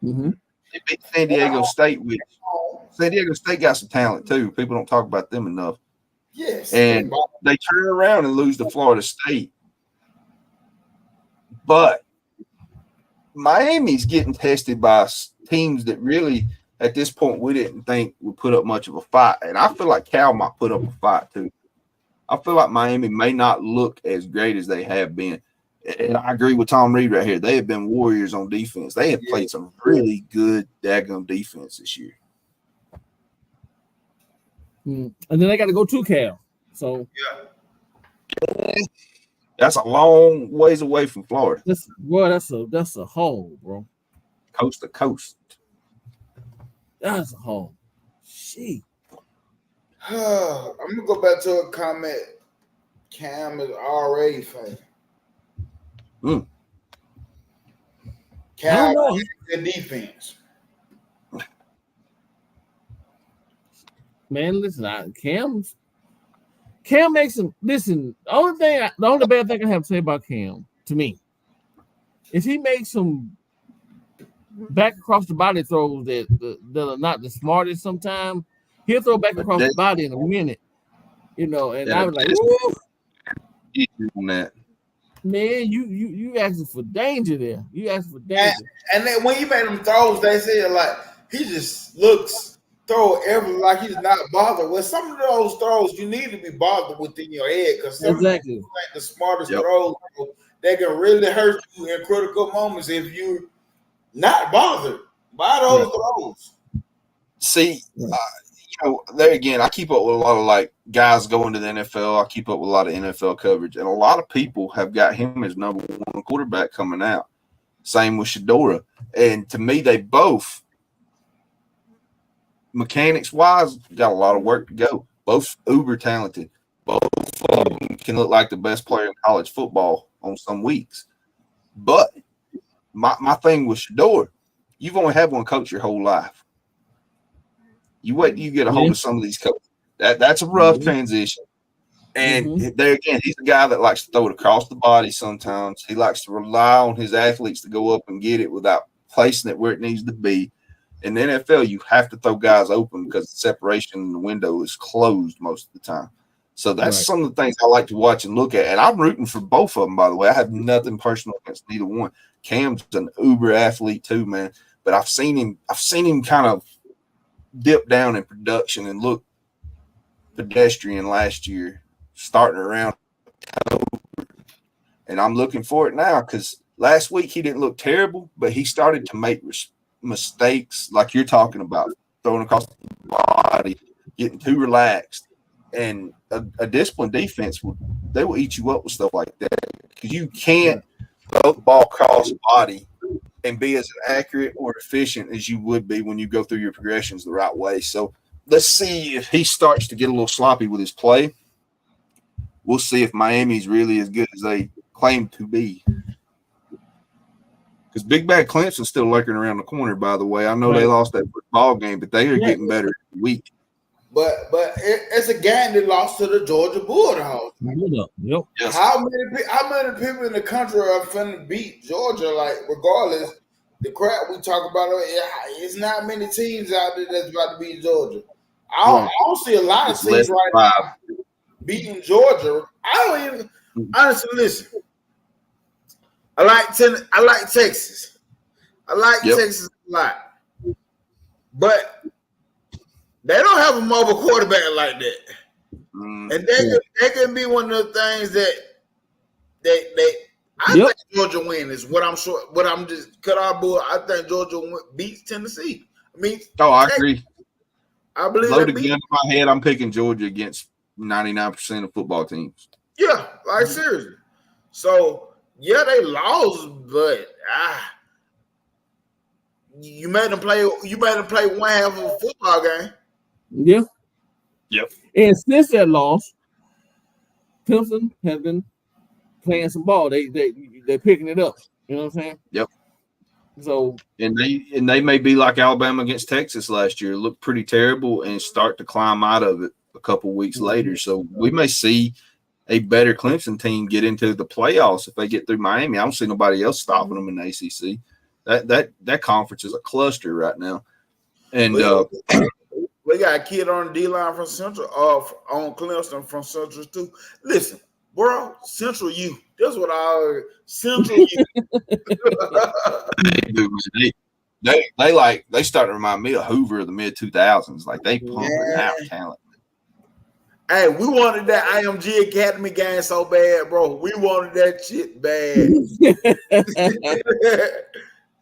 [SPEAKER 6] Mm-hmm.
[SPEAKER 4] They beat San Diego State, which San Diego State got some talent too. People don't talk about them enough.
[SPEAKER 1] Yes.
[SPEAKER 4] And they turn around and lose to Florida State. But Miami's getting tested by teams that really, at this point, we didn't think would put up much of a fight. And I feel like Cal might put up a fight too. I feel like Miami may not look as great as they have been. And I agree with Tom Reed right here. They have been warriors on defense. They have played some really good daggone defense this year.
[SPEAKER 6] And then they got to go to Cal. So
[SPEAKER 4] that's a long ways away from Florida.
[SPEAKER 6] That's a home, bro.
[SPEAKER 4] Coast to coast.
[SPEAKER 6] That's a home. Shit.
[SPEAKER 1] I'm gonna go back to a comment. Cam is already famous. Cam is the defense.
[SPEAKER 6] Man, listen, Cam makes some. Listen, the only bad thing I have to say about Cam, to me, is he makes some back across the body throws that are not the smartest. Sometimes he'll throw back across the body in a minute, you know. And I was like, "Woo,
[SPEAKER 4] on that."
[SPEAKER 6] Man, you asking for danger there. You asking for danger.
[SPEAKER 1] And then when you make them throws, they say like he just looks. Throw like he's not bothered with. Some of those throws you need to be bothered within your head because some
[SPEAKER 6] exactly
[SPEAKER 1] like the smartest throws they can really hurt you in critical moments if you're not bothered by those throws.
[SPEAKER 4] See, you know, there again, I keep up with a lot of like guys going to the NFL. I keep up with a lot of NFL coverage, and a lot of people have got him as number one quarterback coming out. Same with Shedora, and to me, they both. Mechanics wise, got a lot of work to go. Both uber talented. Both of them can look like the best player in college football on some weeks. But my thing with Shedeur, you've only had one coach your whole life. You wait till you get a hold of some of these coaches. That's a rough transition. And there again, he's a guy that likes to throw it across the body sometimes. He likes to rely on his athletes to go up and get it without placing it where it needs to be. In the NFL, you have to throw guys open because the separation in the window is closed most of the time. So that's some of the things I like to watch and look at. And I'm rooting for both of them, by the way. I have nothing personal against neither one. Cam's an uber athlete too, man. But I've seen him kind of dip down in production and look pedestrian last year, starting around October. And I'm looking for it now because last week he didn't look terrible, but he started to make mistakes like you're talking about, throwing across the body, getting too relaxed, and a disciplined defense will eat you up with stuff like that because you can't throw the ball across the body and be as accurate or efficient as you would be when you go through your progressions the right way. So let's see if he starts to get a little sloppy with his play. We'll see if Miami's really as good as they claim to be. Because Big Bad Clemson's still lurking around the corner, by the way. I know they lost that ball game, but they are getting better every week.
[SPEAKER 1] But it's a game that lost to the Georgia Bulldogs.
[SPEAKER 6] Yep.
[SPEAKER 4] Yes.
[SPEAKER 1] How many people in the country are finna beat Georgia? Like, regardless, the crap we talk about, it's not many teams out there that's about to beat Georgia. I don't see a lot of teams right now beating Georgia. I don't even honestly listen. I like Texas. I like Texas a lot. But they don't have a mobile quarterback like that. And they can be one of the things that I think Georgia win is what I'm sure. What I'm just cut off board. I think Georgia beats Tennessee. I mean,
[SPEAKER 4] I agree.
[SPEAKER 1] I believe
[SPEAKER 4] loaded gun in my head. I'm picking Georgia against 99% of football teams.
[SPEAKER 1] Yeah, like seriously. So yeah, they lost, but you made them play. You made them play one half of a football game.
[SPEAKER 6] Yeah.
[SPEAKER 4] Yep.
[SPEAKER 6] And since that loss, Clemson has been playing some ball. They're picking it up. You know what I'm saying?
[SPEAKER 4] Yep.
[SPEAKER 6] So
[SPEAKER 4] and they may be like Alabama against Texas last year, look pretty terrible and start to climb out of it a couple weeks later. So we may see a better Clemson team get into the playoffs if they get through Miami. I don't see nobody else stopping them in the ACC. That conference is a cluster right now. And
[SPEAKER 1] we got a kid on the D line from Central, on Clemson from Central too. Listen, bro, Central U. That's what I Central U.
[SPEAKER 4] they start to remind me of Hoover of the mid 2000s. Like they pumping out talent.
[SPEAKER 1] Hey, we wanted that IMG Academy game so bad, bro. We wanted that shit bad.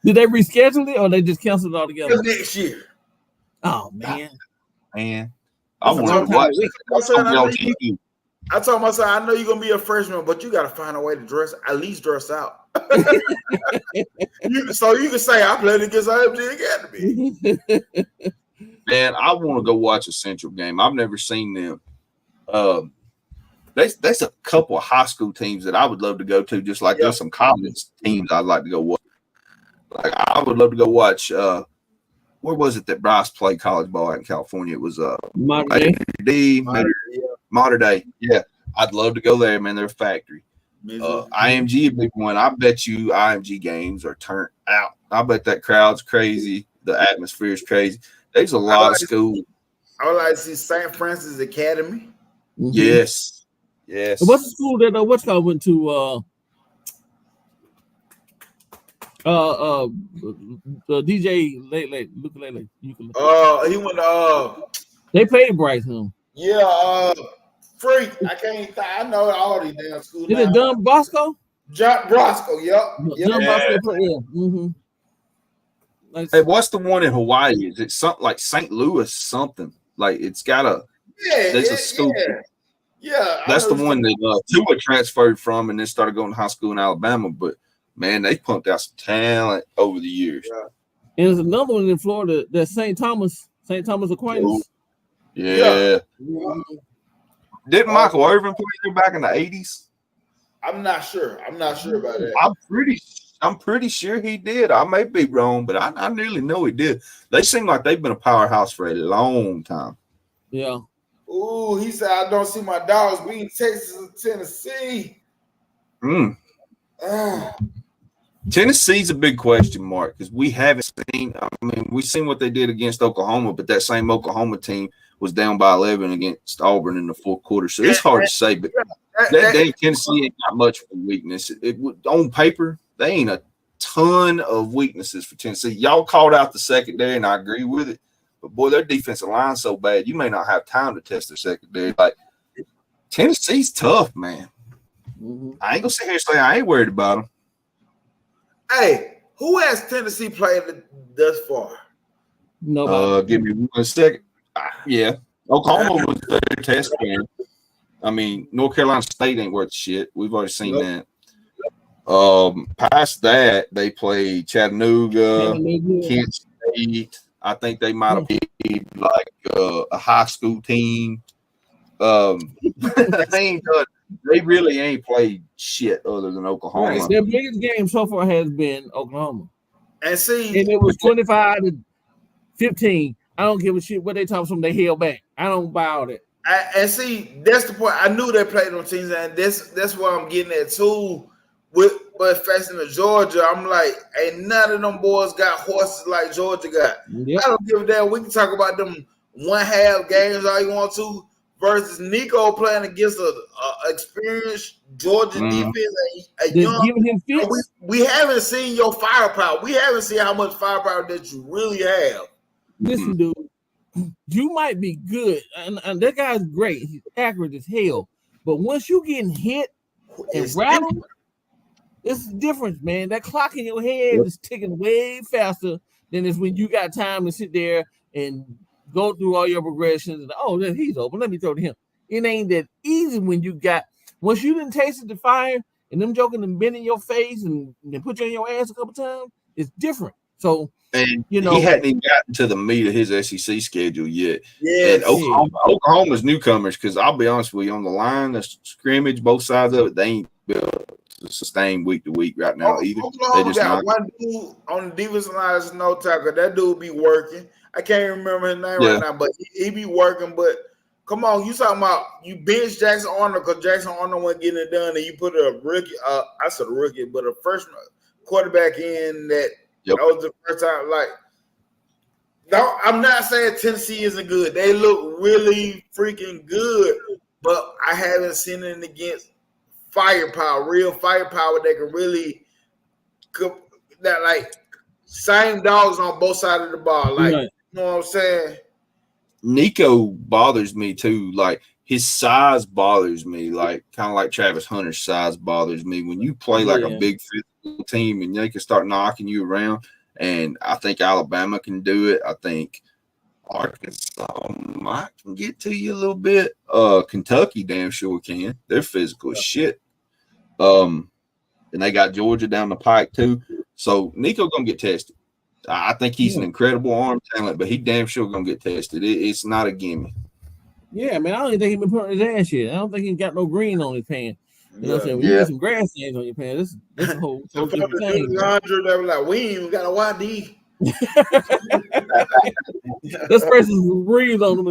[SPEAKER 6] Did they reschedule it or they just canceled it altogether?
[SPEAKER 1] Next year.
[SPEAKER 6] Oh man.
[SPEAKER 4] I want to watch it.
[SPEAKER 1] I told my son, I know you're gonna be a freshman, but you gotta find a way to at least dress out. So you can say I played against IMG Academy.
[SPEAKER 4] Man, I want to go watch a Central game. I've never seen them. There's a couple of high school teams that I would love to go to, just like there's some college teams I'd like to go watch. Like I would love to go watch. Where was it that Bryce played college ball out in California? It was Mater Day. Yeah, I'd love to go there, man. They're a factory. IMG, a big one. I bet you IMG games are turned out. I bet that crowd's crazy. The atmosphere is crazy. There's a lot of schools.
[SPEAKER 1] I would like to see St. Francis Academy.
[SPEAKER 6] Mm-hmm.
[SPEAKER 4] Yes.
[SPEAKER 6] What's the school that what's called went to? DJ late ukulele.
[SPEAKER 1] He went to
[SPEAKER 6] they played Bryson.
[SPEAKER 1] Yeah, Freak. I know all these damn schools.
[SPEAKER 6] Is it Don Bosco?
[SPEAKER 1] John Bosco, yep.
[SPEAKER 6] Don Bosco. Mm-hmm.
[SPEAKER 4] Hey, what's the one in Hawaii? Is it something like St. Louis something? Like it's got a there's a school.
[SPEAKER 1] Yeah.
[SPEAKER 4] That's the one that Tua transferred from and then started going to high school in Alabama. But man, they pumped out some talent over the years.
[SPEAKER 1] Yeah.
[SPEAKER 6] And there's another one in Florida that's St. Thomas Aquinas.
[SPEAKER 4] Yeah. Didn't Michael Irvin play there back in the 80s?
[SPEAKER 1] I'm not sure about that.
[SPEAKER 4] I'm pretty sure he did. I may be wrong, but I nearly know he did. They seem like they've been a powerhouse for a long time.
[SPEAKER 6] Yeah.
[SPEAKER 1] Ooh, he said, I don't see my dogs beating Texas and Tennessee.
[SPEAKER 4] Tennessee's a big question mark because we haven't seen. I mean, we've seen what they did against Oklahoma, but that same Oklahoma team was down by 11 against Auburn in the fourth quarter. So it's hard to say, but that day Tennessee ain't got much of a weakness. On paper, they ain't a ton of weaknesses for Tennessee. Y'all called out the secondary, and I agree with it. But boy, their defensive line's so bad, you may not have time to test their secondary. Like Tennessee's tough, man.
[SPEAKER 6] Mm-hmm.
[SPEAKER 4] I ain't gonna sit here and say I ain't worried about them.
[SPEAKER 1] Hey, who has Tennessee played thus far?
[SPEAKER 6] Nobody.
[SPEAKER 4] Give me 1 second. Yeah, Oklahoma was their test game. I mean, North Carolina State ain't worth shit. We've already seen that. Past that, they played Chattanooga, Kent State. I think they might have played like a high school team. They really ain't played shit other than Oklahoma.
[SPEAKER 6] Right. Their biggest game so far has been Oklahoma.
[SPEAKER 1] And
[SPEAKER 6] it was 25-15. I don't give a shit what they talk from. They held back. I don't buy all that.
[SPEAKER 1] And see, that's the point. I knew they played on teams, and that's what I'm getting at too. But facing to Georgia, I'm like, ain't none of them boys got horses like Georgia got. Yep. I don't give a damn. We can talk about them one half games all you want to versus Nico playing against a experienced Georgia defense. A young,
[SPEAKER 6] giving him fits.
[SPEAKER 1] we haven't seen your firepower. We haven't seen how much firepower that you really have.
[SPEAKER 6] Listen, dude, you might be good, and that guy's great. He's accurate as hell. But once you getting hit and
[SPEAKER 1] It's
[SPEAKER 6] rattled, it's the difference, man. That clock in your head is ticking way faster than it's when you got time to sit there and go through all your progressions. And, oh, then he's open. Let me throw to him. It ain't that easy when you got, once you didn't taste the fire and them joking and bend in your face and put you on your ass a couple times, it's different. So,
[SPEAKER 4] and
[SPEAKER 6] you know,
[SPEAKER 4] he hadn't even gotten to the meat of his SEC schedule yet.
[SPEAKER 1] Yes.
[SPEAKER 4] And Oklahoma's newcomers, because I'll be honest with you, on the line, the scrimmage, both sides of it, they ain't built to sustain week to week right now either.
[SPEAKER 1] Oklahoma
[SPEAKER 4] They just
[SPEAKER 1] got
[SPEAKER 4] not.
[SPEAKER 1] one dude on the defensive line is no tackle. That dude be working. I can't remember his name right now, but he be working. But come on, you talking about you bench Jackson Arnold because Jackson Arnold wasn't getting it done, and you put a rookie. I said a rookie, but a first quarterback in that. That was the first time. Like, no, I'm not saying Tennessee isn't good. They look really freaking good, but I haven't seen it against firepower, real firepower that can really that like same dogs on both sides of the ball. Like, you know what I'm saying?
[SPEAKER 4] Nico bothers me too. Like, his size bothers me. Like, kind of like Travis Hunter's size bothers me. When you play like a big physical team and they can start knocking you around, and I think Alabama can do it. I think Arkansas might can get to you a little bit. Kentucky damn sure can. They're physical as shit. And they got Georgia down the pike too. So Nico gonna get tested. I think he's an incredible arm talent, but he damn sure gonna get tested. It's not a gimme.
[SPEAKER 6] Yeah, man, I don't even think he's been putting his ass yet. I don't think he got no green on his pants. You know what I'm saying? When you get some grass stains on your pants, this is a whole different thing.
[SPEAKER 1] They were like, we ain't even got a YD.
[SPEAKER 6] This person's breathe on them.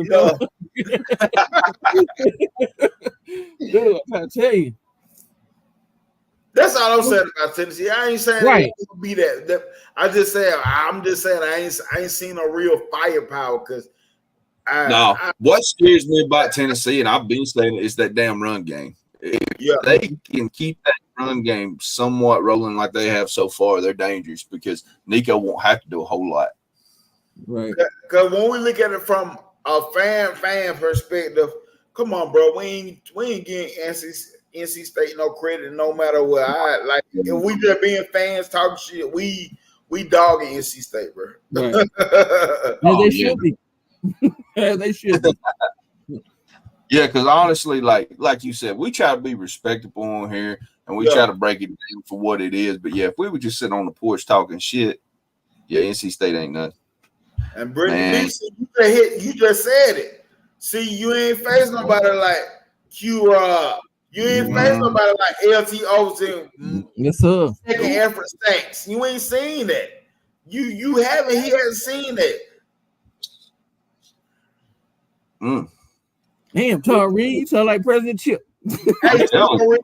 [SPEAKER 6] Dude, I'm trying to tell you.
[SPEAKER 1] That's all I'm saying about Tennessee. I ain't saying it will be that. I'm just saying I ain't seen no real firepower because
[SPEAKER 4] what scares me about Tennessee, and I've been saying it, is that damn run game. If they can keep that run game somewhat rolling like they have so far, they're dangerous because Nico won't have to do a whole lot.
[SPEAKER 6] Right.
[SPEAKER 1] Because when we look at it from a fan perspective, come on, bro, we ain't getting NC State no credit no matter what. If we just being fans talking shit, we dogging NC State, bro.
[SPEAKER 6] Right. They should be. They should be.
[SPEAKER 4] Yeah, because honestly, like you said, we try to be respectable on here and we try to break it down for what it is. But if we would just sit on the porch talking shit, NC State ain't nothing.
[SPEAKER 1] And Brittany, you just said it. See, you ain't faced nobody like Q-Rob. You ain't faced nobody like LT Overton.
[SPEAKER 6] Yes, sir.
[SPEAKER 1] Second effort stakes. You ain't seen that. You haven't. He hasn't seen that.
[SPEAKER 6] Damn, Tom Reed, you sound like President Chip.
[SPEAKER 1] Hey, Tom Reed.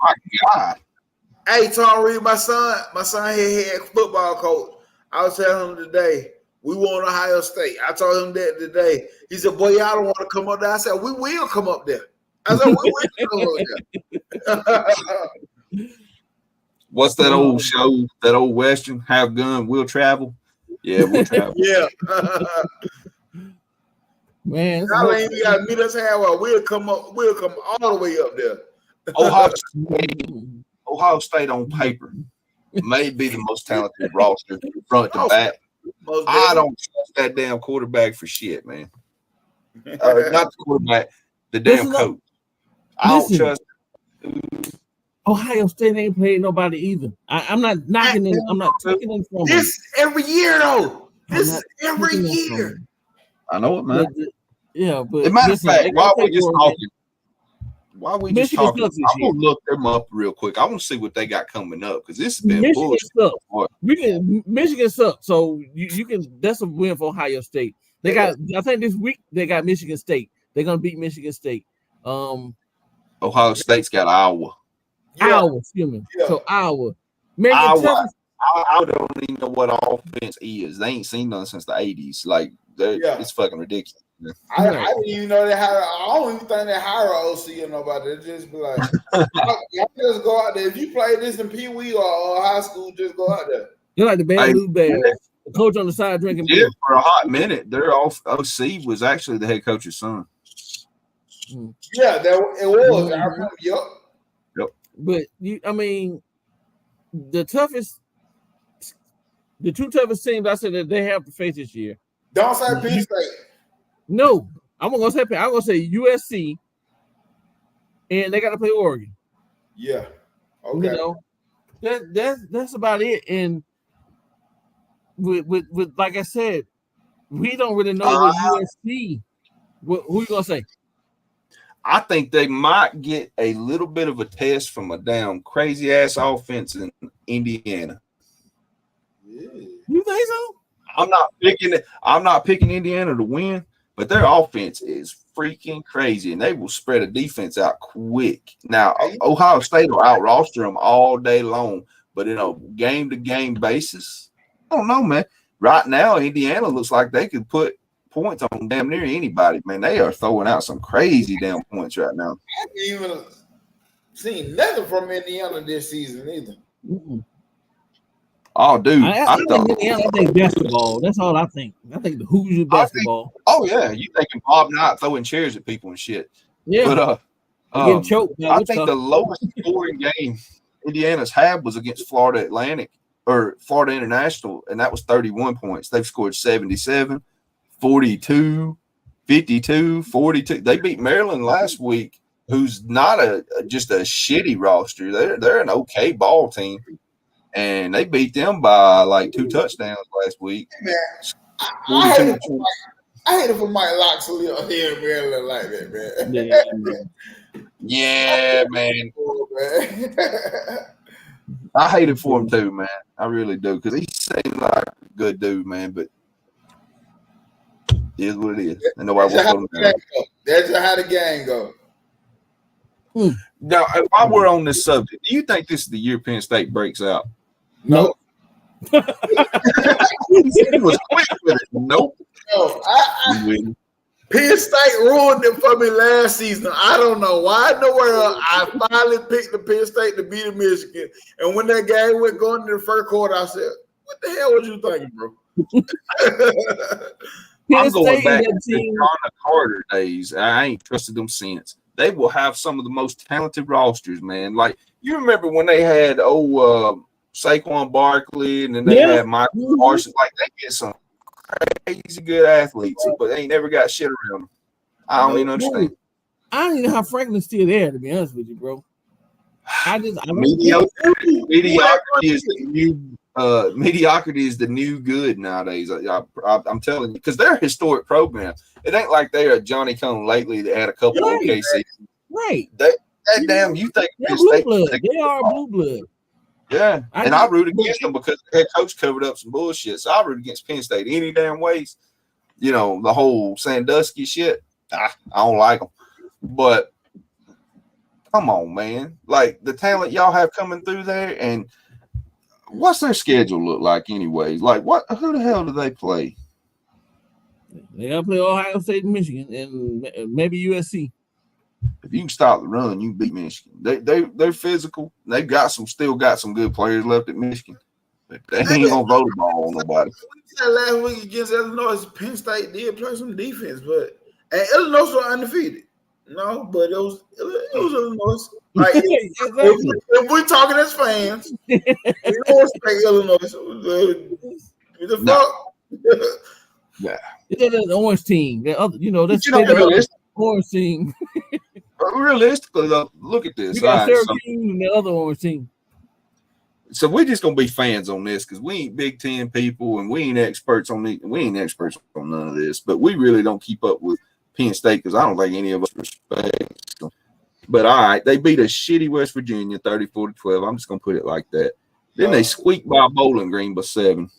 [SPEAKER 1] Hey, Tom Reed, my son head football coach. I was telling him today, we want Ohio State. I told him that today. He said, boy, y'all don't want to come up there. I said, we will come up there. I said, we will come up there.
[SPEAKER 4] What's that old show, that old Western? Have gun, we'll travel. Yeah, we'll travel.
[SPEAKER 1] Yeah.
[SPEAKER 6] Man,
[SPEAKER 1] y'all ain't even gotta meet us halfway. We'll come all the way up there.
[SPEAKER 4] Ohio State on paper may be the most talented roster front to back. I don't trust that damn quarterback for shit, man. Not the quarterback, the damn coach. I don't trust
[SPEAKER 6] Ohio State ain't played nobody either. I'm not knocking them. I'm not taking them from
[SPEAKER 1] this every year though. This is every year.
[SPEAKER 4] I know it, man.
[SPEAKER 6] Yeah, but
[SPEAKER 4] as a matter of fact, while we just talking, I'm gonna look them up real quick. I want to see what they got coming up because this has been bullshit.
[SPEAKER 6] Michigan sucks, so you can. That's a win for Ohio State. They got. I think this week they got Michigan State. They're gonna beat Michigan State.
[SPEAKER 4] Ohio State's got Iowa.
[SPEAKER 6] Iowa, excuse me. Yeah. So Iowa.
[SPEAKER 4] I don't even know what offense is. They ain't seen none since the 80s. Like It's fucking ridiculous.
[SPEAKER 1] I didn't even know they had. I don't even think they hire an OC or nobody. They just be like, y'all just go out there. If you play this in Pee Wee or high school, just go out there.
[SPEAKER 6] You're like the bad news bears. The coach on the side drinking beer.
[SPEAKER 4] For a hot minute, their OC was actually the head coach's son.
[SPEAKER 1] Yeah, it was. I remember. Yep.
[SPEAKER 6] But the two toughest teams I said that they have to face this year.
[SPEAKER 1] Don't say Penn State.
[SPEAKER 6] No, I'm gonna say USC, and they got to play Oregon.
[SPEAKER 1] Yeah. Okay.
[SPEAKER 6] You know, that's about it. And with like I said, we don't really know what USC. Who you gonna say?
[SPEAKER 4] I think they might get a little bit of a test from a damn crazy ass offense in Indiana.
[SPEAKER 6] Yeah. You think so?
[SPEAKER 4] I'm not picking Indiana to win, but their offense is freaking crazy, and they will spread a defense out quick. Now, Ohio State will out-roster them all day long, but in a game-to-game basis, I don't know, man. Right now, Indiana looks like they could put points on damn near anybody, man. They are throwing out some crazy damn points right now.
[SPEAKER 1] I haven't even seen nothing from Indiana this season either.
[SPEAKER 6] Mm-mm.
[SPEAKER 4] Oh, dude.
[SPEAKER 6] I think basketball. That's all I think. I think the Hoosier basketball.
[SPEAKER 4] You thinking Bob Knight throwing chairs at people and shit.
[SPEAKER 6] Yeah.
[SPEAKER 4] But
[SPEAKER 6] getting choked.
[SPEAKER 4] I think the lowest scoring game Indiana's had was against Florida Atlantic or Florida International, and that was 31 points. They've scored 77, 42, 52, 42. They beat Maryland last week, who's not just a shitty roster. They're an okay ball team. And they beat them by like 2 touchdowns last week.
[SPEAKER 1] Man, I hate it for Mike Loxley here in Maryland like that, man.
[SPEAKER 4] Yeah, man. I hate it for him too, man. I really do, because he seems like a good dude, man. But it is what it is. And nobody wants to go.
[SPEAKER 1] That's how the game go.
[SPEAKER 4] Now, while we're on this subject, do you think this is the year Penn State breaks out?
[SPEAKER 1] No.
[SPEAKER 4] He was quick with it. Nope.
[SPEAKER 1] No, Penn State ruined it for me last season. I don't know why in the world I finally picked the Penn State to beat Michigan. And when that game went going into the first quarter, I said, what the hell was you thinking, bro?
[SPEAKER 4] I'm going back to the Connor Carter days. I ain't trusted them since. They will have some of the most talented rosters, man. Like, you remember when they had Saquon Barkley, and then they had Michael Parsons. Like, they get some crazy good athletes, but they ain't never got shit around them. I don't even understand.
[SPEAKER 6] I don't even know how Franklin's still there, to be honest with you, bro.
[SPEAKER 4] Mediocrity is the new good nowadays. I'm telling you, because they're a historic program. It ain't like they're a Johnny come lately that had a couple of okay seasons.
[SPEAKER 6] Right.
[SPEAKER 4] Damn, you think
[SPEAKER 6] they're blue blood. They are blue blood.
[SPEAKER 4] Yeah, I root against them because the head coach covered up some bullshit. So I root against Penn State any damn ways. You know, the whole Sandusky shit, I don't like them. But come on, man. Like, the talent y'all have coming through there, and what's their schedule look like anyways? Like, who the hell do they play?
[SPEAKER 6] They got to play Ohio State and Michigan and maybe USC.
[SPEAKER 4] If you can stop the run, you can beat Michigan. They're physical. They still got some good players left at Michigan. But they ain't gonna throw the ball on nobody.
[SPEAKER 1] Last week against Illinois, Penn State did play some defense, and Illinois was undefeated. No, but it was Illinois. Like, if we're talking as fans, Illinois State, Illinois. The fuck.
[SPEAKER 6] Yeah, it's an orange team. The other, that's orange team.
[SPEAKER 4] Realistically, though, look at this.
[SPEAKER 6] You got Syracuse and the other orange team.
[SPEAKER 4] So we're just gonna be fans on this because we ain't Big Ten people and we ain't experts on none of this. But we really don't keep up with Penn State because I don't think any of us respect them. But all right, they beat a shitty West Virginia 34-12. I'm just gonna put it like that. Then they squeaked by Bowling Green by 7.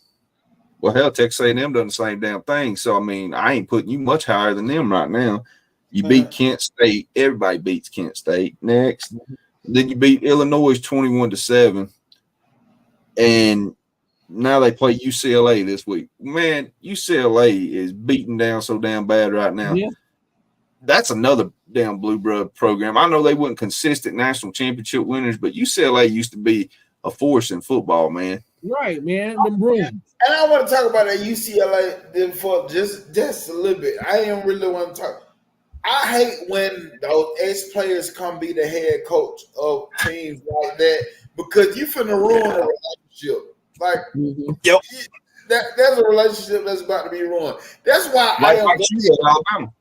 [SPEAKER 4] Well, hell, Texas A&M done the same damn thing. So I mean, I ain't putting you much higher than them right now. You beat Kent State. Everybody beats Kent State. Next, then you beat Illinois 21-7, and Now they play UCLA this week. Man, UCLA is beaten down so damn bad right now.
[SPEAKER 6] Yeah.
[SPEAKER 4] That's another damn blue blood program. I know they weren't consistent national championship winners, but UCLA used to be a force in football, man.
[SPEAKER 6] Right, man. Them brooms.
[SPEAKER 1] And I want to talk about that UCLA then for just a little bit. I didn't really want to talk. I hate when those ex-players come be the head coach of teams like that because you finna ruin a relationship. Like,
[SPEAKER 4] Yep.
[SPEAKER 1] There's a relationship that's about to be ruined. That's why I am
[SPEAKER 4] Alabama.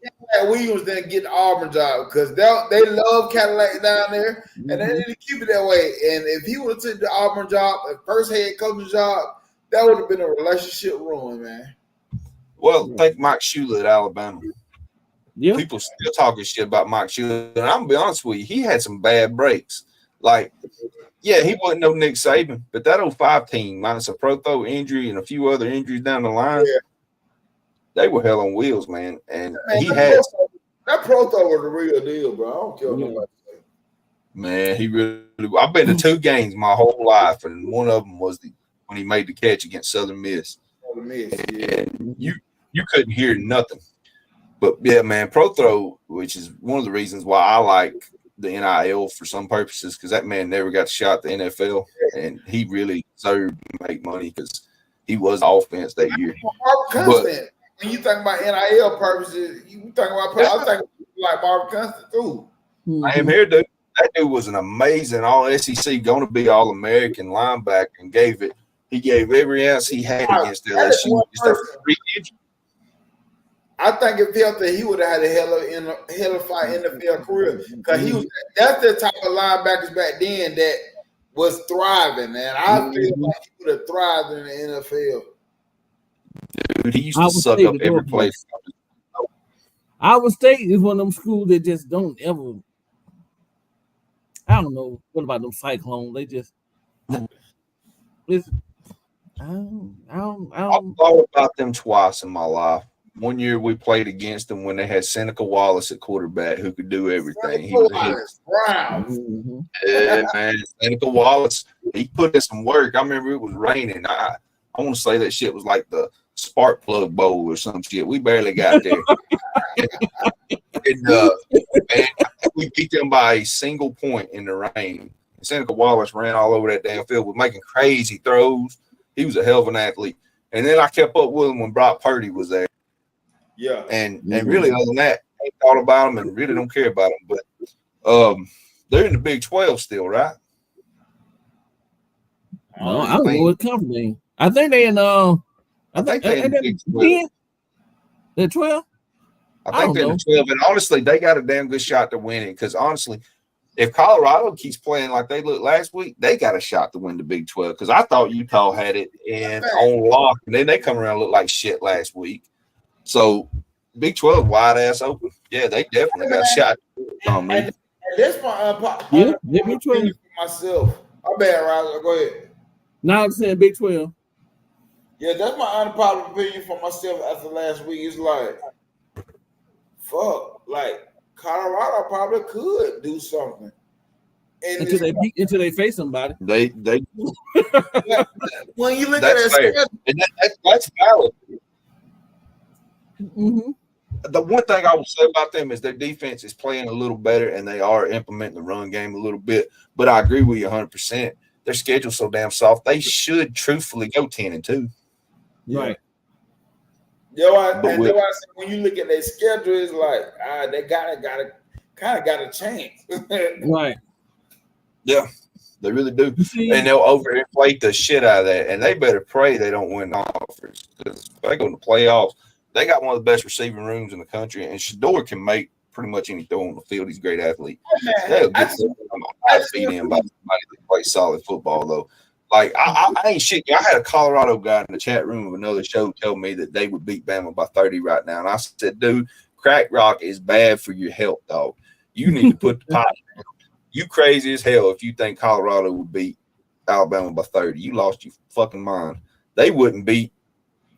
[SPEAKER 1] Williams didn't get the Auburn job because they love Cadillac down there, and they need to keep it that way. And if he would have took the Auburn job, the first head coaching job, that would have been a relationship ruin, man.
[SPEAKER 4] Well, think Mike Shula at Alabama.
[SPEAKER 6] Yeah.
[SPEAKER 4] People still talking shit about Mike Shula, and I'm gonna be honest with you, he had some bad breaks. Like, yeah, he wasn't no Nick Saban, but that 05 team, minus a pro-throw injury and a few other injuries down the line, they were hell on wheels, man. And
[SPEAKER 1] Man,
[SPEAKER 4] he had
[SPEAKER 1] that pro-throw was the real deal, bro. I don't care what nobody say.
[SPEAKER 4] Man, he really. I've been to 2 games my whole life, and one of them was when he made the catch against Southern Miss. And you couldn't hear nothing. But yeah, man, pro throw, which is one of the reasons why I like the NIL for some purposes, because that man never got a shot at the NFL, and he really deserved to make money because he was offense that year.
[SPEAKER 1] Constant. When you think about NIL purposes, you think about I was thinking like Marvin Constant too.
[SPEAKER 4] I am here, dude. That dude was an amazing all SEC, going to be all American linebacker, and he gave every ounce he had against LSU.
[SPEAKER 1] I think it felt that he would have had a hell of a NFL career because that's the type of linebackers back then that was thriving, man. I feel like he would have thrived in the NFL.
[SPEAKER 4] Dude, he used to suck up every play.
[SPEAKER 6] Iowa State is one of them schools that just don't ever. I don't know what about them Cyclones. They just. I
[SPEAKER 4] thought about them twice in my life. One year we played against them when they had Seneca Wallace at quarterback who could do everything. He was yeah, man. Seneca Wallace, he put in some work. I remember it was raining. I want to say that shit was like the spark plug bowl or some shit. We barely got there. Man, we beat them by a single point in the rain. Seneca Wallace ran all over that damn field, was making crazy throws. He was a hell of an athlete. And then I kept up with him when Brock Purdy was there.
[SPEAKER 1] Yeah.
[SPEAKER 4] And really, other than that, I ain't thought about them and really don't care about them. But they're in the Big 12 still, right?
[SPEAKER 6] No, I don't know what company. I think they in
[SPEAKER 4] I think they're in the Big 12.
[SPEAKER 6] They're 12?
[SPEAKER 4] I think they're in the 12. And honestly, they got a damn good shot to win it. Because honestly, if Colorado keeps playing like they looked last week, they got a shot to win the Big 12. Because I thought Utah had it on lock, and then they come around and look like shit last week. So Big 12 wide ass open. Yeah, they definitely got a shot on me.
[SPEAKER 1] And that's my opinion for myself. I bet, Ryder. Go ahead.
[SPEAKER 6] Now I'm saying Big 12.
[SPEAKER 1] Yeah, that's my unpopular opinion for myself after last week. It's like, fuck, like Colorado probably could do something. And
[SPEAKER 6] until they face somebody.
[SPEAKER 4] They
[SPEAKER 1] yeah, when you look at
[SPEAKER 4] that, that's valid.
[SPEAKER 6] Mm-hmm.
[SPEAKER 4] The one thing I will say about them is their defense is playing a little better, and they are implementing the run game a little bit. But I agree with you 100%. Their schedule's so damn soft; they should truthfully go 10-2.
[SPEAKER 6] Right.
[SPEAKER 1] When you look at their schedule, it's like they got a chance.
[SPEAKER 6] Right.
[SPEAKER 4] Yeah, they really do, and they'll overinflate the shit out of that. And they better pray they don't win offers, because if they go in the playoffs, they got one of the best receiving rooms in the country, and Shador can make pretty much any throw on the field. He's a great athlete. They'll get beat in by somebody that plays solid football, though. Like, I ain't shit. I had a Colorado guy in the chat room of another show tell me that they would beat Bama by 30 right now. And I said, dude, crack rock is bad for your health, dog. You need to put the pot down. You crazy as hell if you think Colorado would beat Alabama by 30. You lost your fucking mind. They wouldn't beat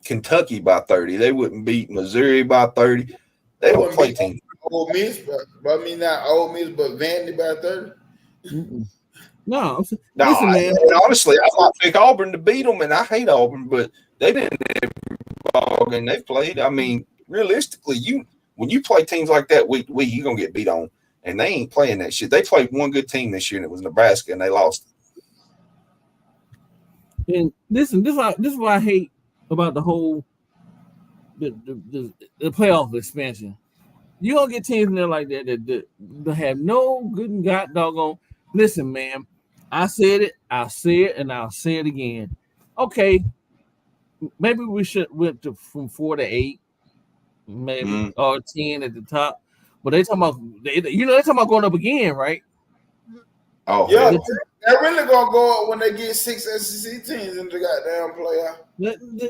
[SPEAKER 4] Kentucky by 30. They wouldn't beat Missouri by 30. They don't play teams.
[SPEAKER 1] Ole Miss, but I mean not Ole Miss, but Vandy by 30.
[SPEAKER 6] No,
[SPEAKER 4] No,
[SPEAKER 6] listen, man.
[SPEAKER 4] honestly, I might pick Auburn to beat them, and I hate Auburn, but they didn't every ball game they've played. I mean, realistically, when you play teams like that week to week, you're gonna get beat on, and they ain't playing that shit. They played one good team this year, and it was Nebraska, and they lost.
[SPEAKER 6] And listen, this is what I hate about the whole the playoff expansion. You don't get teams in there like that have no good and god doggone. Listen, man, I said it, I'll say it, and I'll say it again. Okay, maybe we should went from 4 to 8, maybe or 10 at the top. But they talking about they're talking about going up again, right?
[SPEAKER 4] Oh
[SPEAKER 1] yeah, they're really gonna go up when they get 6 SEC teams in the goddamn playoff.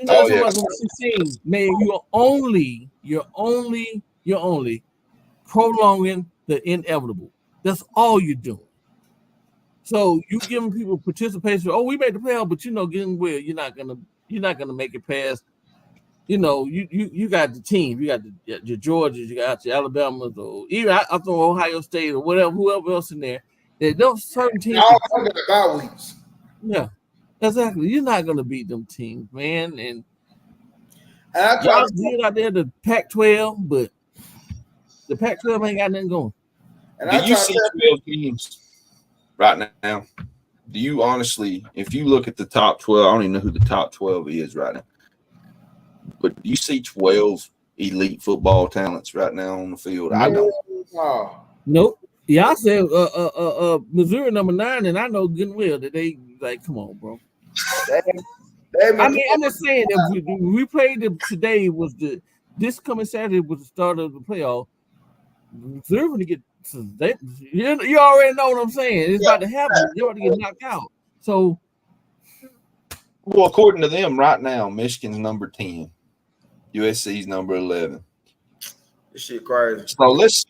[SPEAKER 6] About 16. Man, you're only prolonging the inevitable. That's all you're doing. So you giving people participation. Oh, we made the playoff, but getting where you're not gonna make it past. You got the team, you got your Georgias, you got your Alabamas, or even I throw Ohio State or whoever else in there. Those certain teams.
[SPEAKER 1] All the bye weeks.
[SPEAKER 6] Yeah, exactly. You're not gonna beat them teams, man. And
[SPEAKER 1] y'all
[SPEAKER 6] good out there, the Pac-12, but the Pac-12 ain't got nothing going.
[SPEAKER 4] And do you see 12 teams right now? Do you honestly, if you look at the top 12, I don't even know who the top 12 is right now, but do you see 12 elite football talents right now on the field? I don't.
[SPEAKER 6] Nope. Y'all said Missouri number 9, and I know good and well that they like, come on, bro. I'm just saying that we played them today this coming Saturday was the start of the playoff. Missouri going to get you already know what I'm saying. It's about to happen. You're about to get knocked out. So,
[SPEAKER 4] well, according to them, right now, Michigan's number 10, USC's number 11.
[SPEAKER 1] This shit crazy.
[SPEAKER 4] So let's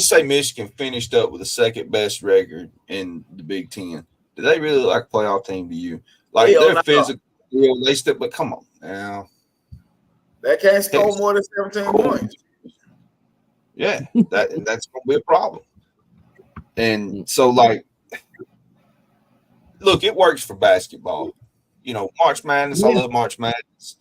[SPEAKER 4] say Michigan finished up with the second best record in the Big Ten. Do they really look like a playoff team to you? Like they're physical, they step, but come on now.
[SPEAKER 1] They can't score more than 17 points.
[SPEAKER 4] Yeah, that's gonna be a problem. And so, like, look, it works for basketball. March Madness. I love March Madness,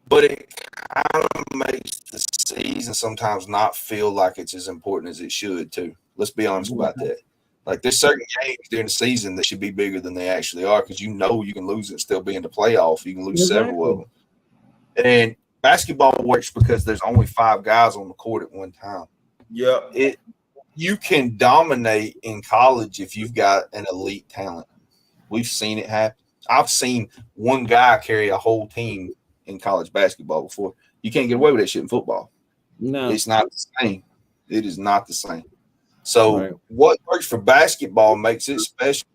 [SPEAKER 4] but it kind of makes the season sometimes not feel like it's as important as it should. Too. Let's be honest about that. Like, there's certain games during the season that should be bigger than they actually are because you can lose it and still be in the playoff. You can lose several of them. And basketball works because there's only 5 guys on the court at one time.
[SPEAKER 1] Yeah.
[SPEAKER 4] You can dominate in college if you've got an elite talent. We've seen it happen. I've seen one guy carry a whole team in college basketball before. You can't get away with that shit in football.
[SPEAKER 6] No.
[SPEAKER 4] It's not the same. It is not the same. So what works for basketball makes it special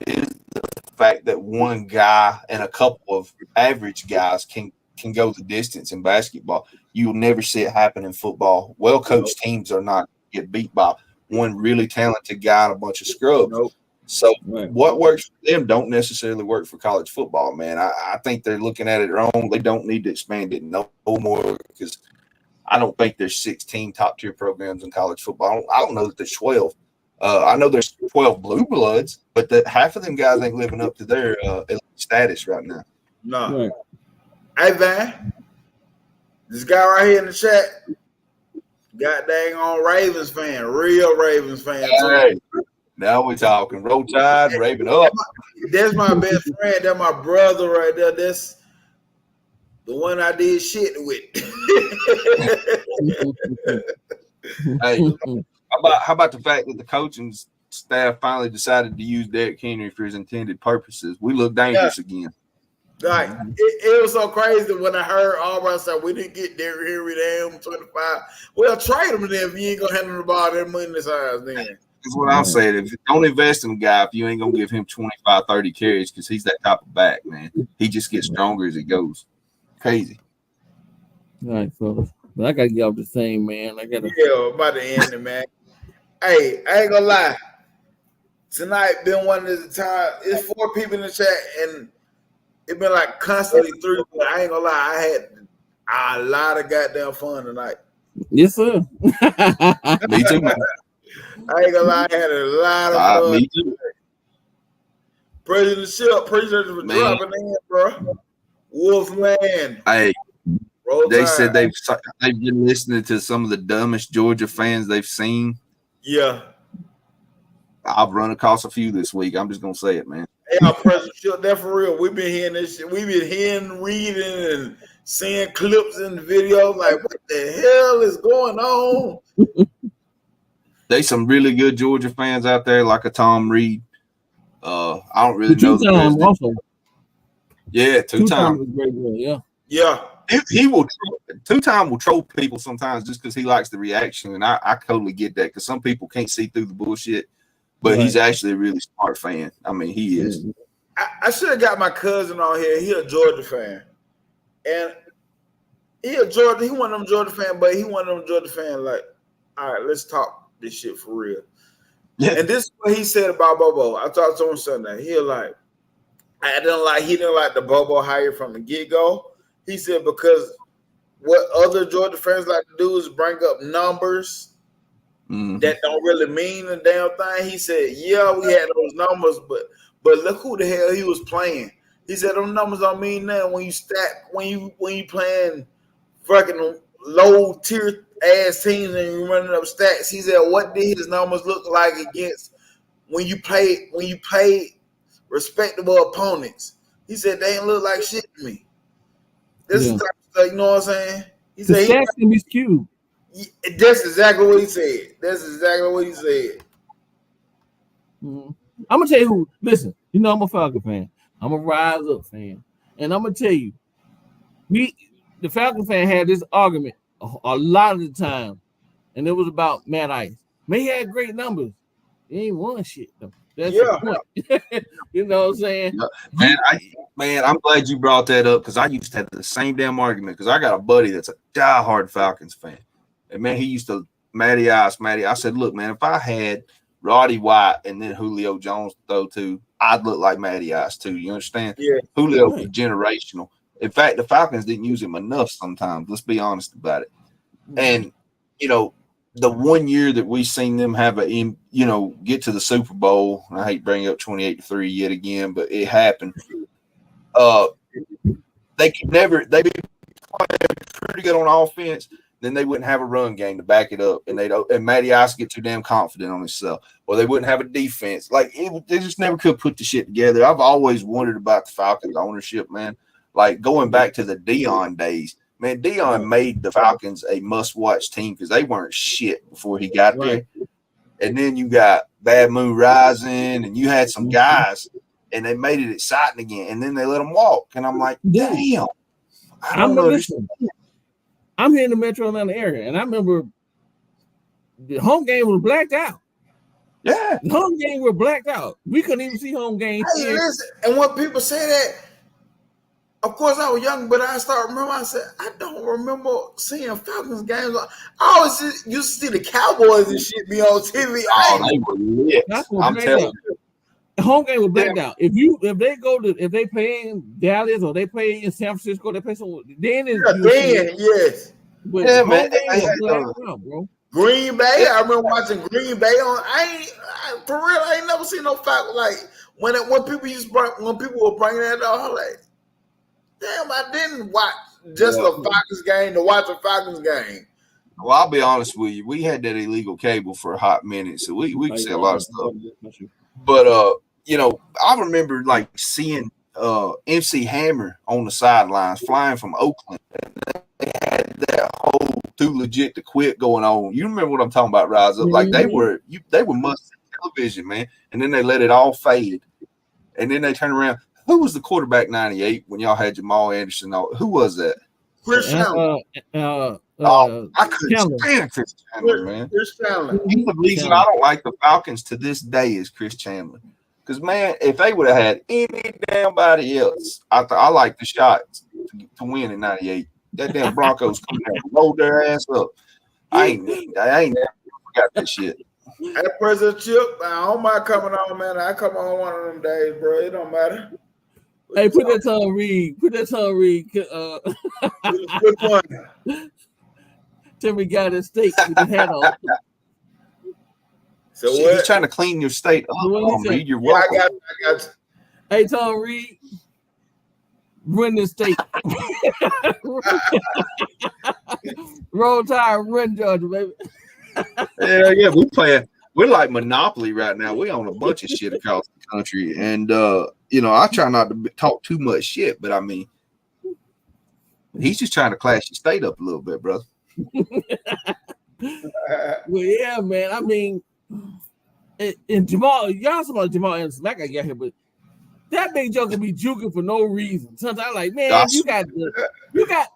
[SPEAKER 4] is the fact that one guy and a couple of average guys can go the distance in basketball. You'll never see it happen in football. Well-coached teams are not get beat by one really talented guy and a bunch of scrubs.
[SPEAKER 1] Nope.
[SPEAKER 4] So what works for them don't necessarily work for college football, man. I think they're looking at it wrong. They don't need to expand it no more because I don't think there's 16 top-tier programs in college football. I don't know that there's 12. I know there's 12 blue bloods, but half of them guys ain't living up to their elite status right now.
[SPEAKER 1] No. Right. Hey, Van, this guy right here in the chat, god dang on Ravens fan, real Ravens fan.
[SPEAKER 4] Hey, now we're talking. Roll Tide, Raven up.
[SPEAKER 1] That's my best friend. That's my brother right there. That's the one I did shit with.
[SPEAKER 4] Hey, how about the fact that the coaching staff finally decided to use Derrick Henry for his intended purposes? We look dangerous again.
[SPEAKER 1] Like it was so crazy when I heard Auburn say we didn't get Derrick Henry down 25. Well, trade him then if you ain't gonna handle the ball that money in his eyes then.
[SPEAKER 4] That's what I'm saying. If you don't invest in a guy, if you ain't gonna give him 25, 30 carries, because he's that type of back, man. He just gets stronger as it goes. Crazy.
[SPEAKER 6] All right, fellas. But I gotta get off the thing, man. I'm
[SPEAKER 1] about to end it, man. Hey, I ain't gonna lie. Tonight been one of the time. It's 4 people in the chat, and it's been like constantly 3. But I ain't gonna lie, I had a lot of goddamn fun tonight.
[SPEAKER 6] Yes, sir.
[SPEAKER 4] Me too, man.
[SPEAKER 1] I ain't gonna lie, I had a lot of fun.
[SPEAKER 4] Me too.
[SPEAKER 1] President Ship, appreciate you for dropping in, bro. Wolfman.
[SPEAKER 4] Hey,
[SPEAKER 1] Roll
[SPEAKER 4] they
[SPEAKER 1] Tide.
[SPEAKER 4] said they've been listening to some of the dumbest Georgia fans they've seen.
[SPEAKER 1] Yeah.
[SPEAKER 4] I've run across a few this week. I'm just gonna say it, man.
[SPEAKER 1] Hey, our President Ship, that for real. We've been hearing this shit. We've been hearing, reading, and seeing clips and videos. Like, what the hell is going on?
[SPEAKER 4] There's some really good Georgia fans out there, like a Tom Reed. I don't really know the president.
[SPEAKER 6] Also.
[SPEAKER 4] Yeah, two-time.
[SPEAKER 6] Yeah.
[SPEAKER 4] He will. Two-time will troll people sometimes just because he likes the reaction, and I totally get that because some people can't see through the bullshit. But he's actually a really smart fan. I mean, he is.
[SPEAKER 1] I should have got my cousin on here. He a Georgia fan, and he one of them Georgia fan, but he one of them Georgia fan. Like, all right, let's talk this shit for real. Yeah. And this is what he said about Bobo. I talked to him Sunday. He didn't like the Bobo hire from the get-go. He said because what other Georgia fans like to do is bring up numbers that don't really mean a damn thing. He said, yeah, we had those numbers, but look who the hell he was playing. He said those numbers don't mean nothing when you stack when you playing fucking low tier ass teams and you running up stats. He said, what did his numbers look like against when you play respectable opponents? He said they ain't look like shit to me. This is type of stuff, you know what I'm saying? He said
[SPEAKER 6] stats can be skewed.
[SPEAKER 1] That's exactly what he said.
[SPEAKER 6] Mm-hmm. I'm gonna tell you who. Listen, you know I'm a Falcon fan. I'm a Rise Up fan, and I'm gonna tell you, the Falcon fan had this argument a lot of the time, and it was about Matt Ice. Man, he had great numbers. He ain't won shit though. That's the point. You know what I'm saying?
[SPEAKER 4] Man, I'm glad you brought that up because I used to have the same damn argument because I got a buddy that's a diehard Falcons fan. And man, he used to Matty Ice. I said, look, man, if I had Roddy White and then Julio Jones to throw to, I'd look like Matty Ice too. You understand?
[SPEAKER 1] Yeah.
[SPEAKER 4] Julio was generational. In fact, the Falcons didn't use him enough sometimes. Let's be honest about it. And, you know, the 1 year that we seen them have get to the Super Bowl, and I hate bringing up 28-3 yet again, but it happened. They'd be playing pretty good on offense, then they wouldn't have a run game to back it up, and Matty Ice get too damn confident on himself, or they wouldn't have a defense. They just never could put the shit together. I've always wondered about the Falcons ownership, man. Like going back to the Dion days. Man, Dion made the Falcons a must-watch team because they weren't shit before he got there. And then you got Bad Moon Rising, and you had some guys, and they made it exciting again. And then they let them walk. And I'm like, damn. I don't know.
[SPEAKER 6] I'm here in the Metro Atlanta area, and I remember the home game was blacked out.
[SPEAKER 4] Yeah.
[SPEAKER 6] The home game were blacked out. We couldn't even see home games.
[SPEAKER 1] Hey, listen, and when people say that, of course, I was young, but I said, I don't remember seeing Falcons games. I always used to see the Cowboys and shit be on TV.
[SPEAKER 4] They were lit. I'm telling you.
[SPEAKER 6] The home game was blacked out. If they play in Dallas or they play in San Francisco, they play somewhere.
[SPEAKER 1] Yes.
[SPEAKER 6] But
[SPEAKER 4] man.
[SPEAKER 6] Bro.
[SPEAKER 1] Green Bay. I remember watching Green Bay on. For real, I ain't never seen no Falcons like when people were bringing that up. I'm like, damn, I didn't watch just a Falcons game to watch a Falcons game.
[SPEAKER 4] Well, I'll be honest with you. We had that illegal cable for a hot minute, so we could say a lot of stuff. But I remember like seeing MC Hammer on the sidelines flying from Oakland. They had that whole too legit to quit going on. You remember what I'm talking about, Rise Up? Like they were must television, man. And then they let it all fade. And then they turn around. Who was the quarterback 98 when y'all had Jamal Anderson? Who was that?
[SPEAKER 1] Chris Chandler.
[SPEAKER 4] I couldn't stand Chris Chandler, man.
[SPEAKER 1] Chris Chandler.
[SPEAKER 4] He's the reason I don't like the Falcons to this day is Chris Chandler. Because, man, if they would have had any damn body else, I like the shot to win in 98. That damn Broncos come down and rolled their ass up. I ain't never forgot that shit.
[SPEAKER 1] Hey, President Chip, I don't mind coming on, man. I come on one of them days, bro. It don't matter.
[SPEAKER 6] Hey, put that Tom Reed.
[SPEAKER 1] Good one.
[SPEAKER 6] Timmy got his steak with his hat on.
[SPEAKER 1] So
[SPEAKER 4] he's trying to clean your state up. Reed, you're welcome.
[SPEAKER 1] I got you.
[SPEAKER 6] Hey, Tom Reed, run this state. Roll Tide, run Georgia, baby.
[SPEAKER 4] Yeah, we're like Monopoly right now. We own a bunch of shit across the country. And I try not to talk too much shit, but I mean, he's just trying to class your state up a little bit, brother.
[SPEAKER 6] Well, yeah, man. I mean, and Jamal, y'all talking about Jamal Anderson, like I got here, but that big joker be juking for no reason. Sometimes I'm like, man, you got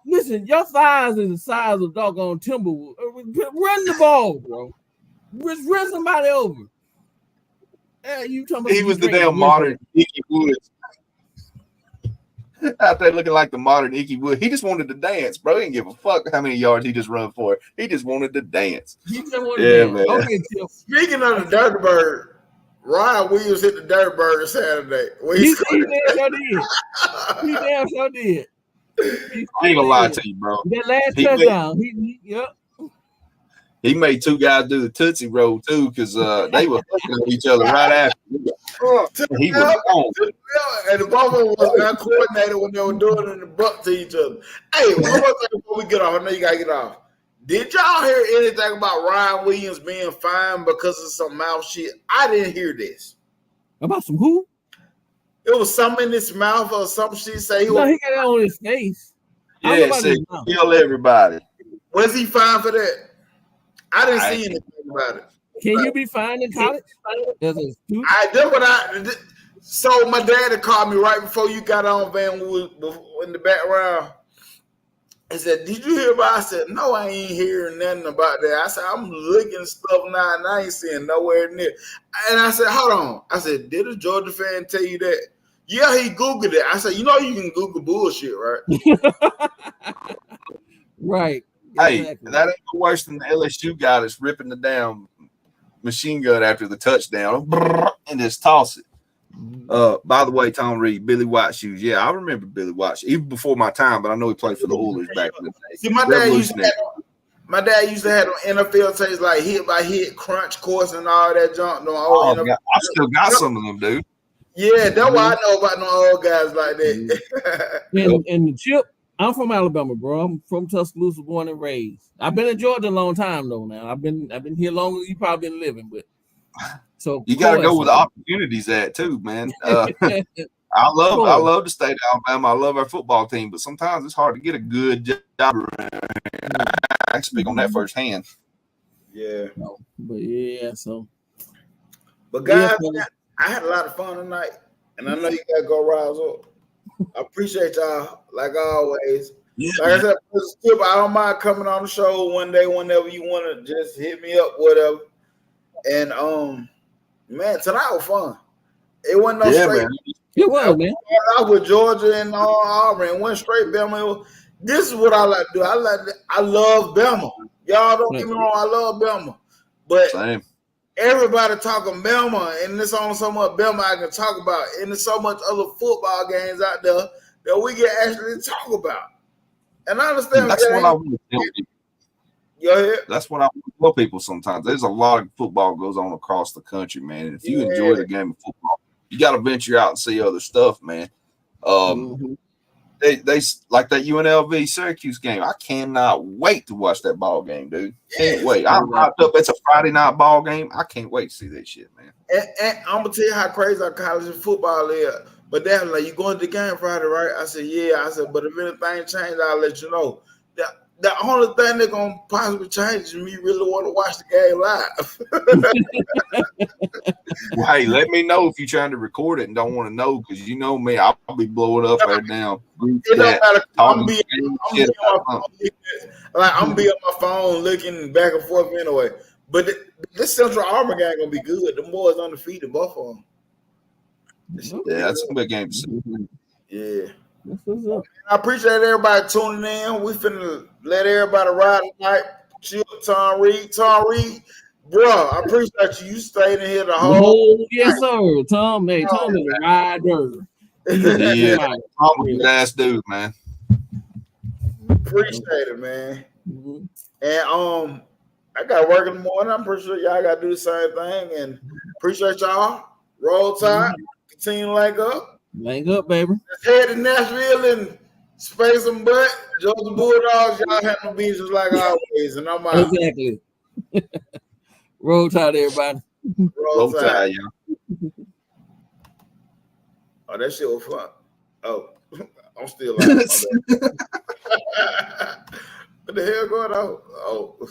[SPEAKER 6] listen, your thighs is the size of doggone Timberwood. Run the ball, bro. Run somebody over. You talking about
[SPEAKER 4] he was the damn modern Icky Woods. Out there looking like the modern Icky Wood. He just wanted to dance, bro. He didn't give a fuck how many yards he just run for. He just wanted to dance.
[SPEAKER 6] He just wanted to dance.
[SPEAKER 4] Man.
[SPEAKER 6] Okay,
[SPEAKER 1] Speaking of the Dirty Bird, Ryan Williams hit the Dirty Bird Saturday.
[SPEAKER 6] He damn sure did. He damn sure did.
[SPEAKER 4] I ain't gonna lie to you, bro.
[SPEAKER 6] That last touchdown, yep.
[SPEAKER 4] He made two guys do the Tootsie Roll too, because they were fucking at each other right after. He was gone.
[SPEAKER 1] And the both of them was not coordinated when they were doing it in the butt to each other. Hey, one more thing before we get off. I know you gotta get off. Did y'all hear anything about Ryan Williams being fined because of some mouth shit? I didn't hear this.
[SPEAKER 6] About some who?
[SPEAKER 1] It was something in his mouth or some shit. Say
[SPEAKER 6] he got it on his face.
[SPEAKER 4] Yeah, kill everybody.
[SPEAKER 1] Was he fined for that? I didn't see anything about it.
[SPEAKER 6] Can you be fined in college?
[SPEAKER 1] So my dad had called me right before you got on, Van, in the background. He said, "Did you hear about it?" I said, "No, I ain't hearing nothing about that." I said, "I'm looking stuff now and I ain't seeing nowhere near." And I said, "Hold on." I said, "Did a Georgia fan tell you that?" Yeah, he Googled it. I said, "You know you can Google bullshit, right?"
[SPEAKER 6] Right.
[SPEAKER 4] Hey, that ain't worse than the LSU guy that's ripping the damn machine gun after the touchdown and just toss it. By the way, Tom Reed, Billy White shoes. Yeah, I remember Billy White shoes, even before my time, but I know he played for the Oilers back in the day.
[SPEAKER 1] See, my dad used to have them NFL tapes like hit by hit, crunch course, and all that junk.
[SPEAKER 4] I still got some of them, dude.
[SPEAKER 1] Yeah, that's why I know about no old guys like that.
[SPEAKER 6] And the chip. I'm from Alabama, bro. I'm from Tuscaloosa, born and raised. I've been in Georgia a long time though. Now I've been here longer than you probably been living, but so
[SPEAKER 4] you got to go where the opportunities at too, man. I love the state of Alabama. I love our football team, but sometimes it's hard to get a good job. I can speak on that firsthand.
[SPEAKER 1] Yeah,
[SPEAKER 6] But
[SPEAKER 1] guys, I had a lot of fun tonight, and I know you gotta go rise up. I appreciate y'all, like always.
[SPEAKER 4] Yeah,
[SPEAKER 1] like I said, I don't mind coming on the show one day, whenever you want to just hit me up, whatever. And man, tonight was fun. It wasn't no straight.
[SPEAKER 6] Man. It was, man.
[SPEAKER 1] I was with Georgia and Auburn. Went straight Bama. This is what I like to do. I love Bama. Y'all don't get me wrong. I love Bama, but
[SPEAKER 4] same.
[SPEAKER 1] Everybody talking Bama, and there's only so much Bama I can talk about, and there's so much other football games out there that we can actually talk about. And I understand
[SPEAKER 4] that's what I want to tell people.
[SPEAKER 1] Yeah,
[SPEAKER 4] that's what I want to tell people. Sometimes there's a lot of football goes on across the country, man. And if you enjoy the game of football, you got to venture out and see other stuff, man. They like that UNLV Syracuse game. I cannot wait to watch that ball game, dude. Can't wait. I'm hyped up. It's a Friday night ball game. I can't wait to see that shit, man.
[SPEAKER 1] And I'm gonna tell you how crazy our college football is. But they're like, "You going to the game Friday, right?" I said, "Yeah." I said, "But if anything changes, I'll let you know." The only thing they're gonna possibly change is me really want to watch the game live.
[SPEAKER 4] Well, hey, let me know if you're trying to record it and don't want to know, because you know me, I'll be blowing up right now.
[SPEAKER 1] It don't matter. I'm be on my phone looking back and forth anyway. But this Central Auburn game gonna be good. The boys undefeated, both of them.
[SPEAKER 4] Yeah, that's a good game.
[SPEAKER 1] Yeah. I appreciate everybody tuning in. We finna let everybody ride tonight. Chill, Tom Reed, bro. I appreciate you. You stayed in here the whole.
[SPEAKER 6] Yes, sir. Tom, man. Tom is a rider.
[SPEAKER 4] Yeah, Tom is a ass dude, man.
[SPEAKER 1] Appreciate it, man. And I got work in the morning. I'm pretty sure y'all got to do the same thing. And appreciate y'all. Roll Tide. Continue to like up.
[SPEAKER 6] Link up, baby.
[SPEAKER 1] Let's head to Nashville and spray some butt. Georgia Bulldogs, y'all handle business like always, and I'm out.
[SPEAKER 6] Exactly. Roll Tide, everybody.
[SPEAKER 1] Roll Tide.
[SPEAKER 4] Tide, y'all.
[SPEAKER 1] Oh, that shit was fun. Oh, I'm still out. What the hell going on? Oh.